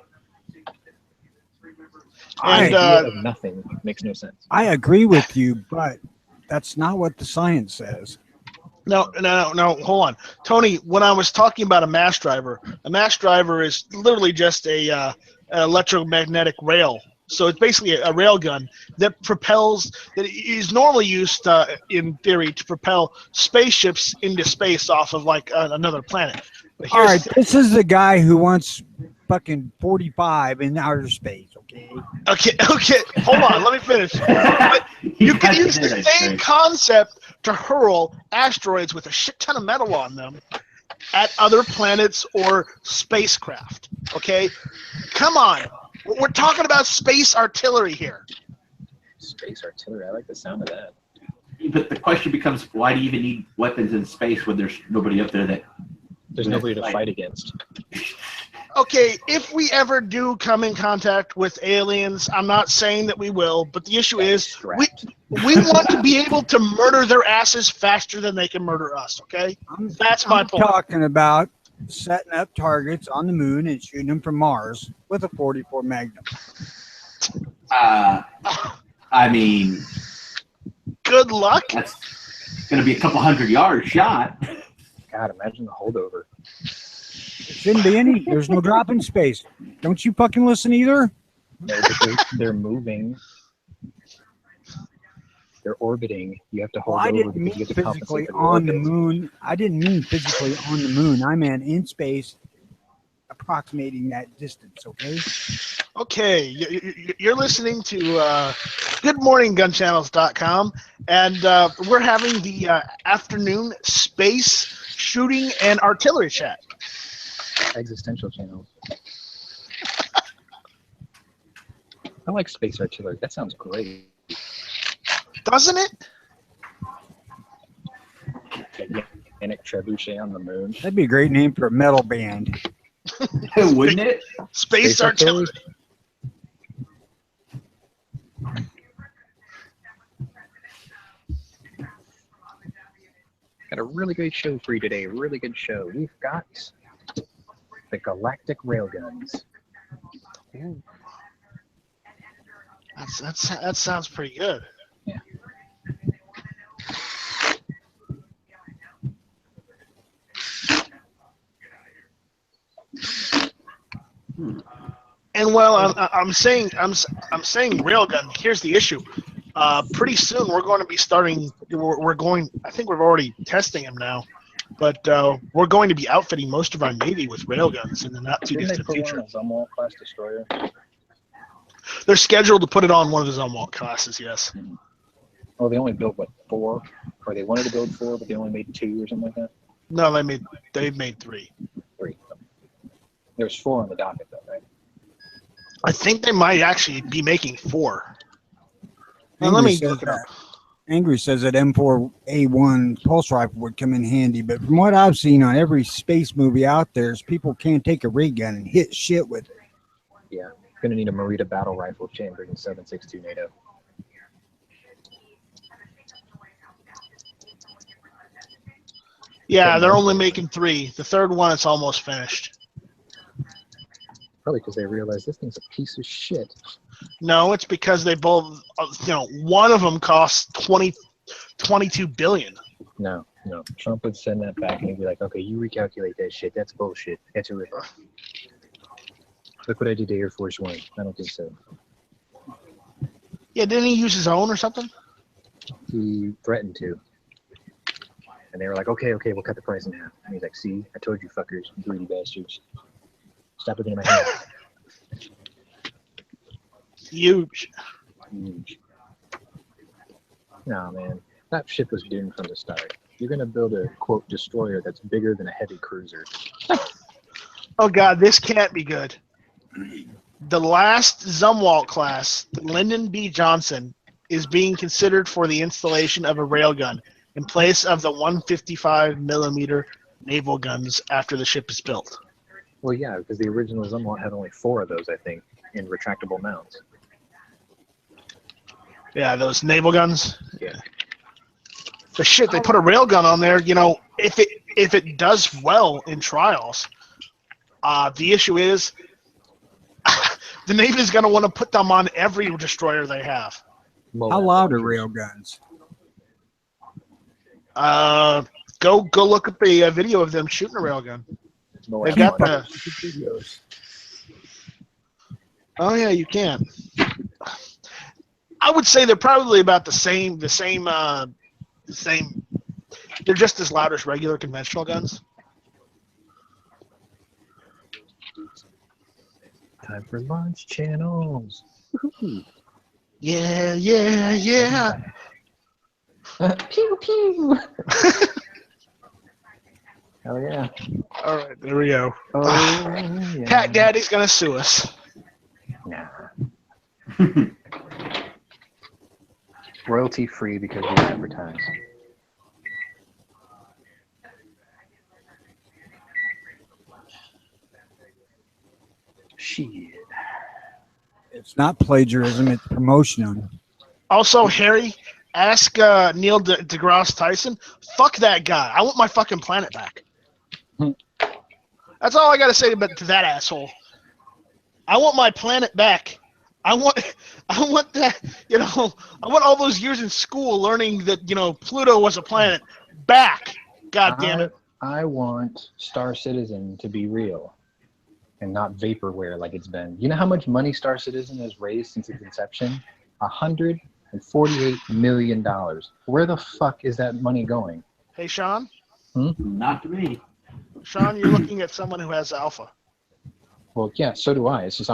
The idea of nothing makes no sense. I agree with you, but that's not what the science says. No, hold on. Tony, when I was talking about a mass driver is literally just an electromagnetic rail. So it's basically a rail gun that is normally used in theory to propel spaceships into space off of like another planet. All right, this is the guy who wants fucking 45 in outer space, okay? Okay, hold on, let me finish. But you can use the same concept to hurl asteroids with a shit ton of metal on them at other planets or spacecraft, okay? Come on. We're talking about space artillery here. Space artillery, I like the sound of that. But the question becomes, why do you even need weapons in space when there's nobody up there that... There's nobody to fight against. Okay, if we ever do come in contact with aliens, I'm not saying that we will, but the issue is we want to be able to murder their asses faster than they can murder us, okay? That's my point. I'm talking about setting up targets on the moon and shooting them from Mars with a 44 Magnum. I mean, Good luck. that's going to be a couple 100 yards shot. God, imagine the holdover. Shouldn't be any. There's no drop in space. Don't you fucking listen either? No, but they're moving. They're orbiting. You have to hold Well, I over didn't because mean you have to physically compensate for the on the orbit. moon. I didn't mean physically on the moon. I meant in space, approximating that distance. Okay. Okay, you're listening to GoodMorningGunchannels.com, and we're having the afternoon space shooting and artillery chat. Existential channels. I like space artillery. That sounds great. Doesn't it? Gigantic trebuchet on the moon. That'd be a great name for a metal band. Wouldn't it? Space artillery. Got a really good show for you today. Really good show. We've got the galactic railguns. That sounds pretty good. Yeah. And well, I'm saying railgun. Here's the issue. Pretty soon we're going to be starting. We're going. I think we're already testing them now, but we're going to be outfitting most of our Navy with railguns in the not too distant future. Didn't they put one on a Zumwalt class destroyer? They're scheduled to put it on one of the Zumwalt classes. Yes. Oh, they only built what, 4? Or they wanted to build 4, but they only made 2 or something like that. No, they've made 3. 3. There's 4 on the docket though, right? I think they might actually be making 4. Now, let me look it up. Angry says that M4A1 pulse rifle would come in handy, but from what I've seen on every space movie out there, is people can't take a ray gun and hit shit with it. Yeah, gonna need a Marita battle rifle chambered in 7.62 NATO. Yeah, they're only making 3. The third one, it's almost finished. Probably because they realize this thing's a piece of shit. No, it's because they both, one of them costs 22 billion. No. Trump would send that back and he'd be like, okay, you recalculate that shit. That's bullshit. That's a rip-off. Look what I did to Air Force One. I don't think so. Yeah, didn't he use his own or something? He threatened to. And they were like, okay, we'll cut the price in half. And he's like, see, I told you fuckers, greedy bastards. Stop looking at my hand. Huge. No, man. That ship was doomed from the start. You're going to build a, quote, destroyer that's bigger than a heavy cruiser. Oh, God, this can't be good. The last Zumwalt class, the Lyndon B. Johnson, is being considered for the installation of a railgun in place of the 155 millimeter naval guns after the ship is built. Well, yeah, because the original Zumwalt had only 4 of those, I think, in retractable mounts. Yeah, those naval guns. Yeah. The shit, they put a railgun on there. If it does well in trials, the issue is the Navy's going to want to put them on every destroyer they have. How loud are railguns? Go look at the video of them shooting a railgun. They've got the videos. Oh yeah, you can. I would say they're probably about the same. They're just as loud as regular conventional guns. Time for launch channels. Yeah. Pew pew. Hell yeah. All right, there we go. Oh, yeah. Cat Daddy's gonna sue us. Nah. Royalty free because we advertise. Shit. It's not plagiarism, it's promotion. Also, Harry, ask Neil deGrasse Tyson. Fuck that guy. I want my fucking planet back. That's all I gotta say to that asshole. I want my planet back. I want that, I want all those years in school learning that, Pluto was a planet back. God damn it. I want Star Citizen to be real and not vaporware like it's been. You know how much money Star Citizen has raised since its inception? $148 million. Where the fuck is that money going? Hey, Sean? Not to me. Sean, you're looking at someone who has alpha. Well, yeah, so do I. It's just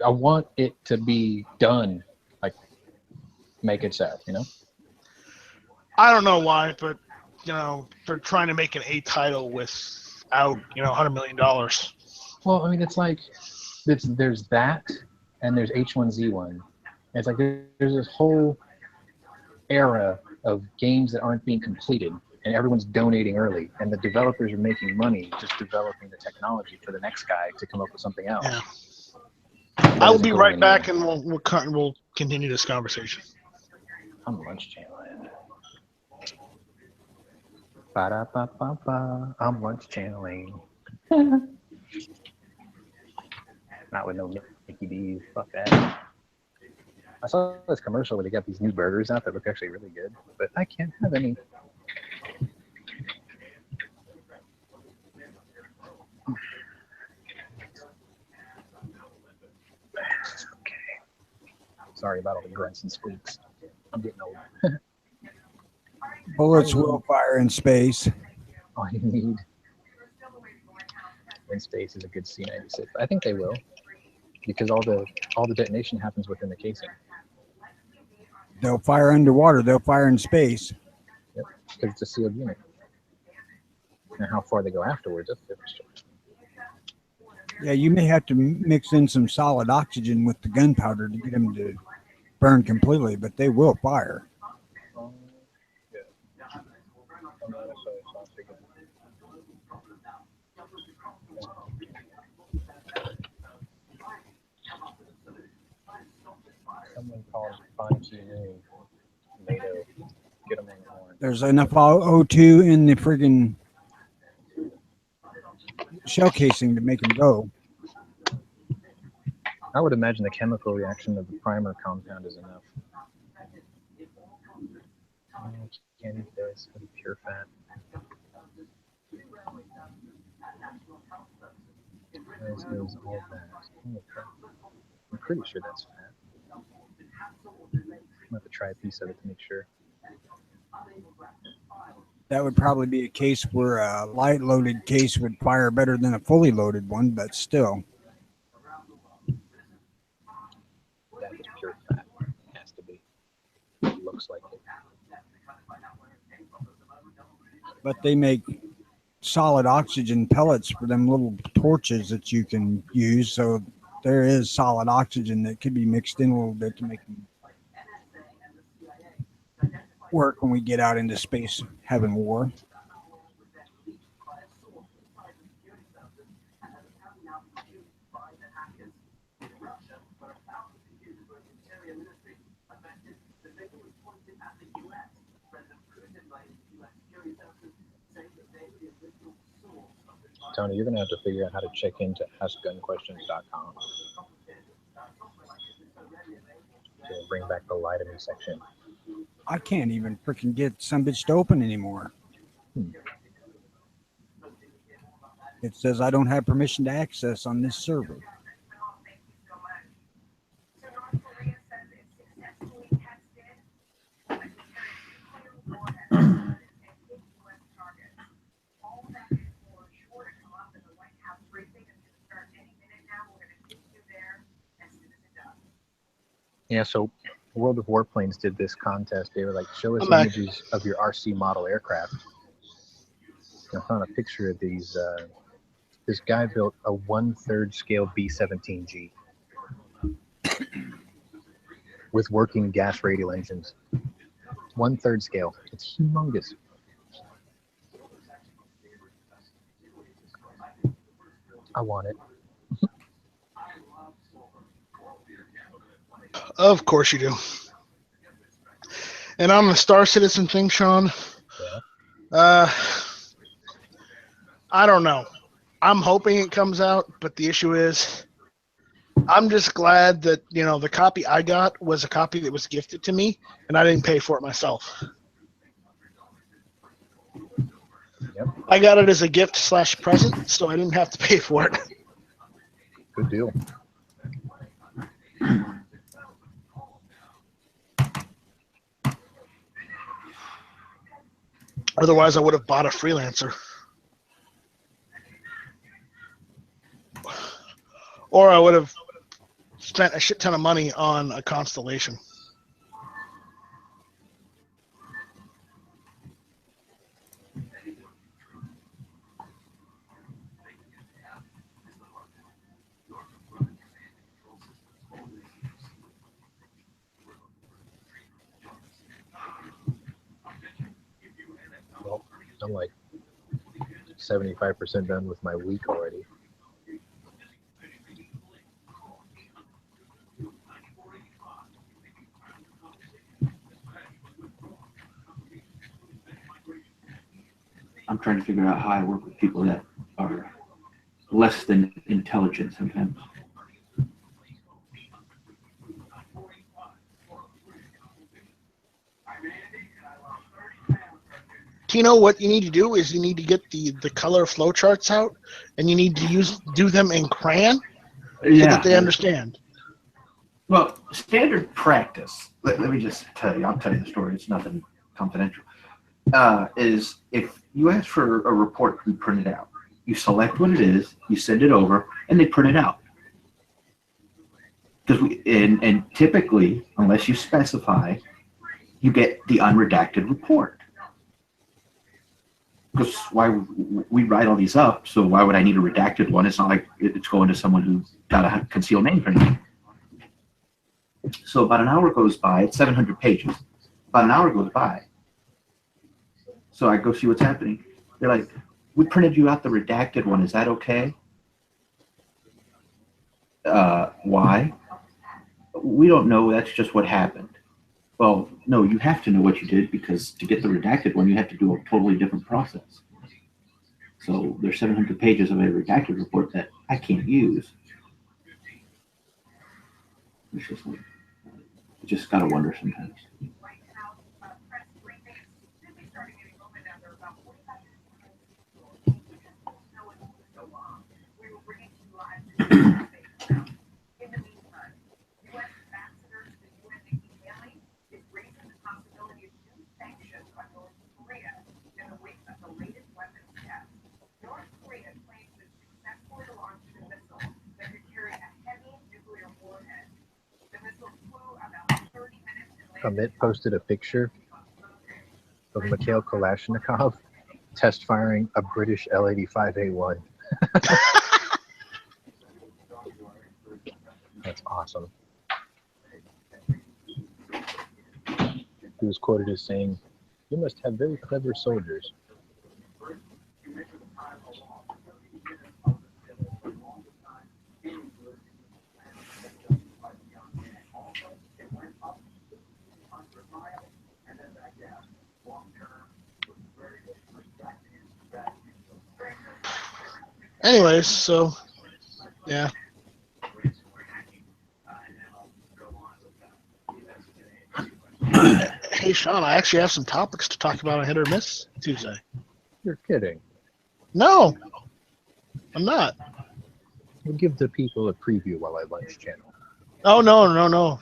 I want it to be done. Like, make it so, I don't know why, but, they're trying to make an A title without, $100 million. Well, I mean, it's like, there's that, and there's H1Z1. It's like there's this whole era of games that aren't being completed, and everyone's donating early, and the developers are making money just developing the technology for the next guy to come up with something else. Yeah. I will be right back, and we'll continue this conversation. I'm lunch channeling. Ba-da-ba-ba-ba. I'm lunch channeling. Not with no Mickey D's. Fuck that. I saw this commercial where they got these new burgers out that look actually really good, but I can't have any. Okay. Sorry about all the grunts and squeaks. I'm getting old. Bullets will fire in space. All you need in space is a good C-96. I think they will, because all the detonation happens within the casing. They'll fire underwater. They'll fire in space. Yep, because it's a sealed unit. And how far they go afterwards, that's a different story. Yeah, you may have to mix in some solid oxygen with the gunpowder to get them to burn completely, but they will fire. Someone called Funky New NATO. Get them on the horn. There's enough O2 in the friggin' shell casing to make them go. I would imagine the chemical reaction of the primer compound is enough. I can't eat this with pure fat. This is all fat. I'm pretty sure that's fat. I'm going to have to try a piece of it to make sure. That would probably be a case where a light loaded case would fire better than a fully loaded one, but still. That is pure fat. It has to be. It looks like it. But they make solid oxygen pellets for them little torches that you can use. So there is solid oxygen that could be mixed in a little bit to make them work when we get out into space having war. Tony, you're going to have to figure out how to check into askgunquestions.com to bring back the lie to me section. I can't even freaking get some bitch to open anymore. It says I don't have permission to access on this server. Yeah, so World of Warplanes did this contest. They were like, show us images of your RC model aircraft. I found a picture of these. This guy built a 1/3 scale B-17G with working gas radial engines. 1/3 scale. It's humongous. I want it. Of course you do. And on the Star Citizen thing, Sean, I don't know. I'm hoping it comes out, but the issue is I'm just glad that the copy I got was a copy that was gifted to me, and I didn't pay for it myself. Yep. I got it as a gift/present, so I didn't have to pay for it. Good deal. Otherwise, I would have bought a freelancer. Or I would have spent a shit ton of money on a constellation. Well, I'm like 75% done with my week already. I'm trying to figure out how I work with people that are less than intelligent sometimes. Tino, what you need to do is you need to get the color flowcharts out, and you need to do them in crayon so that they understand. Well, standard practice, let me just tell you, I'll tell you the story, it's nothing confidential, is if you ask for a report to be printed out, you select what it is, you send it over, and they print it out. And typically, unless you specify, you get the unredacted report. Because why we write all these up, so why would I need a redacted one? It's not like it's going to someone who's got a concealed name for me. So about an hour goes by, it's 700 pages. About an hour goes by. So I go see what's happening. They're like, we printed you out the redacted one, is that okay? Why? We don't know, that's just what happened. Well, no, you have to know what you did, because to get the redacted one, you have to do a totally different process. So there's 700 pages of a redacted report that I can't use. It's just like, you just gotta wonder sometimes. Amit posted a picture of Mikhail Kalashnikov test firing a British L-85A1. That's awesome. He was quoted as saying, "You must have very clever soldiers." Anyways, so yeah. Hey Sean, I actually have some topics to talk about on Hit or Miss Tuesday. You're kidding. No, I'm not. We'll give the people a preview while I lunch channel. Oh no.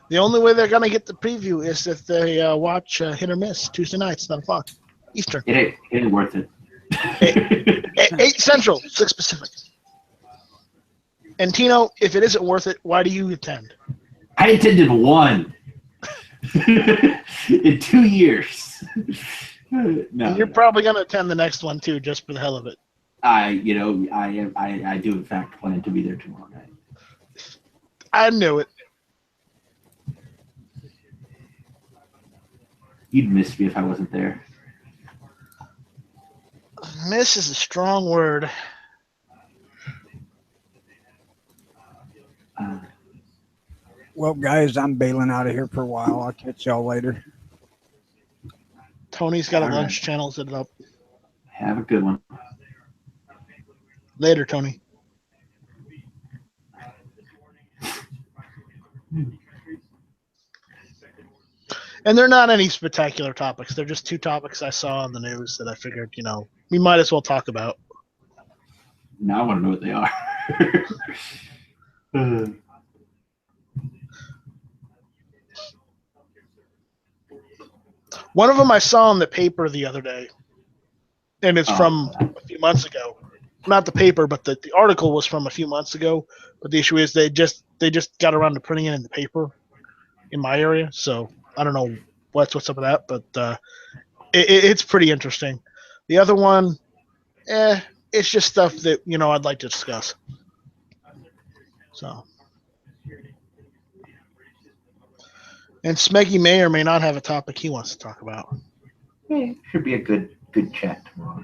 The only way they're gonna get the preview is if they watch Hit or Miss Tuesday nights, 9 o'clock Eastern. It ain't worth it. 8 Central, 6 Pacific. And Tino, if it isn't worth it, why do you attend? I attended one in 2 years. No, and you're probably gonna attend the next one too, just for the hell of it. I do in fact plan to be there tomorrow night. I knew it. You'd miss me if I wasn't there. Miss is a strong word. Well, guys, I'm bailing out of here for a while. I'll catch y'all later. Tony's got a lunch channel set up. Have a good one. Later, Tony. And they're not any spectacular topics. They're just two topics I saw on the news that I figured, we might as well talk about. Now I want to know what they are. One of them I saw in the paper the other day, and it's from a few months ago. Not the paper, but the article was from a few months ago. But the issue is they just got around to printing it in the paper in my area. So I don't know what's up with that, but it's pretty interesting. The other one, it's just stuff that I'd like to discuss. So, and Smeggy may or may not have a topic he wants to talk about. Yeah, should be a good chat tomorrow.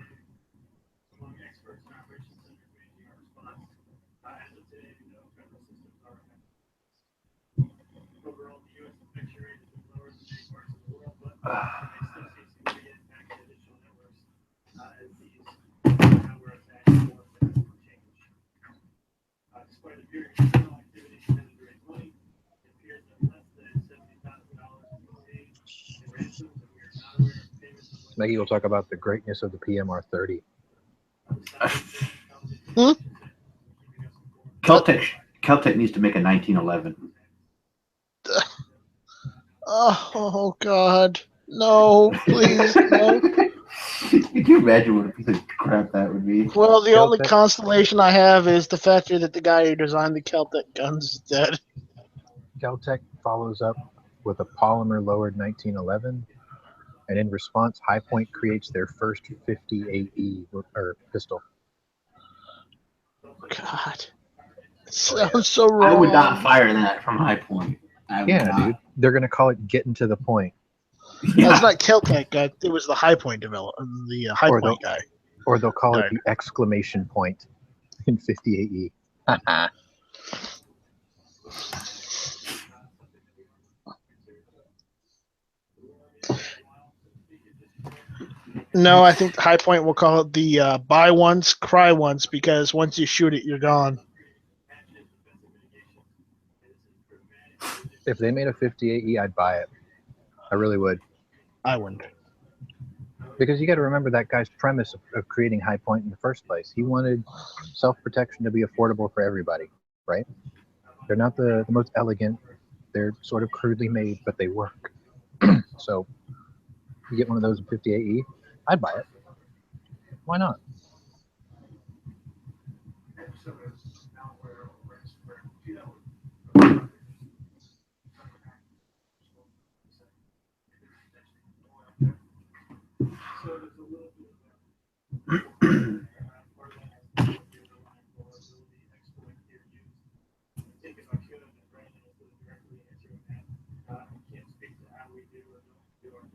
Maggie will talk about the greatness of the PMR-30. Caltech needs to make a 1911. Oh God, no! Please, no. Could you imagine what a piece of crap that would be? Well, the only constellation I have is the fact that the guy who designed the Keltec guns is dead. Caltech follows up with a polymer-lowered 1911, and in response, High Point creates their first 50 AE pistol. God, it sounds so wrong. I would not fire that from High Point. Dude, they're gonna call it "Getting to the Point." Yeah. That's not Keltec guy. It was the High Point the High Point guy. Or they'll call it the exclamation point in 50 AE. No, I think High Point will call it the buy once, cry once, because once you shoot it, you're gone. If they made a 50 AE, I'd buy it. I really would. I wouldn't. Because you got to remember that guy's premise of creating High Point in the first place. He wanted self-protection to be affordable for everybody, right? They're not the most elegant. They're sort of crudely made, but they work. So you get one of those in 50 AE, I'd buy it. Why not?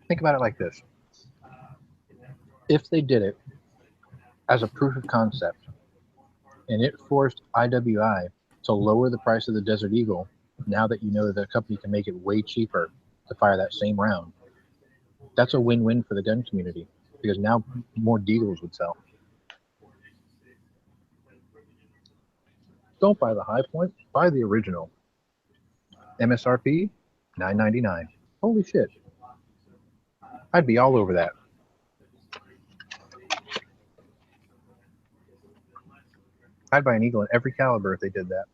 Think about it like this. If they did it as a proof of concept and it forced IWI to lower the price of the Desert Eagle, now that you know that the company can make it way cheaper to fire that same round, that's a win-win for the gun community because now more Deagles would sell. Don't buy the High Point, buy the original. MSRP, $9.99. Holy shit. I'd be all over that. I'd buy an Eagle in every caliber if they did that.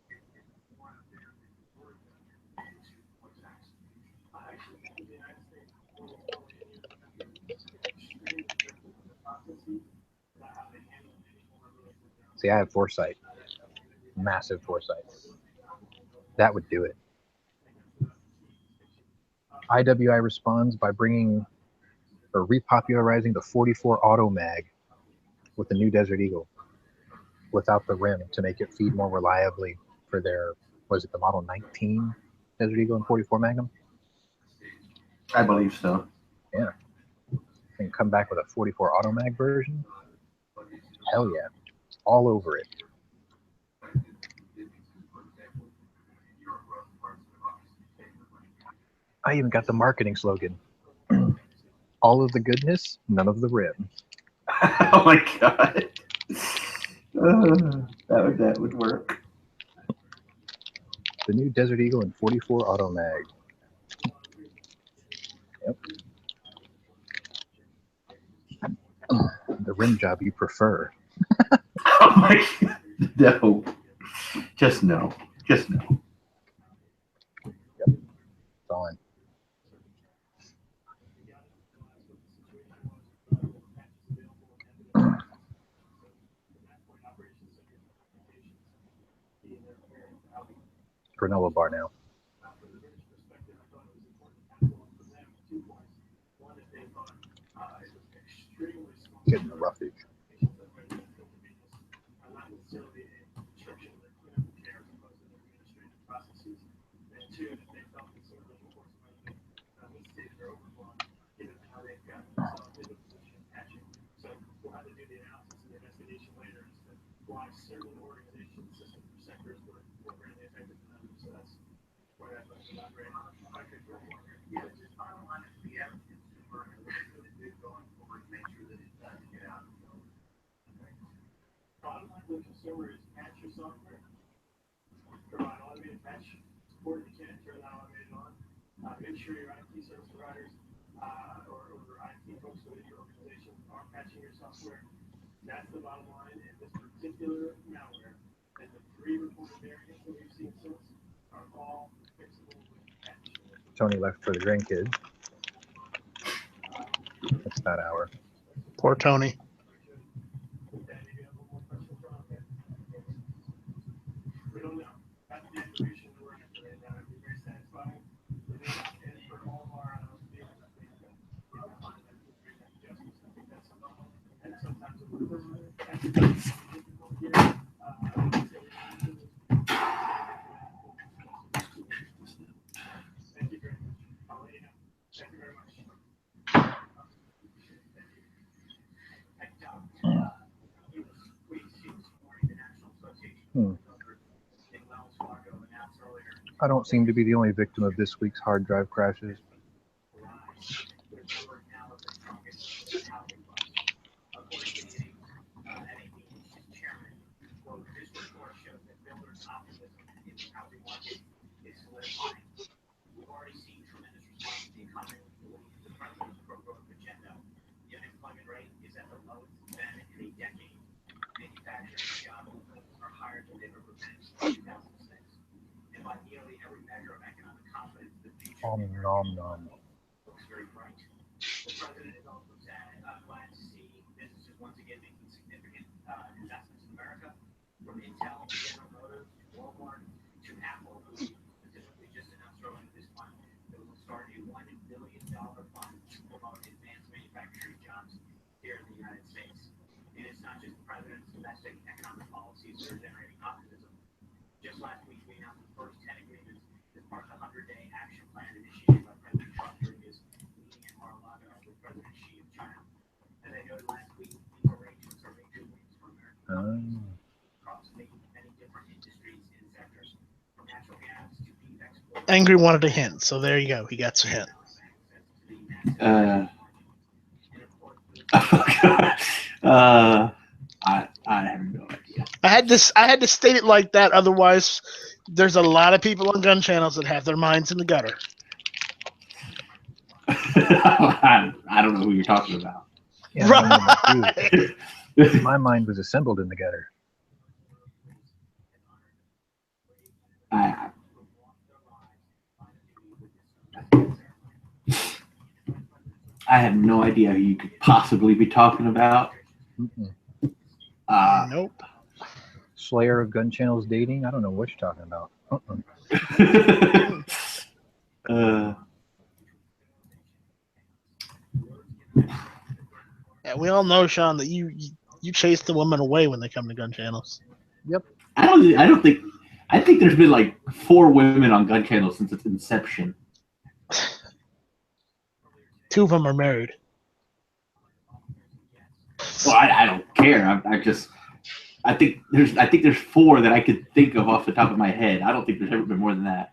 See, I have foresight. Massive foresight. That would do it. IWI responds by bringing or repopularizing the 44 auto mag with the new Desert Eagle without the rim to make it feed more reliably for their, was it the Model 19 Desert Eagle and 44 Magnum? I believe so. Yeah. And come back with a 44 auto mag version? Hell yeah. All over it. I even got the marketing slogan. All of the goodness, none of the rim. Oh my god. That would work. The new Desert Eagle in 44 auto mag. Yep. The rim job you prefer. Oh my God. No. Just no. Just no. Yep. Fine. Granola bar now. Getting the roughage. Tony left for the grandkids. It's that hour. Poor Tony. I don't seem to be the only victim of this week's hard drive crashes. Nom nom. Angry wanted a hint, so there you go. He got a hint. I have no idea. I had to state it like that, otherwise there's a lot of people on gun channels that have their minds in the gutter. I don't know who you're talking about. Yeah, right. My mind was assembled in the gutter. I have no idea who you could possibly be talking about. Nope. Slayer of Gun Channels dating? I don't know what you're talking about. Yeah, we all know, Sean, that you chase the women away when they come to gun channels. Yep. I think there's been like 4 women on gun channels since its inception. 2 of them are married. Well, I don't care. I think there's 4 that I could think of off the top of my head. I don't think there's ever been more than that.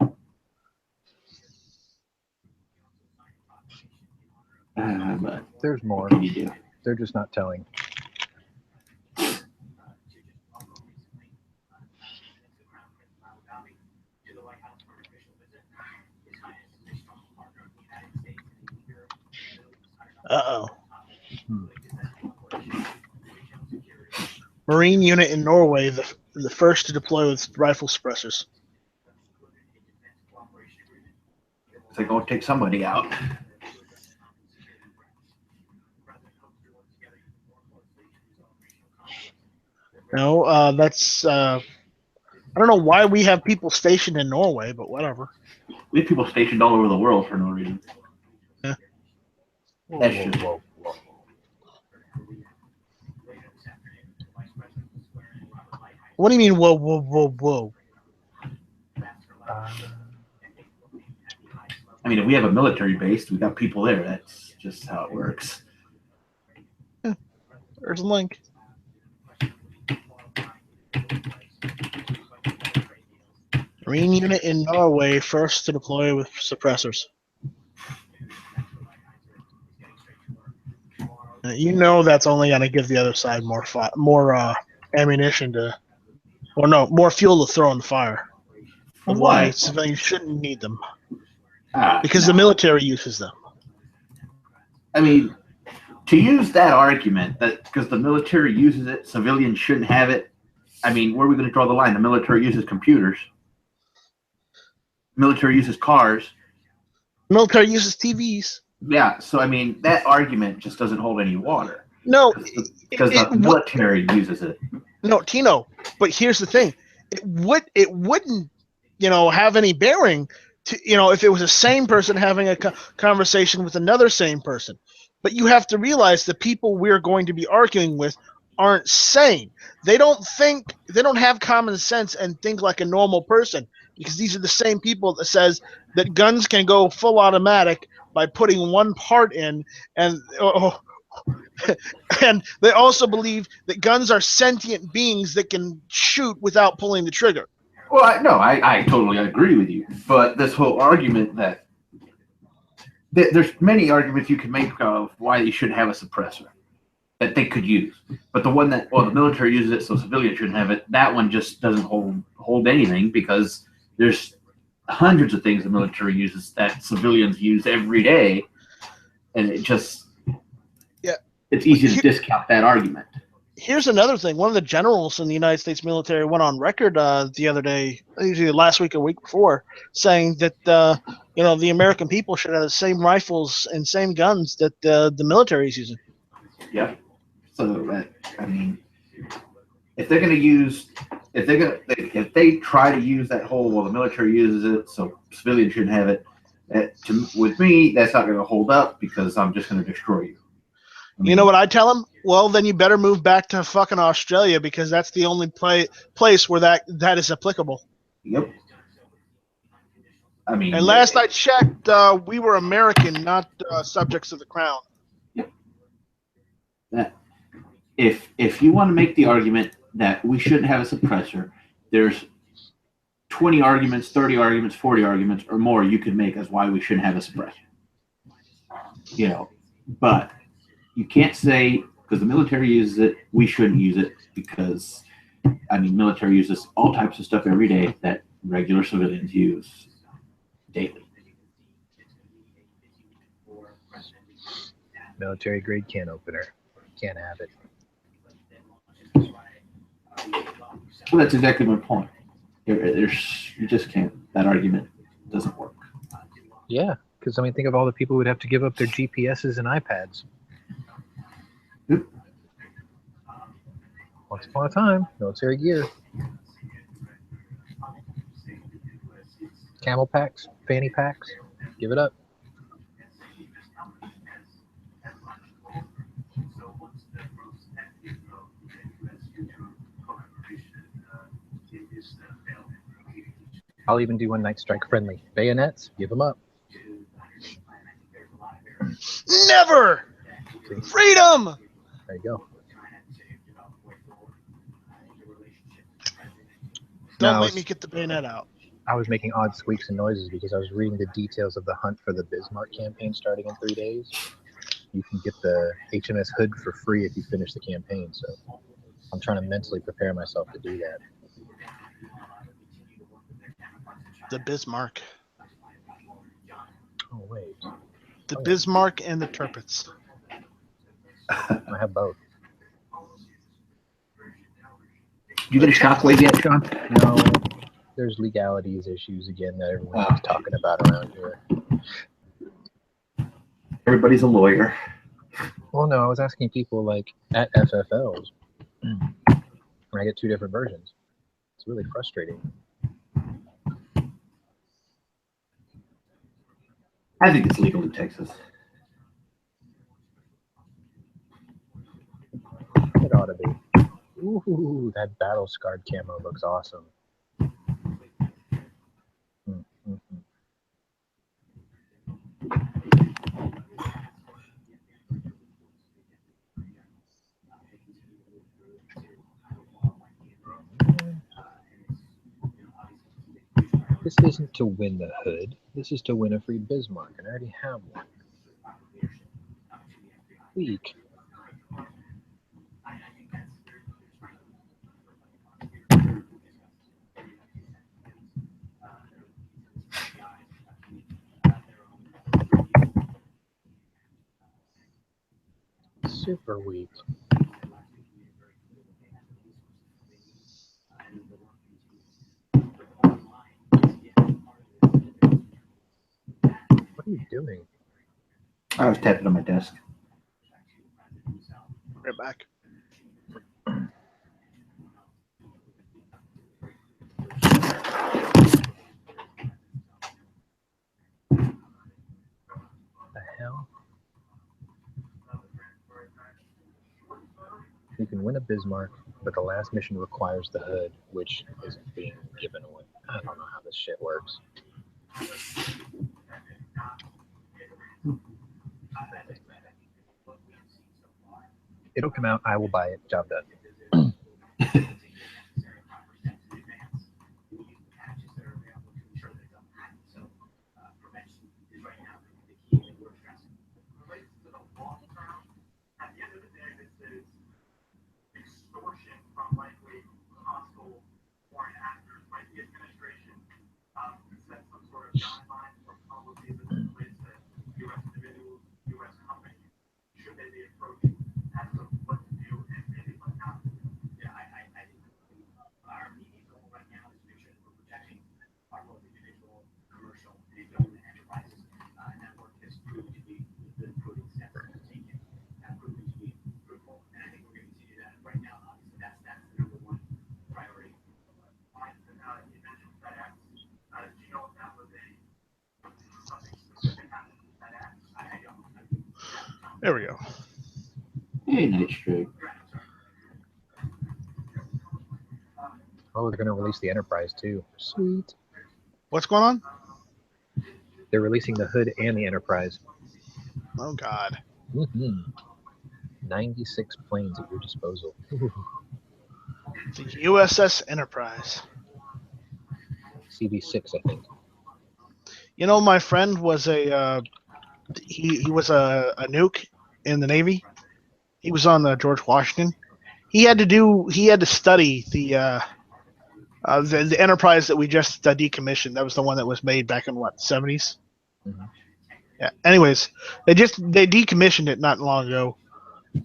But there's more. What can you do? They're just not telling. Uh-oh. Marine unit in Norway, the first to deploy with rifle suppressors. They're going to take somebody out. No, that's I don't know why we have people stationed in Norway, but whatever. We have people stationed all over the world for no reason. Yeah. That's just What do you mean? Whoa, whoa, whoa, whoa! I mean, if we have a military base, we got people there. That's just how it works. Yeah. There's a link. Marine unit in Norway first to deploy with suppressors. You know that's only going to give the other side more ammunition to, or no, more fuel to throw in the fire. Of why civilians shouldn't need them. Because the military uses them. I mean, to use that argument that because the military uses it, civilians shouldn't have it. I mean, where are we going to draw the line? The military uses computers. Military uses cars. Military uses TVs. Yeah, so I mean, that argument just doesn't hold any water. No, because the military uses it. No, Tino. But here's the thing: it wouldn't, have any bearing to, if it was a sane person having a conversation with another sane person. But you have to realize the people we're going to be arguing with aren't sane. They don't have common sense and think like a normal person, because these are the same people that says that guns can go full automatic by putting one part in, and and they also believe that guns are sentient beings that can shoot without pulling the trigger. Well, I totally agree with you. But this whole argument that there's many arguments you can make of why you shouldn't have a suppressor that they could use. But the one that, the military uses it, so civilians shouldn't have it, that one just doesn't hold anything, because there's hundreds of things the military uses that civilians use every day, and it's easy to discount that argument. Here's another thing. One of the generals in the United States military went on record the other day, usually last week or week before, saying that the American people should have the same rifles and same guns that the military is using. Yeah. So I mean, if they try to use that whole, the military uses it, so civilians shouldn't have it. With me, that's not going to hold up, because I'm just going to destroy you. You know what I tell them? Well, then you better move back to fucking Australia, because that's the only place where that is applicable. Yep. I mean, and last I checked, we were American, not subjects of the crown. Yep. If you want to make the argument that we shouldn't have a suppressor, there's 20 arguments, 30 arguments, 40 arguments, or more you could make as why we shouldn't have a suppressor. But you can't say, because the military uses it, we shouldn't use it, because, I mean, military uses all types of stuff every day that regular civilians use daily. Military grade can opener. Can't have it. Well, that's exactly my point. You just can't. That argument doesn't work. Yeah, because I mean, think of all the people who would have to give up their GPSs and iPads. Yep. Once upon a time, military gear. Camel packs, fanny packs, give it up. I'll even do one night strike friendly. Bayonets, give them up. Never! Freedom! There you go. Don't make me get the bayonet out. I was making odd squeaks and noises because I was reading the details of the hunt for the Bismarck campaign starting in 3 days. You can get the HMS Hood for free if you finish the campaign, so I'm trying to mentally prepare myself to do that. The Bismarck. Oh, wait. The Bismarck and the Tirpitz. I have both. You get a shockwave yet, Sean? No, there's legalities issues again that everyone's talking about around here. Everybody's a lawyer. Well, no, I was asking people like at FFLs, where I get two different versions. It's really frustrating. I think it's legal in Texas. It ought to be. Ooh, that battle scarred camo looks awesome. This isn't to win the hood. This is to win a free Bismarck, and I already have one. Weak. Super weak. What are you doing? I was tapping on my desk. Right back. The hell? You can win a Bismarck, but the last mission requires the hood, which isn't being given away. I don't know how this shit works. It'll come out. I will buy it. Job done. There we go. Hey, Nightstrike. Oh, they're going to release the Enterprise too. Sweet. What's going on? They're releasing the hood and the Enterprise. Oh, God. 96 planes at your disposal. Ooh. The USS Enterprise. CV6, I think. You know, my friend was he was a nuke in the Navy. He was on the George Washington. He had to study the Enterprise that we just decommissioned. That was the one that was made back in what, 70s? Mm-hmm. Yeah. Anyways, they decommissioned it not long ago,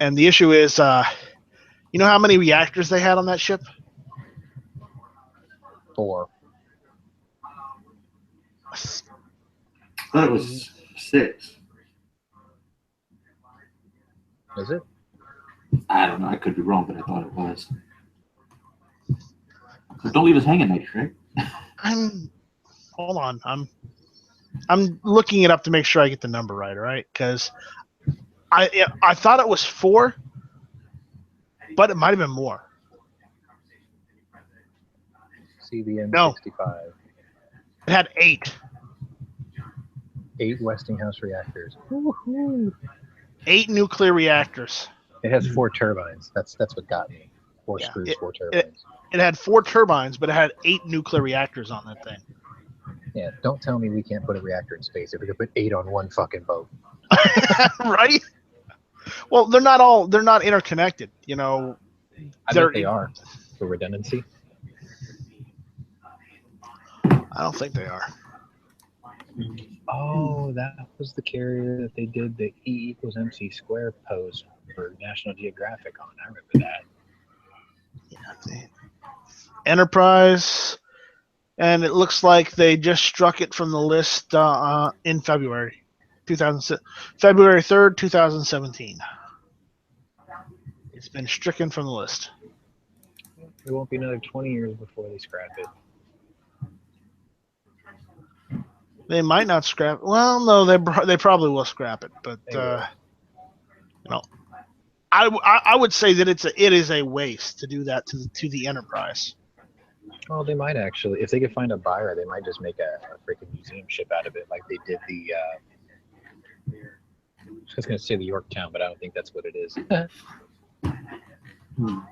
and the issue is, you know how many reactors they had on that ship? 4. I thought it was 6. Is it? I don't know. I could be wrong, but I thought it was. So don't leave us hanging, Nightstrike. Hold on. I'm looking it up to make sure I get the number right. All right, because I thought it was 4, but it might have been more. CVN No. 65. It had 8. 8 Westinghouse reactors. 8 nuclear reactors. It has 4 turbines. That's what got me. 4 Yeah, screws, 4 turbines. It had 4 turbines, but it had 8 nuclear reactors on that thing. Yeah, don't tell me we can't put a reactor in space if we could put 8 on one fucking boat. Right? Well, they're not interconnected. You know, I bet they are for redundancy. I don't think they are. Oh, that was the carrier that they did the E = MC² pose for National Geographic on. I remember that. Enterprise, and it looks like they just struck it from the list in February 3rd, 2017. It's been stricken from the list. It won't be another 20 years before they scrap it. They might not scrap. Well, no, they probably will scrap it, but I would say that it is a waste to do that to the Enterprise. Well, they might actually, if they could find a buyer, they might just make a freaking museum ship out of it, like they did the. I was going to say the Yorktown, but I don't think that's what it is.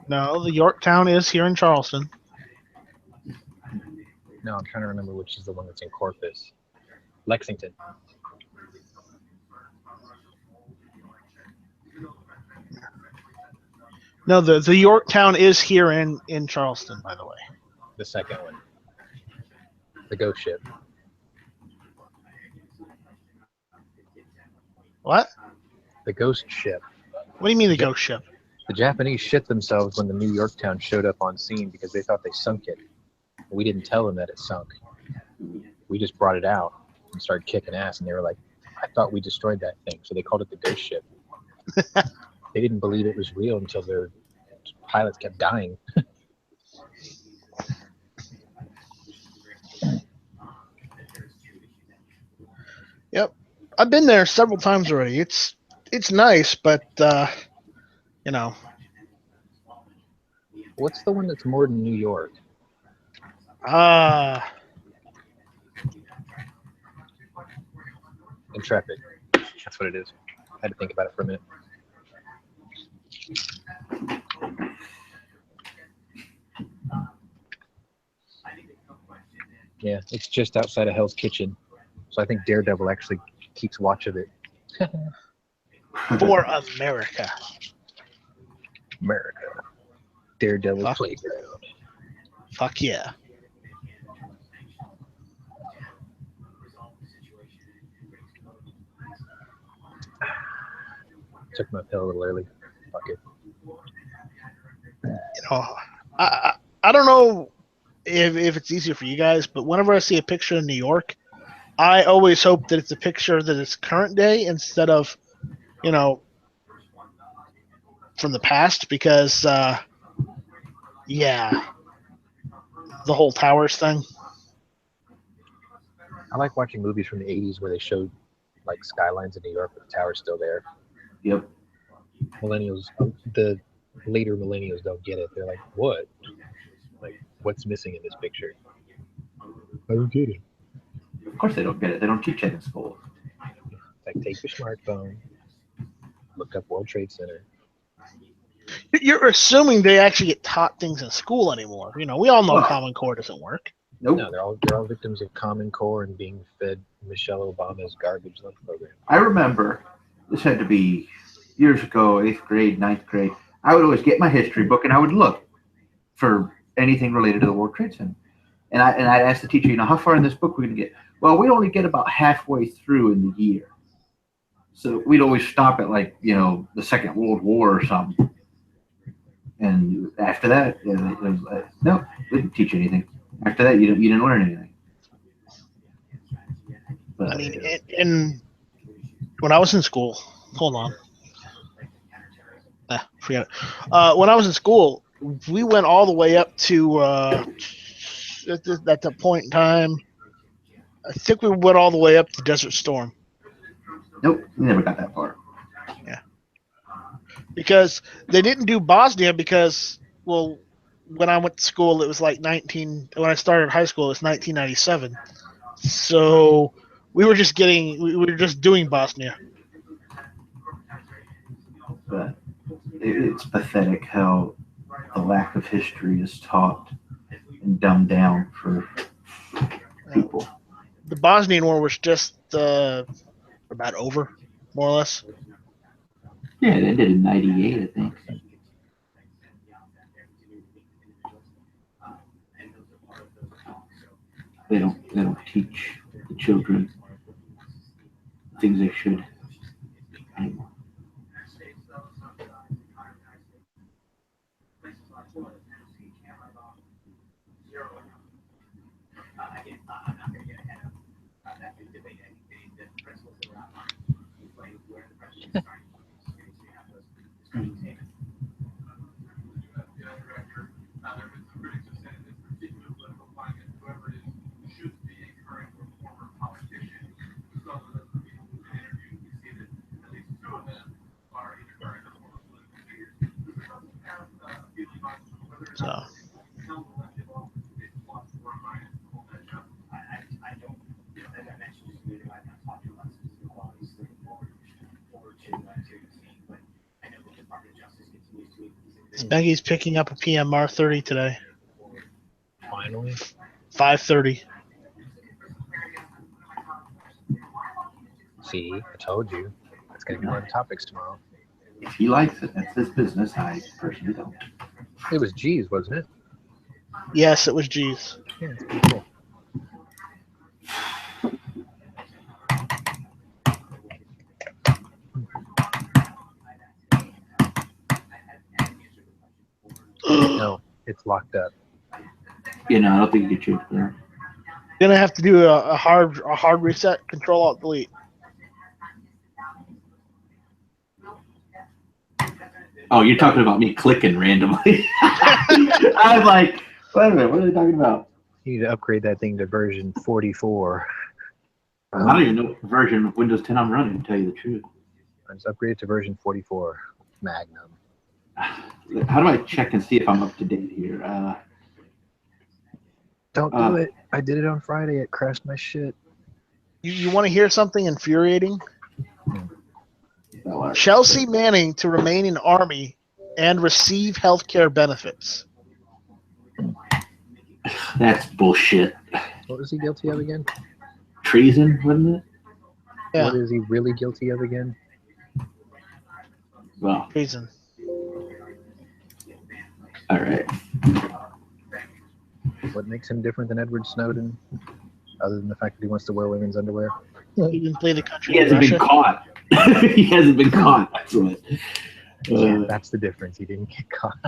No, the Yorktown is here in Charleston. No, I'm trying to remember which is the one that's in Corpus. Lexington. No, the Yorktown is here in Charleston, by the way. The second one. The ghost ship. What? The ghost ship. What do you mean the ghost ship? The Japanese shit themselves when the New Yorktown showed up on scene because they thought they sunk it. We didn't tell them that it sunk. We just brought it out and started kicking ass, and they were like, I thought we destroyed that thing. So they called it the ghost ship. They didn't believe it was real until their pilots kept dying. Yep. I've been there several times already. It's nice, but you know. What's the one that's more than New York? Intrepid. That's what it is. I had to think about it for a minute. Yeah, it's just outside of Hell's Kitchen. So I think Daredevil actually keeps watch of it. For America. America. Daredevil Playground. Fuck yeah. Took my pill a little early. Fuck it. You know, I don't know if it's easier for you guys, but whenever I see a picture of New York, I always hope that it's a picture that is current day instead of, you know, from the past, because yeah, the whole towers thing. I like watching movies from the 80s where they showed like skylines in New York, but the tower's still there. Yep. Millennials, the later millennials don't get it. They're like, what? Like, what's missing in this picture? I don't get it. Of course they don't get it. They don't teach it in school. Like, take your smartphone, look up World Trade Center. You're assuming they actually get taught things in school anymore. You know, we all know Common Core doesn't work. Nope. No, they're all victims of Common Core and being fed Michelle Obama's garbage lunch program. I remember this had to be years ago, 8th grade, 9th grade. I would always get my history book and I would look for anything related to the World Trade Center. And I'd ask the teacher, you know, how far in this book we're going to get? Well, we only get about halfway through in the year. So we'd always stop at, like, you know, the Second World War or something. And after that, it was like, no, we didn't teach anything. After that, you didn't learn anything. But, I mean, when I was in school, hold on. Forget it. When I was in school, we went all the way up to, at the point in time, I think we went all the way up to Desert Storm. Nope, we never got that far. Yeah. Because they didn't do Bosnia because, well, when I went to school, it was like when I started high school, it was 1997. So we were just doing Bosnia. But it's pathetic how the lack of history is taught and dumbed down for people. The Bosnian War was just about over, more or less. Yeah, it ended in '98, I think. They don't teach the children things they should anymore. So. Maggie's picking up a PMR 30 today. Finally. 5:30. See, I told you. That's going to be one of the topics tomorrow. If he likes it, that's his business. I personally don't. It was G's, wasn't it? Yes, it was G's. Yeah, it's pretty cool. No, it's locked up. You know, I don't think you can change that. Gonna have to do a hard reset. Control Alt Delete. Oh, you're talking about me clicking randomly. I was like, wait a minute, what are they talking about? You need to upgrade that thing to version 44. I don't even know what version of Windows 10 I'm running, to tell you the truth. I just upgraded to version 44 Magnum. How do I check and see if I'm up to date here? Don't do it. I did it on Friday. It crashed my shit. You want to hear something infuriating? Chelsea Manning to remain in Army and receive health care benefits. That's bullshit. What was he guilty of again? Treason, wasn't it? Yeah. What is he really guilty of again? Well, Treason. All right. What makes him different than Edward Snowden, other than the fact that he wants to wear women's underwear? He didn't play the country. He hasn't been caught. He hasn't been caught. That's what. Yeah, that's the difference. He didn't get caught.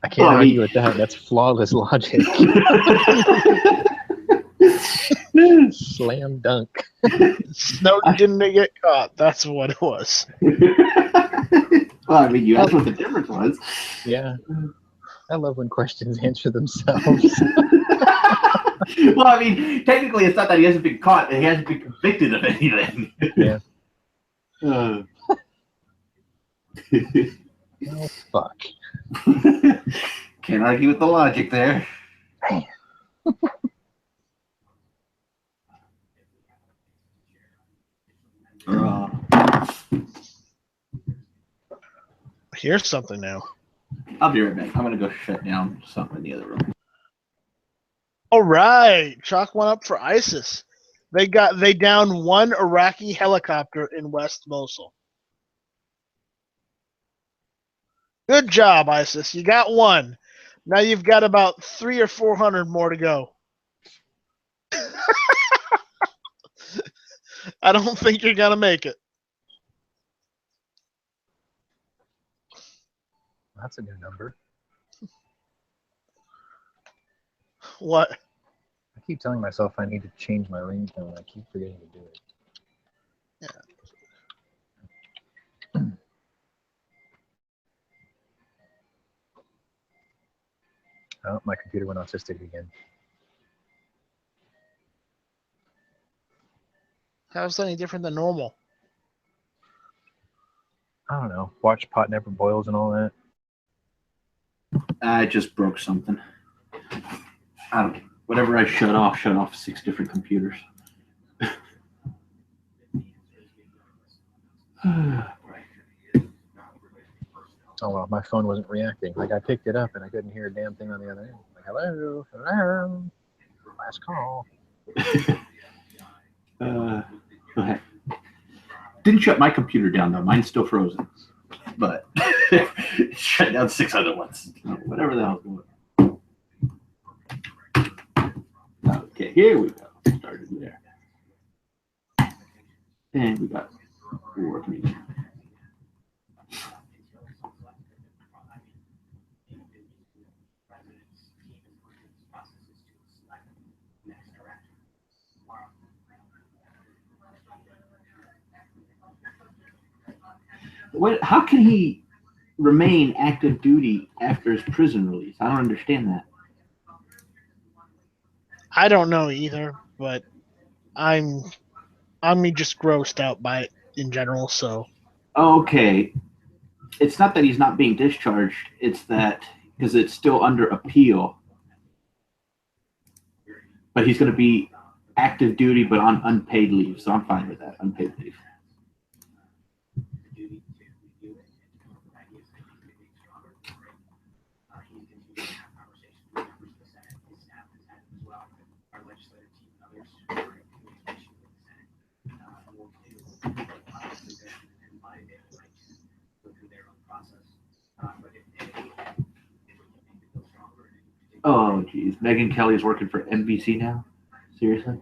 I can't argue with that. That's flawless logic. Slam dunk. Snowden didn't get caught. That's what it was. Well, I mean, you asked what the difference was. Yeah. I love when questions answer themselves. Well, I mean, technically, it's not that he hasn't been caught; he hasn't been convicted of anything. Yeah. Oh, fuck. Can't argue with the logic there. Here's something now. I'll be right back. I'm gonna go shut down something in the other room. All right, chalk one up for ISIS. They downed one Iraqi helicopter in West Mosul. Good job, ISIS. You got one. Now you've got about 300 or 400 more to go. I don't think you're gonna make it. That's a new number. What? I keep telling myself I need to change my ringtone, and I keep forgetting to do it. Yeah. Oh, my computer went autistic again. How's that any different than normal? I don't know. Watch Pot Never Boils and all that. I just broke something. I don't know. Whatever I shut off 6 different computers. Oh, well, my phone wasn't reacting. Like, I picked it up and I couldn't hear a damn thing on the other end. Like, hello, hello, last call. Okay. Didn't shut my computer down, though. Mine's still frozen. But it shut down 6 other ones. Whatever the hell's going on. Okay, here we go. Started there. And we got work meeting. What? How can he remain active duty after his prison release? I don't understand that. I don't know either, but I'm just grossed out by it in general. So Okay, it's not that he's not being discharged. It's that because it's still under appeal, but he's going to be active duty but on unpaid leave. So I'm fine with that. Unpaid leave. Oh, geez. Megan Kelly's working for NBC now? Seriously?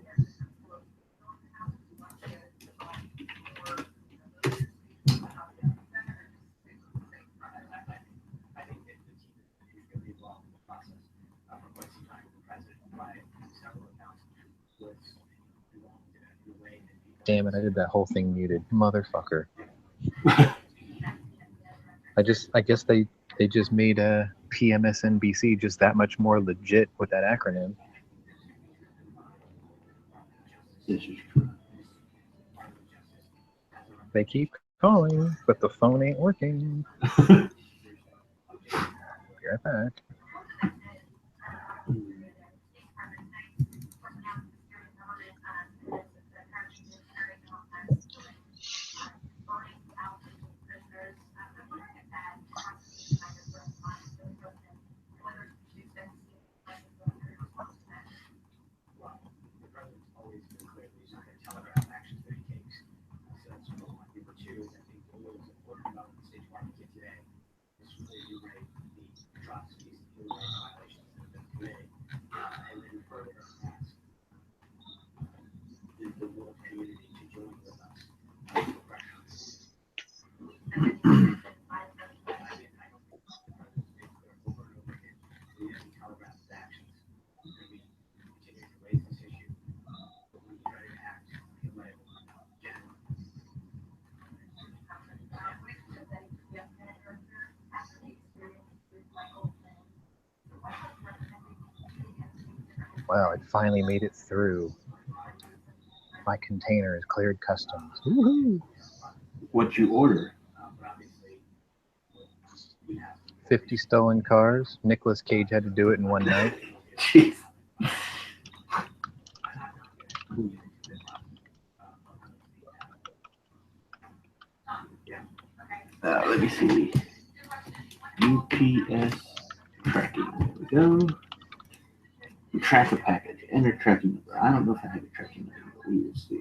Damn it! I did that whole thing muted, motherfucker. I guess they just made a PMSNBC just that much more legit with that acronym. This is true. They keep calling, but the phone ain't working. Be right back. Wow, it finally made it through. My container is cleared customs. Woohoo! What'd you order? 50 stolen cars. Nicolas Cage had to do it in one night. Jeez. Let me see. UPS tracking. There we go. Track a package. Enter tracking number. I don't know if I have a tracking number, but we will see.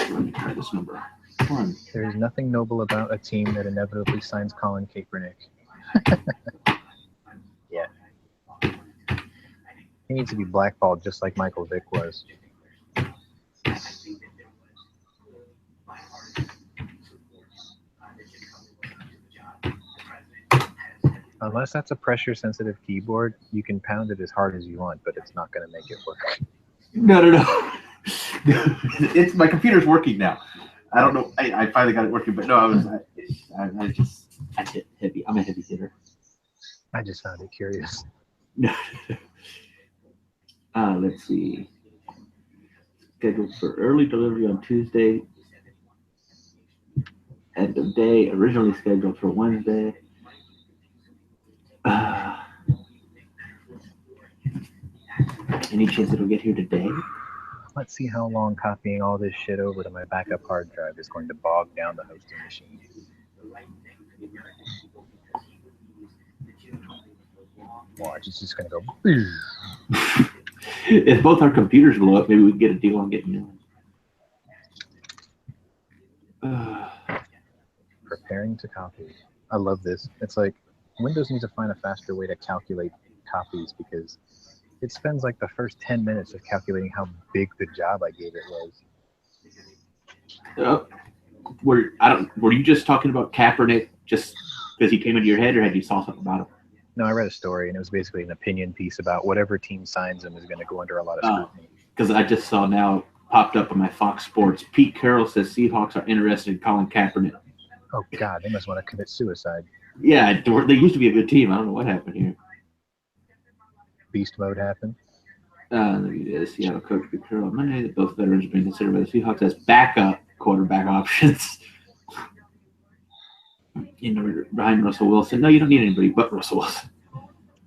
Let me try this number. One. There is nothing noble about a team that inevitably signs Colin Kaepernick. Yeah. He needs to be blackballed just like Michael Vick was. Unless that's a pressure-sensitive keyboard, you can pound it as hard as you want, but it's not going to make it work. No. It's my computer's working now. I don't know. I finally got it working, but no, I hit heavy. I'm a heavy hitter. I just found it curious. Let's see. Scheduled for early delivery on Tuesday. End of day. Originally scheduled for Wednesday. Any chance it'll get here today? Let's see how long copying all this shit over to my backup hard drive is going to bog down the hosting machine. Watch, it's just going to go. If both our computers blow up, maybe we can get a deal on getting new ones. Preparing to copy. I love this. It's like Windows needs to find a faster way to calculate copies because it spends like the first 10 minutes of calculating how big the job I gave it was. Yep. Were you just talking about Kaepernick just because he came into your head, or had you saw something about him? No, I read a story, and it was basically an opinion piece about whatever team signs him is going to go under a lot of scrutiny. Because I just saw now popped up on my Fox Sports. Pete Carroll says Seahawks are interested in Colin Kaepernick. Oh God, they must want to commit suicide. Yeah, they used to be a good team. I don't know what happened here. Beast mode happened. Seattle coach Pete Carroll. Monday, both veterans are being considered by the Seahawks as backup quarterback options. Behind Russell Wilson. No, you don't need anybody but Russell Wilson.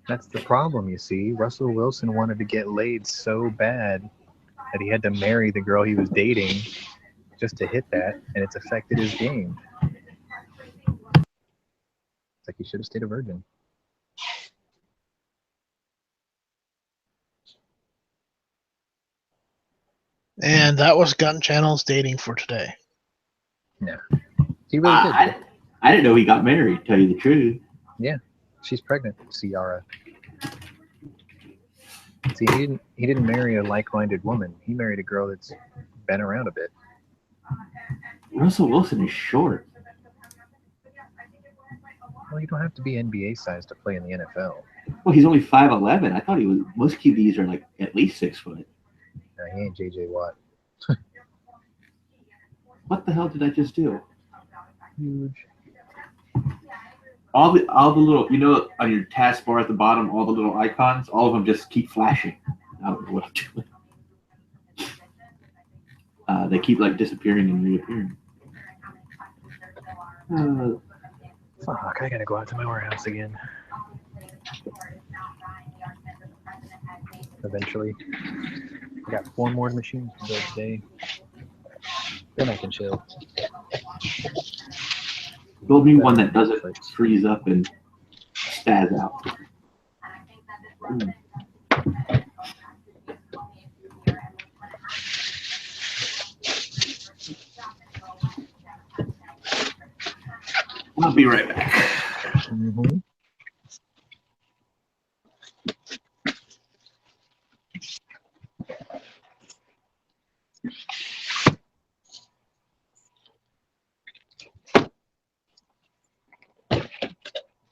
That's the problem, you see. Russell Wilson wanted to get laid so bad that he had to marry the girl he was dating just to hit that, and it's affected his game. It's like he should have stayed a virgin. And that was Gunchannels dating for today. Yeah. He really did. I didn't know he got married, tell you the truth. Yeah. She's pregnant, Ciara. See, he didn't marry a like-minded woman. He married a girl that's been around a bit. Russell Wilson is short. Well, you don't have to be NBA size to play in the NFL. Well, he's only 5'11". I thought he was. Most QBs are like at least 6 foot. No, he ain't JJ Watt. What the hell did I just do? Huge. All the little, on your taskbar at the bottom, all the little icons, all of them just keep flashing. I don't know what I'm doing. They keep like disappearing and reappearing. Fuck, I gotta go out to my warehouse again. Eventually. I got 4 more machines to build today. Then I can chill. Build me one that doesn't freeze up and spaz out. I'll be right back. Mm-hmm.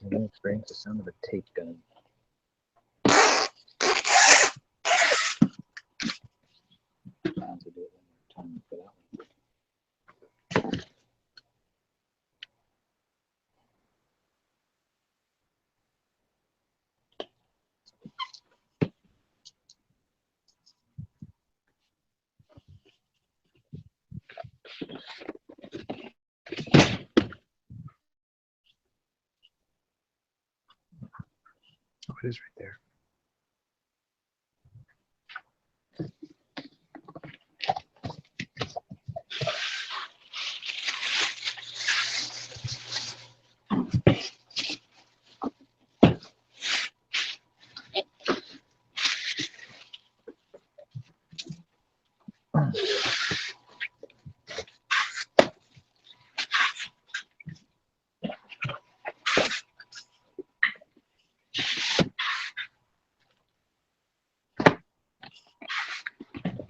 I'm going to experience the sound of a tape gun. I'll do it one more time for that one. Oh, it is right there.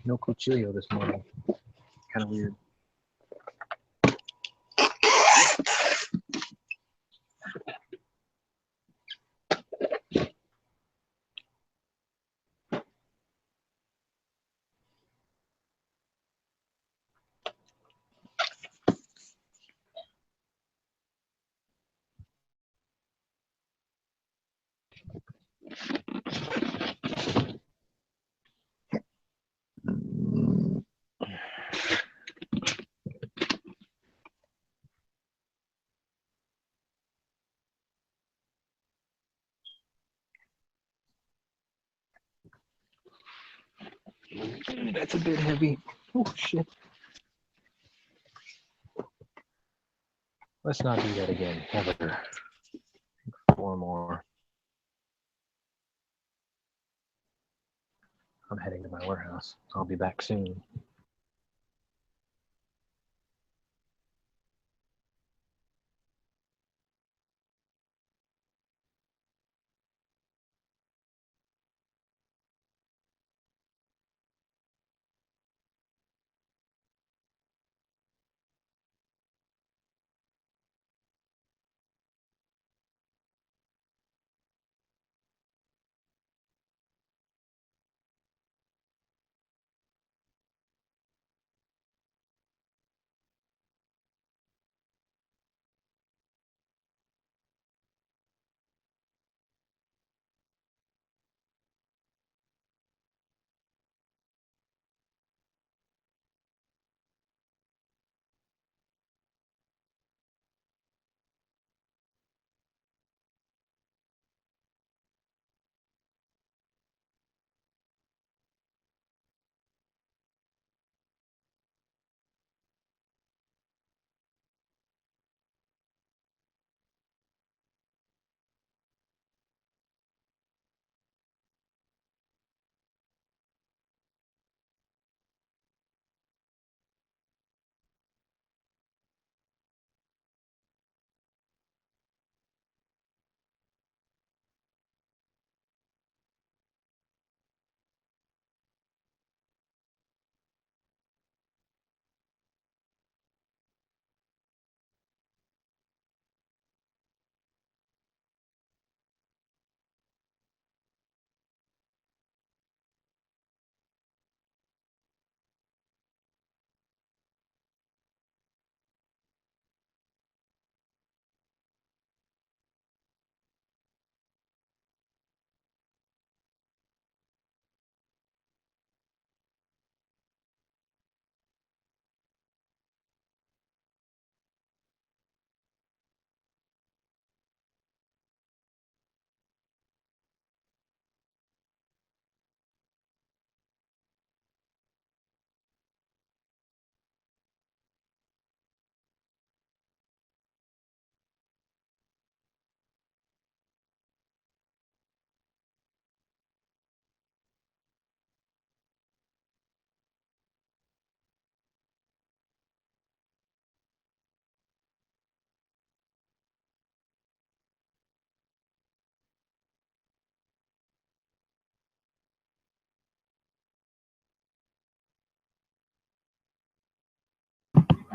No cuchillo this morning. Kind of weird. That's a bit heavy. Oh, shit. Let's not do that again, ever. 4 more. I'm heading to my warehouse. I'll be back soon.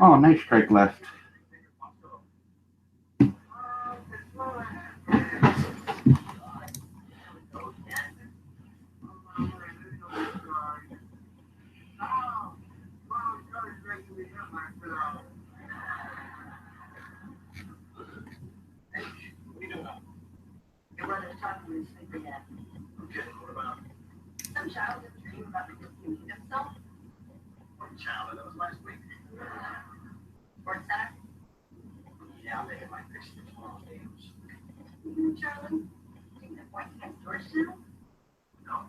Oh, nice strike left. Your brother's talking to his sleeper yet. Okay, what about Some child just dream about redeeming himself. one child that was last week? Sports center. Yeah, they had my fix for tomorrow's games. Charlie, taking the point against Georgetown? No,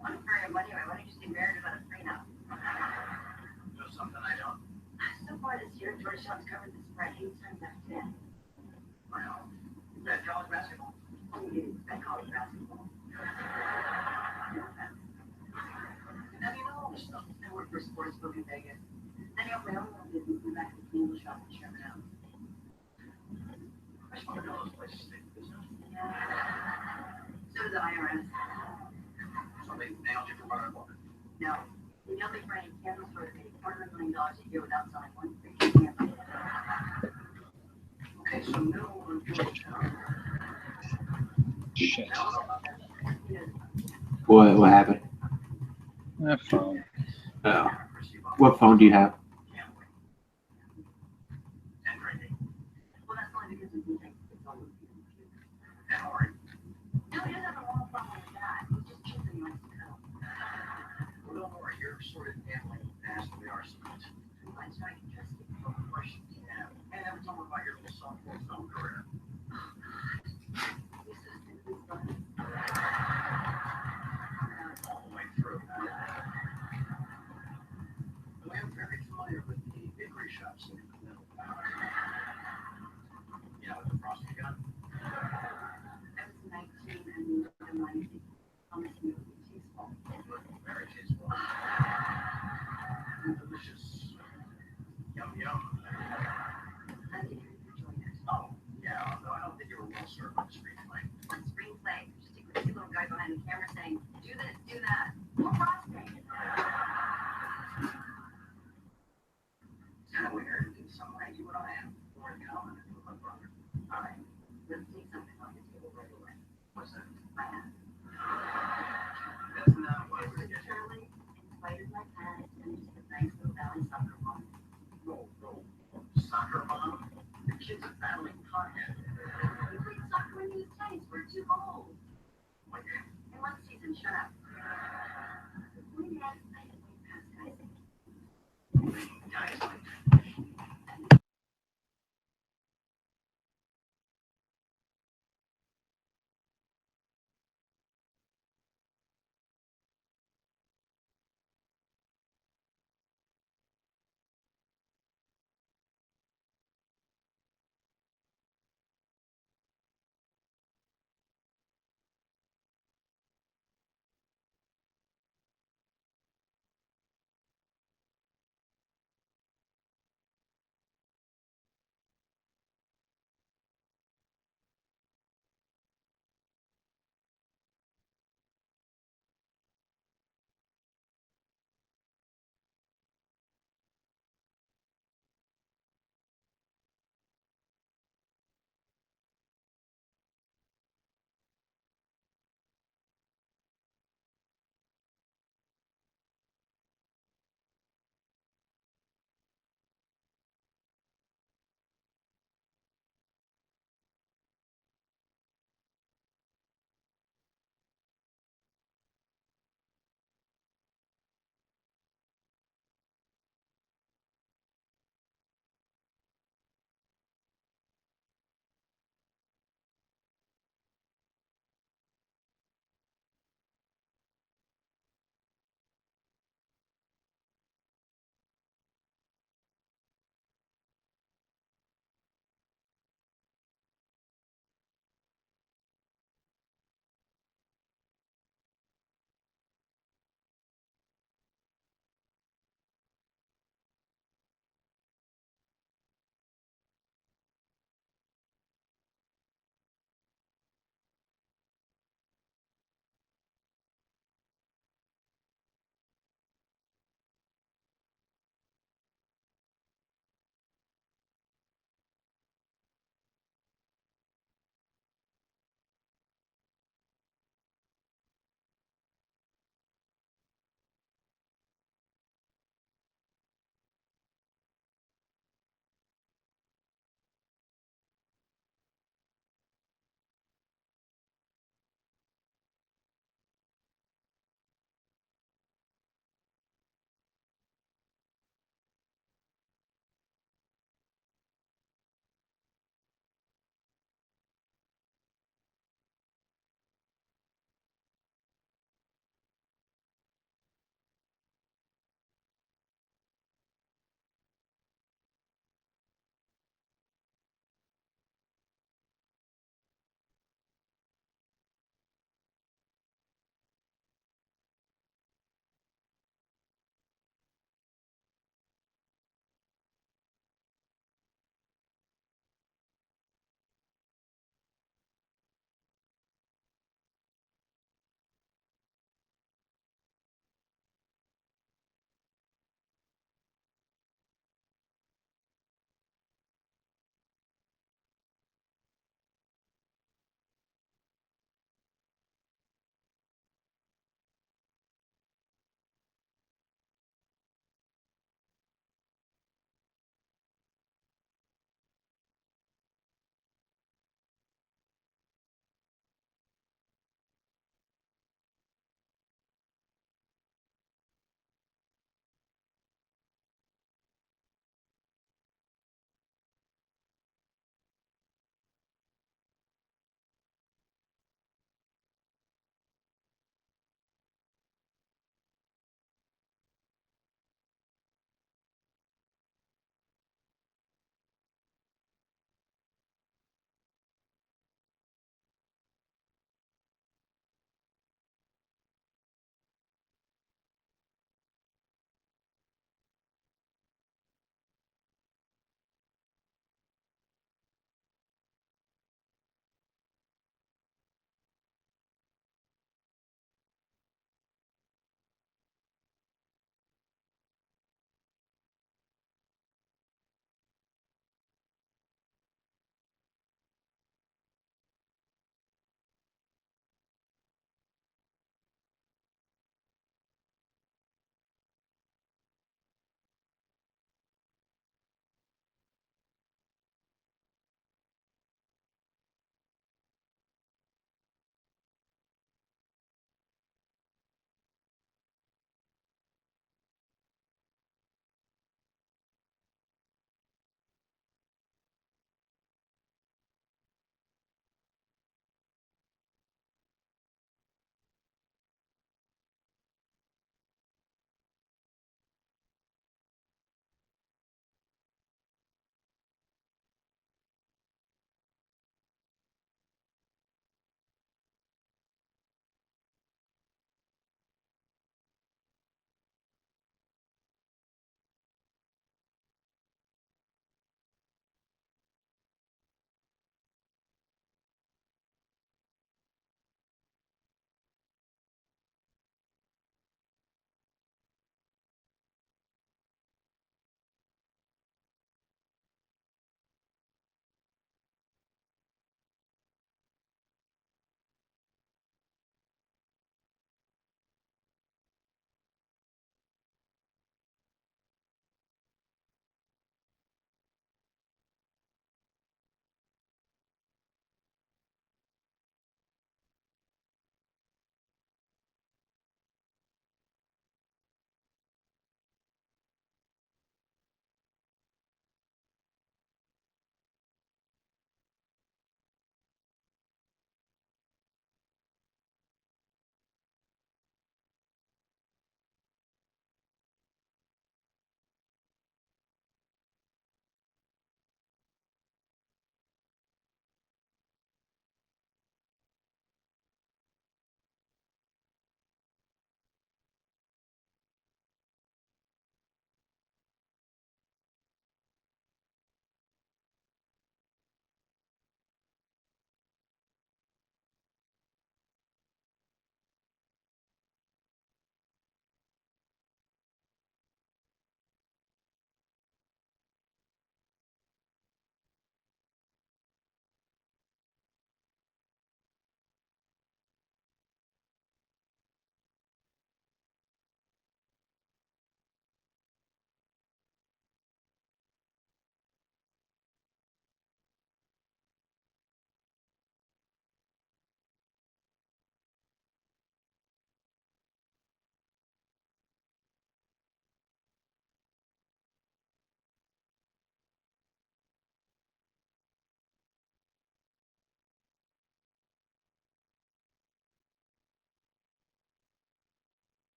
One for him anyway. Why don't you stay married about a prenup? do something I don't. So far this year, Georgetown's covered the spread 8 times out of 10. Well, is that college basketball? That college basketball. How do you know all this stuff? I work for a sports book in Vegas. Then I opened my own little business in the back of the candle shop in Sherman. I just want to know those places stay in business. So does the IRS. So they nailed you for running a woman. No. They nailed me for any candle store that made $250,000 a year without selling one freaking candle. Okay, so no on Georgetown. Shit. What happened? That phone. Oh. What phone do you have? And drinking. Well, that's only because of me. It's all with you. And Ori. No, he doesn't have a wrong problem with that. He's just cheaper than he likes to go. Well, don't worry, you're sort of gambling past the arsenal. I'm starting to trust you. No question. Yeah. And never told me about your little softball film career. He's so simply fun. All the way through. I'm very familiar with the geekery shops in the middle. You know, with the frosty gun. I was 19 and I'm like, almost immediately tasteful. Very tasteful. Delicious. Yum yum. I think you're enjoying it. Oh, yeah, although I don't think you were well served with the screenplay. On screenplay, just a crazy little guy behind the camera saying, do this, do that. More prostate. It's kind of weird. In some way, you and I have more in common than you and my brother. All right, let's take something off the table right away. What's that? My hat. That's not what we're getting. Charlie inspired my parents and just a nice little valley soccer mom. Roll. Soccer mom. The kids are battling pothead. We played soccer when he was 10. We're too old. Like, In one season, shut up. When did I way past guys? guys like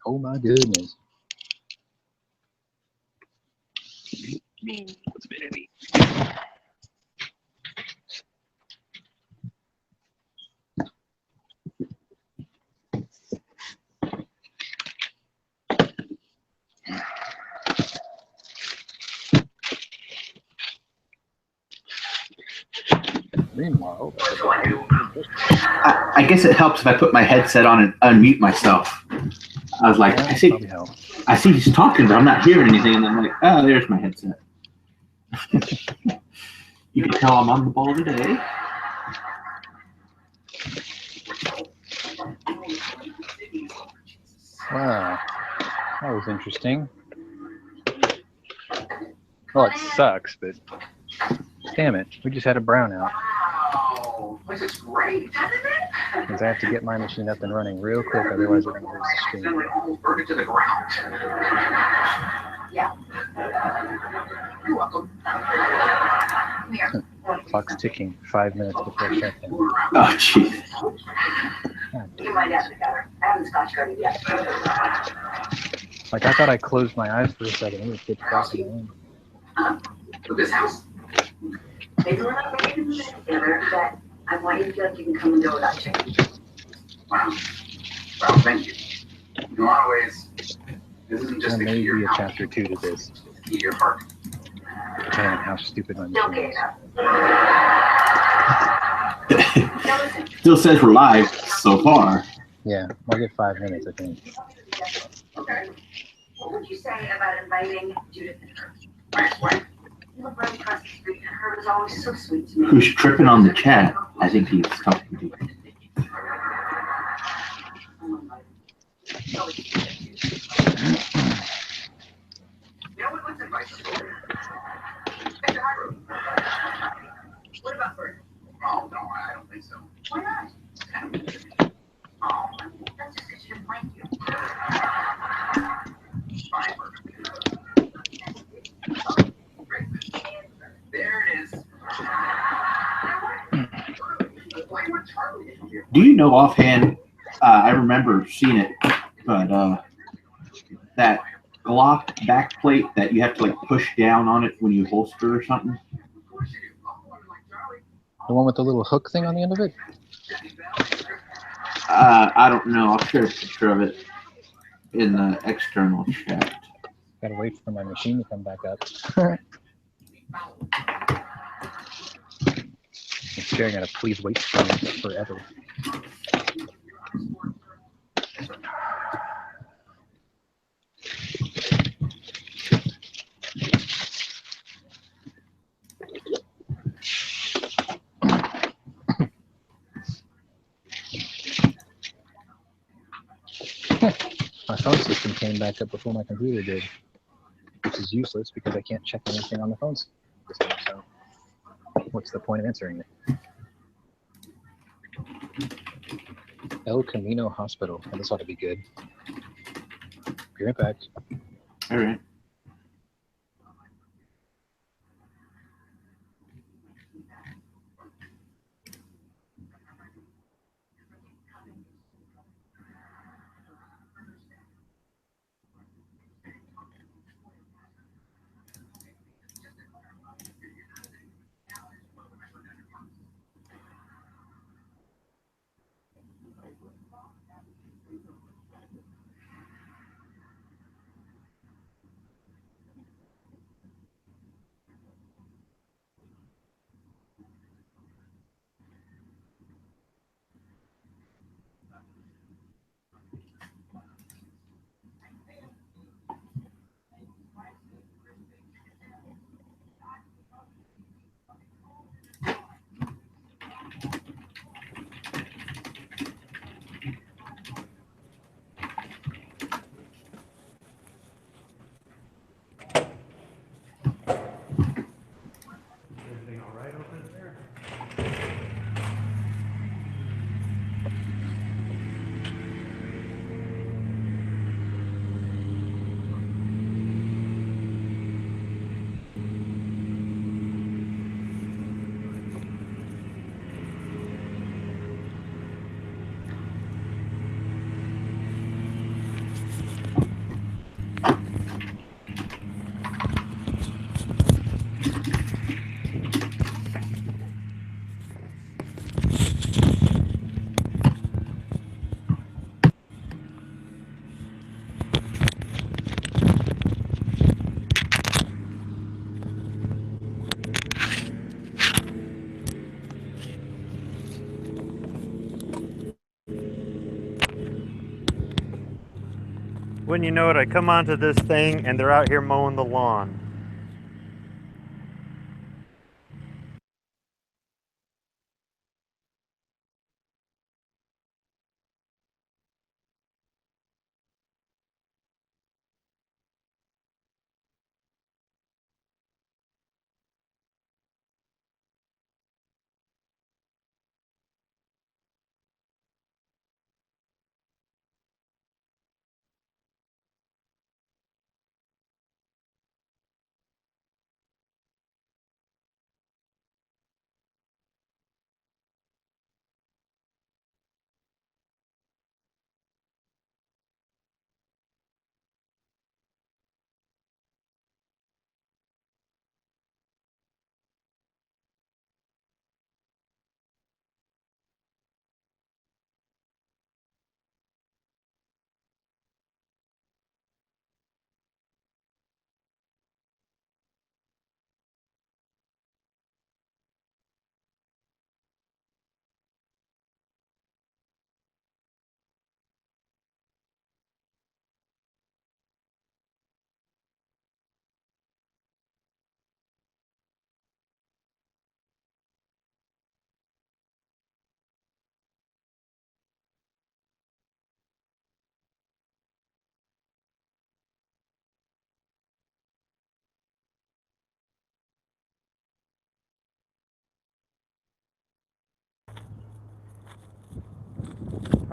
Oh my goodness. What's been in me? Meanwhile, I guess it helps if I put my headset on and unmute myself. I was like, I see he's talking, but I'm not hearing anything. And I'm like, oh, there's my headset. You can tell I'm on the ball today. wow, that was interesting. Well, it sucks, but damn it, we just had a brownout. Wow, this is great. Because I have to get my machine up and running real quick, otherwise we're going to lose the stream. Almost burned it to the ground. Yeah. You're welcome. Come here. Clock's ticking, 5 minutes before shutdown. Oh, jeez. You might have together. I haven't scotch guarded yet. Like, I thought I closed my eyes for a second. It was pitch black in the room. This house? Maybe we're not ready to move in together, but I want you to feel like you can come and go without change. Wow. Well, thank you. In a lot of ways, this isn't just There the may key to be your a house. chapter 2 to this. It's the key to your heart. Man, how stupid my Don't machine get is. it up. Now listen. Still says we're live so far. Yeah, I'll get 5 minutes, I think. Okay. What would you say about inviting Judith and her? My ex-wife. You live right across the street, and her was always so sweet to me. Who's tripping on the chat? I think he's talking to you. You know what? Let's invite them. Hey, Hyro. What about Bert? Oh, no, I don't think so. Why not? Oh, That's just because she doesn't like you. fine, Bert. There it is. Why would Charlie be here? Do you know offhand? I remember seeing it, but that Glock backplate that you have to like push down on it when you holster or something. The one with the little hook thing on the end of it? I don't know. I'll share a picture of it in the external chat. Gotta wait for my machine to come back up. I'm staring at a please wait sign forever. My phone system came back up before my computer did, which is useless because I can't check anything on the phone system. So, what's the point of answering it? El Camino Hospital. Oh, this ought to be good. Be right back. All right. Wouldn't you know it, I come onto this thing and they're out here mowing the lawn.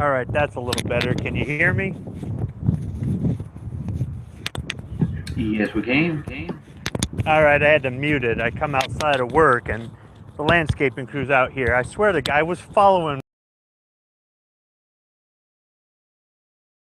All right, that's a little better. Can you hear me? Yes, we can. All right, I had to mute it. I come outside of work and the landscaping crew's out here. I swear the guy was following